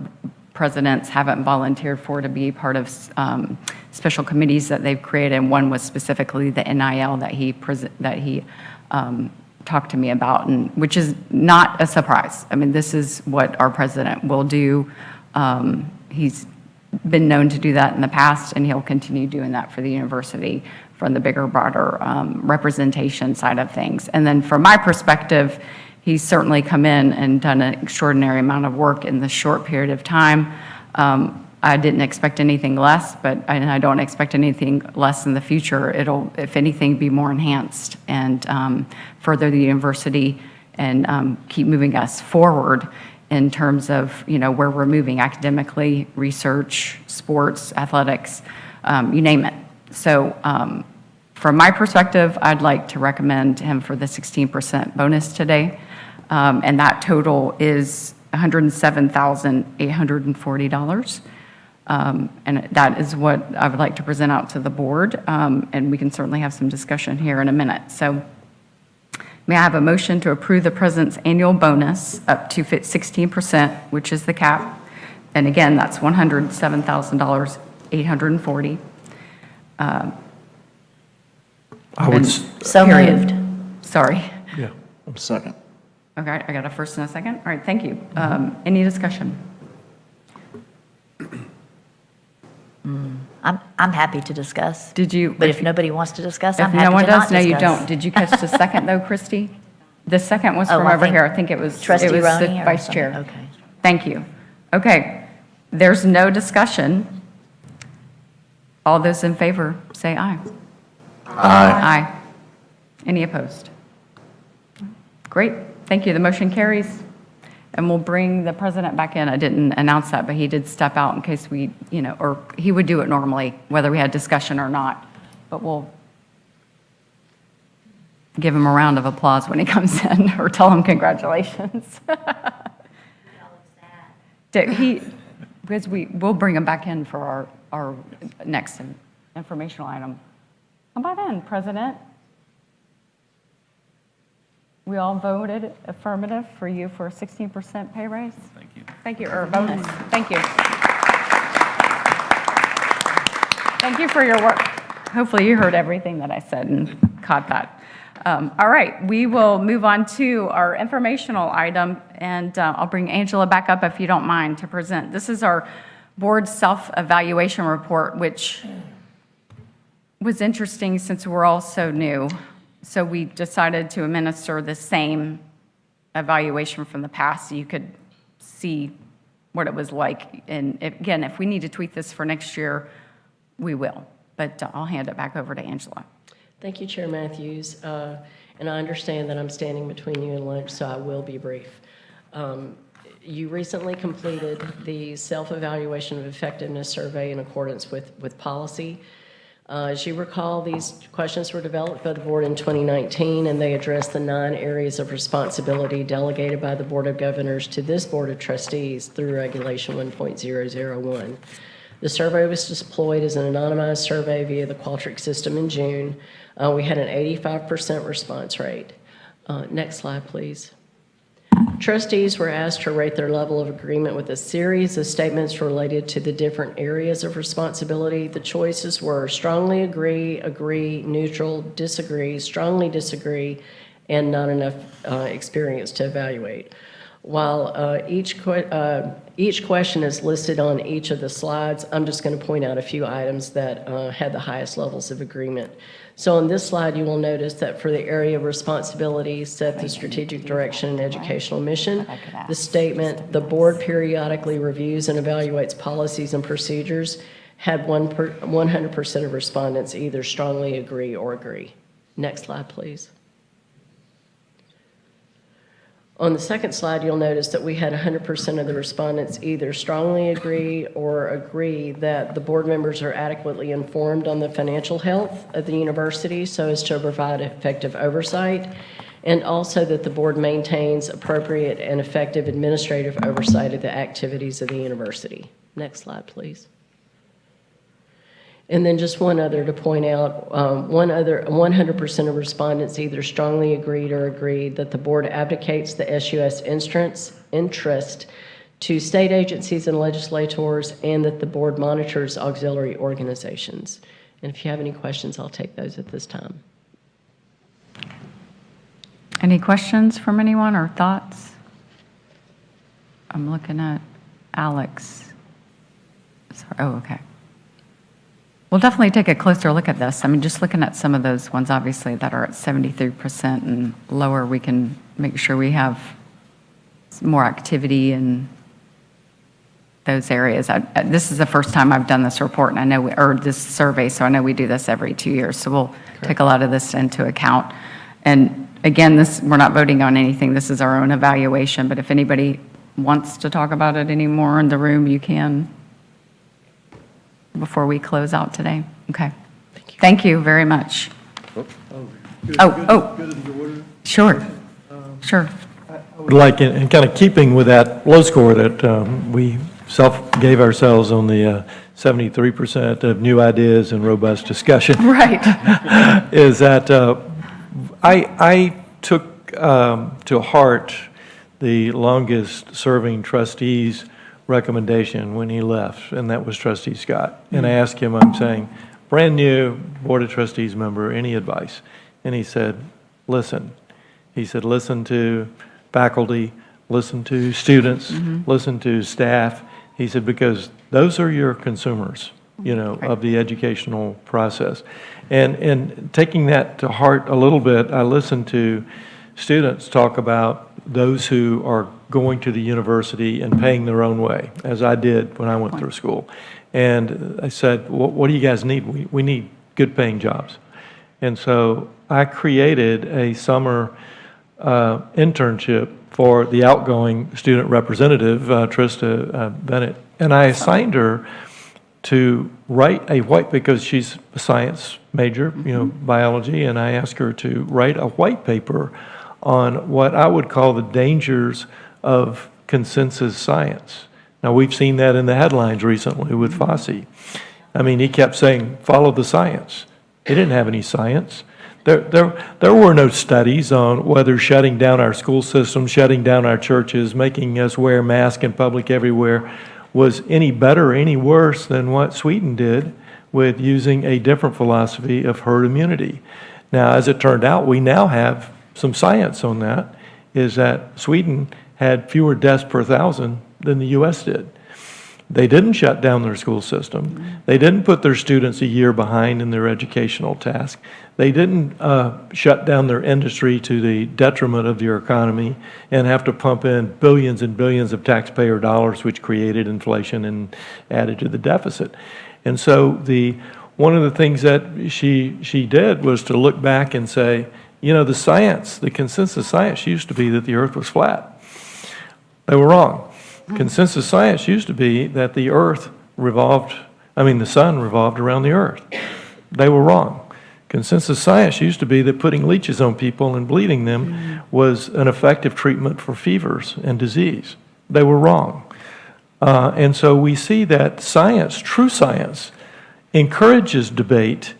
Speaker 1: presidents haven't volunteered for, to be part of special committees that they've created. And one was specifically the NIL that he talked to me about, and which is not a surprise. I mean, this is what our president will do. He's been known to do that in the past, and he'll continue doing that for the university from the bigger, broader representation side of things. And then from my perspective, he's certainly come in and done an extraordinary amount of work in this short period of time. I didn't expect anything less, and I don't expect anything less in the future. It'll, if anything, be more enhanced and further the university and keep moving us forward in terms of, where we're moving academically, research, sports, athletics, you name it. So from my perspective, I'd like to recommend him for the 16% bonus today. And that total is $107,840. And that is what I would like to present out to the board. And we can certainly have some discussion here in a minute. So may I have a motion to approve the president's annual bonus up to 16%, which is the cap. And again, that's $107,840.
Speaker 21: I would.
Speaker 10: So
Speaker 1: period.
Speaker 10: moved.
Speaker 1: Sorry.
Speaker 21: Yeah.
Speaker 6: Second.
Speaker 1: Okay, I got a first and a second. All right, thank you. Any discussion?
Speaker 10: I'm happy to discuss.
Speaker 1: Did you?
Speaker 10: But if nobody wants to discuss, I'm
Speaker 1: If no
Speaker 10: happy
Speaker 1: one
Speaker 10: to not
Speaker 1: does, no, you
Speaker 10: discuss.
Speaker 1: don't. Did you catch the second, though, Christy? The second was
Speaker 10: Oh,
Speaker 1: from
Speaker 10: I
Speaker 1: over
Speaker 10: think
Speaker 1: here. I think it was
Speaker 10: Trustee
Speaker 1: the
Speaker 10: Roney or
Speaker 1: vice
Speaker 10: something?
Speaker 1: chair.
Speaker 10: Okay.
Speaker 1: Thank you. Okay, there's no discussion. All those in favor, say aye. Aye. Any opposed? Great, thank you. The motion carries. And we'll bring the president back in. I didn't announce that, but he did step out in case we, or he would do it normally, whether we had discussion or not. But we'll give him a round of applause when he comes in, or tell him congratulations. Because we'll bring him back in for our next informational item. Come by then, President. We all voted affirmative for you for a 16% pay raise.
Speaker 2: Thank you.
Speaker 1: Thank you, or bonus. Thank you. Thank you for your work. Hopefully you heard everything that I said and caught that. All right, we will move on to our informational item, and I'll bring Angela back up if you don't mind to present. This is our board self-evaluation report, which was interesting since we're all so new. So we decided to administer the same evaluation from the past so you could see what it was like. And again, if we need to tweak this for next year, we will. But I'll hand it back over to Angela.
Speaker 11: Thank you, Chair Matthews. And I understand that I'm standing between you and lunch, so I will be brief. You recently completed the self-evaluation of effectiveness survey in accordance with policy. As you recall, these questions were developed by the board in 2019, and they address the 9 areas of responsibility delegated by the Board of Governors to this Board of Trustees through Regulation 1.001. The survey was deployed as an anonymized survey via the Qualtrics system in June. We had an 85% response rate. Next slide, please. Trustees were asked to rate their level of agreement with a series of statements related to the different areas of responsibility. The choices were strongly agree, agree, neutral, disagree, strongly disagree, and not enough experience to evaluate. While each question is listed on each of the slides, I'm just going to point out a few items that had the highest levels of agreement. So on this slide, you will notice that for the area of responsibility, set the strategic direction and educational mission. The statement, the board periodically reviews and evaluates policies and procedures, had 100% of respondents either strongly agree or agree. Next slide, please. On the second slide, you'll notice that we had 100% of the respondents either strongly agree or agree that the board members are adequately informed on the financial health of the university so as to provide effective oversight, and also that the board maintains appropriate and effective administrative oversight of the activities of the university. Next slide, please. And then just one other to point out, 100% of respondents either strongly agreed or agreed that the board advocates the SUS interest to state agencies and legislators, and that the board monitors auxiliary organizations. And if you have any questions, I'll take those at this time.
Speaker 1: Any questions from anyone or thoughts? I'm looking at Alex. Sorry. Oh, okay. We'll definitely take a closer look at this. I mean, just looking at some of those ones, obviously, that are at 73% and lower, we can make sure we have more activity in those areas. This is the first time I've done this report, and I know, or this survey, so I know we do this every 2 years. So we'll take a lot of this into account. And again, we're not voting on anything. This is our own evaluation. But if anybody wants to talk about it anymore in the room, you can before we close out today. Okay. Thank you very much. Sure. Sure.
Speaker 21: I would like, in kind of keeping with that low score that we gave ourselves on the 73% of new ideas and robust discussion.
Speaker 1: Right.
Speaker 21: Is that I took to heart the longest serving trustee's recommendation when he left, and that was Trustee Scott. And I asked him, I'm saying, brand new Board of Trustees member, any advice? And he said, listen. He said, listen to faculty, listen to students, listen to staff. He said, because those are your consumers, of the educational process. And taking that to heart a little bit, I listened to students talk about those who are going to the university and paying their own way, as I did when I went through school. And I said, what do you guys need? We need good paying jobs. And so I created a summer internship for the outgoing student representative, Trista Bennett. And I assigned her to write because she's a science major, biology, and I asked her to write a white paper on what I would call the dangers of consensus science. Now, we've seen that in the headlines recently with Fossey. I mean, he kept saying, follow the science. He didn't have any science. There were no studies on whether shutting down our school system, shutting down our churches, making us wear masks in public everywhere was any better or any worse than what Sweden did with using a different philosophy of herd immunity. Now, as it turned out, we now have some science on that, is that Sweden had fewer deaths per 1,000 than the U.S. did. They didn't shut down their school system. They didn't put their students a year behind in their educational task. They didn't shut down their industry to the detriment of their economy and have to pump in billions and billions of taxpayer dollars, which created inflation and added to the deficit. And so one of the things that she did was to look back and say, the science, the consensus science used to be that the earth was flat. They were wrong. Consensus science used to be that the sun revolved around the earth. They were wrong. Consensus science used to be that putting leeches on people and bleeding them was an effective treatment for fevers and disease. They were wrong. And so we see that science, true science, encourages debate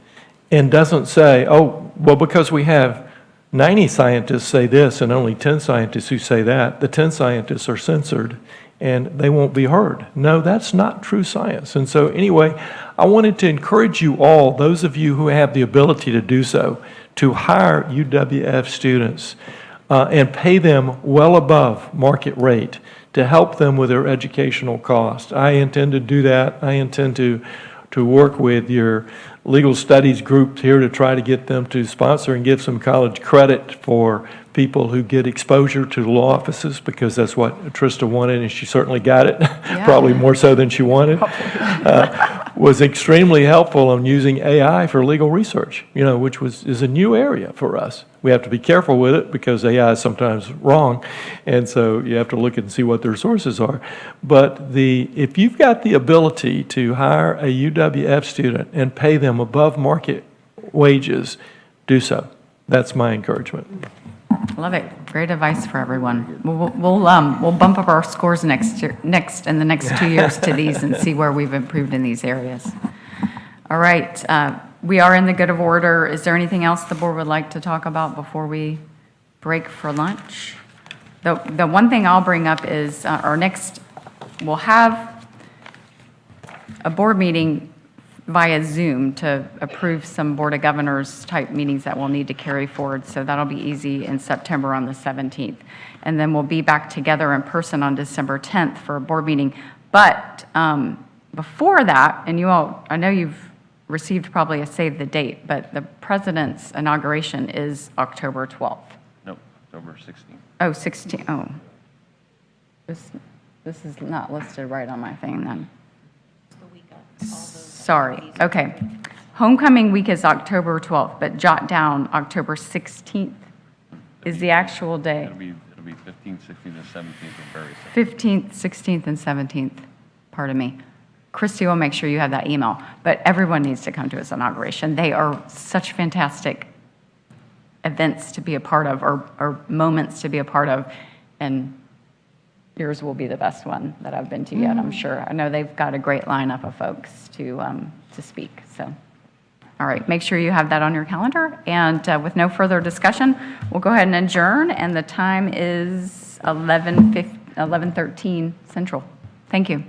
Speaker 21: and doesn't say, oh, well, because we have 90 scientists say this and only 10 scientists who say that, the 10 scientists are censored and they won't be heard. No, that's not true science. And so anyway, I wanted to encourage you all, those of you who have the ability to do so, to hire UWF students and pay them well above market rate to help them with their educational costs. I intend to do that. I intend to work with your legal studies group here to try to get them to sponsor and give some college credit for people who get exposure to law offices, because that's what Trista wanted, and she certainly got it, probably more so than she wanted. Was extremely helpful on using AI for legal research, which is a new area for us. We have to be careful with it because AI is sometimes wrong, and so you have to look and see what their sources are. But if you've got the ability to hire a UWF student and pay them above market wages, do so. That's my encouragement.
Speaker 1: Love it. Great advice for everyone. We'll bump up our scores in the next 2 years to these and see where we've improved in these areas. All right. We are in the good of order. Is there anything else the board would like to talk about before we break for lunch? The one thing I'll bring up is we'll have a board meeting via Zoom to approve some Board of Governors type meetings that we'll need to carry forward. So that'll be easy in September on the 17th. And then we'll be back together in person on December 10th for a board meeting. But before that, and you all, I know you've received probably a save the date, but the president's inauguration is October 12th.
Speaker 3: Nope, October 16th.
Speaker 1: Oh, 16, oh. This is not listed right on my thing then. Sorry, okay. Homecoming week is October 12th, but jot down October 16th is the actual day.
Speaker 3: It'll be 15th, 16th, and 17th of various.
Speaker 1: 15th, 16th, and 17th, pardon me. Christy will make sure you have that email, but everyone needs to come to his inauguration. They are such fantastic events to be a part of, or moments to be a part of, and yours will be the best one that I've been to yet, I'm sure. I know they've got a great lineup of folks to speak, so. All right, make sure you have that on your calendar, and with no further discussion, we'll go ahead and adjourn, and the time is 11:13 Central. Thank you.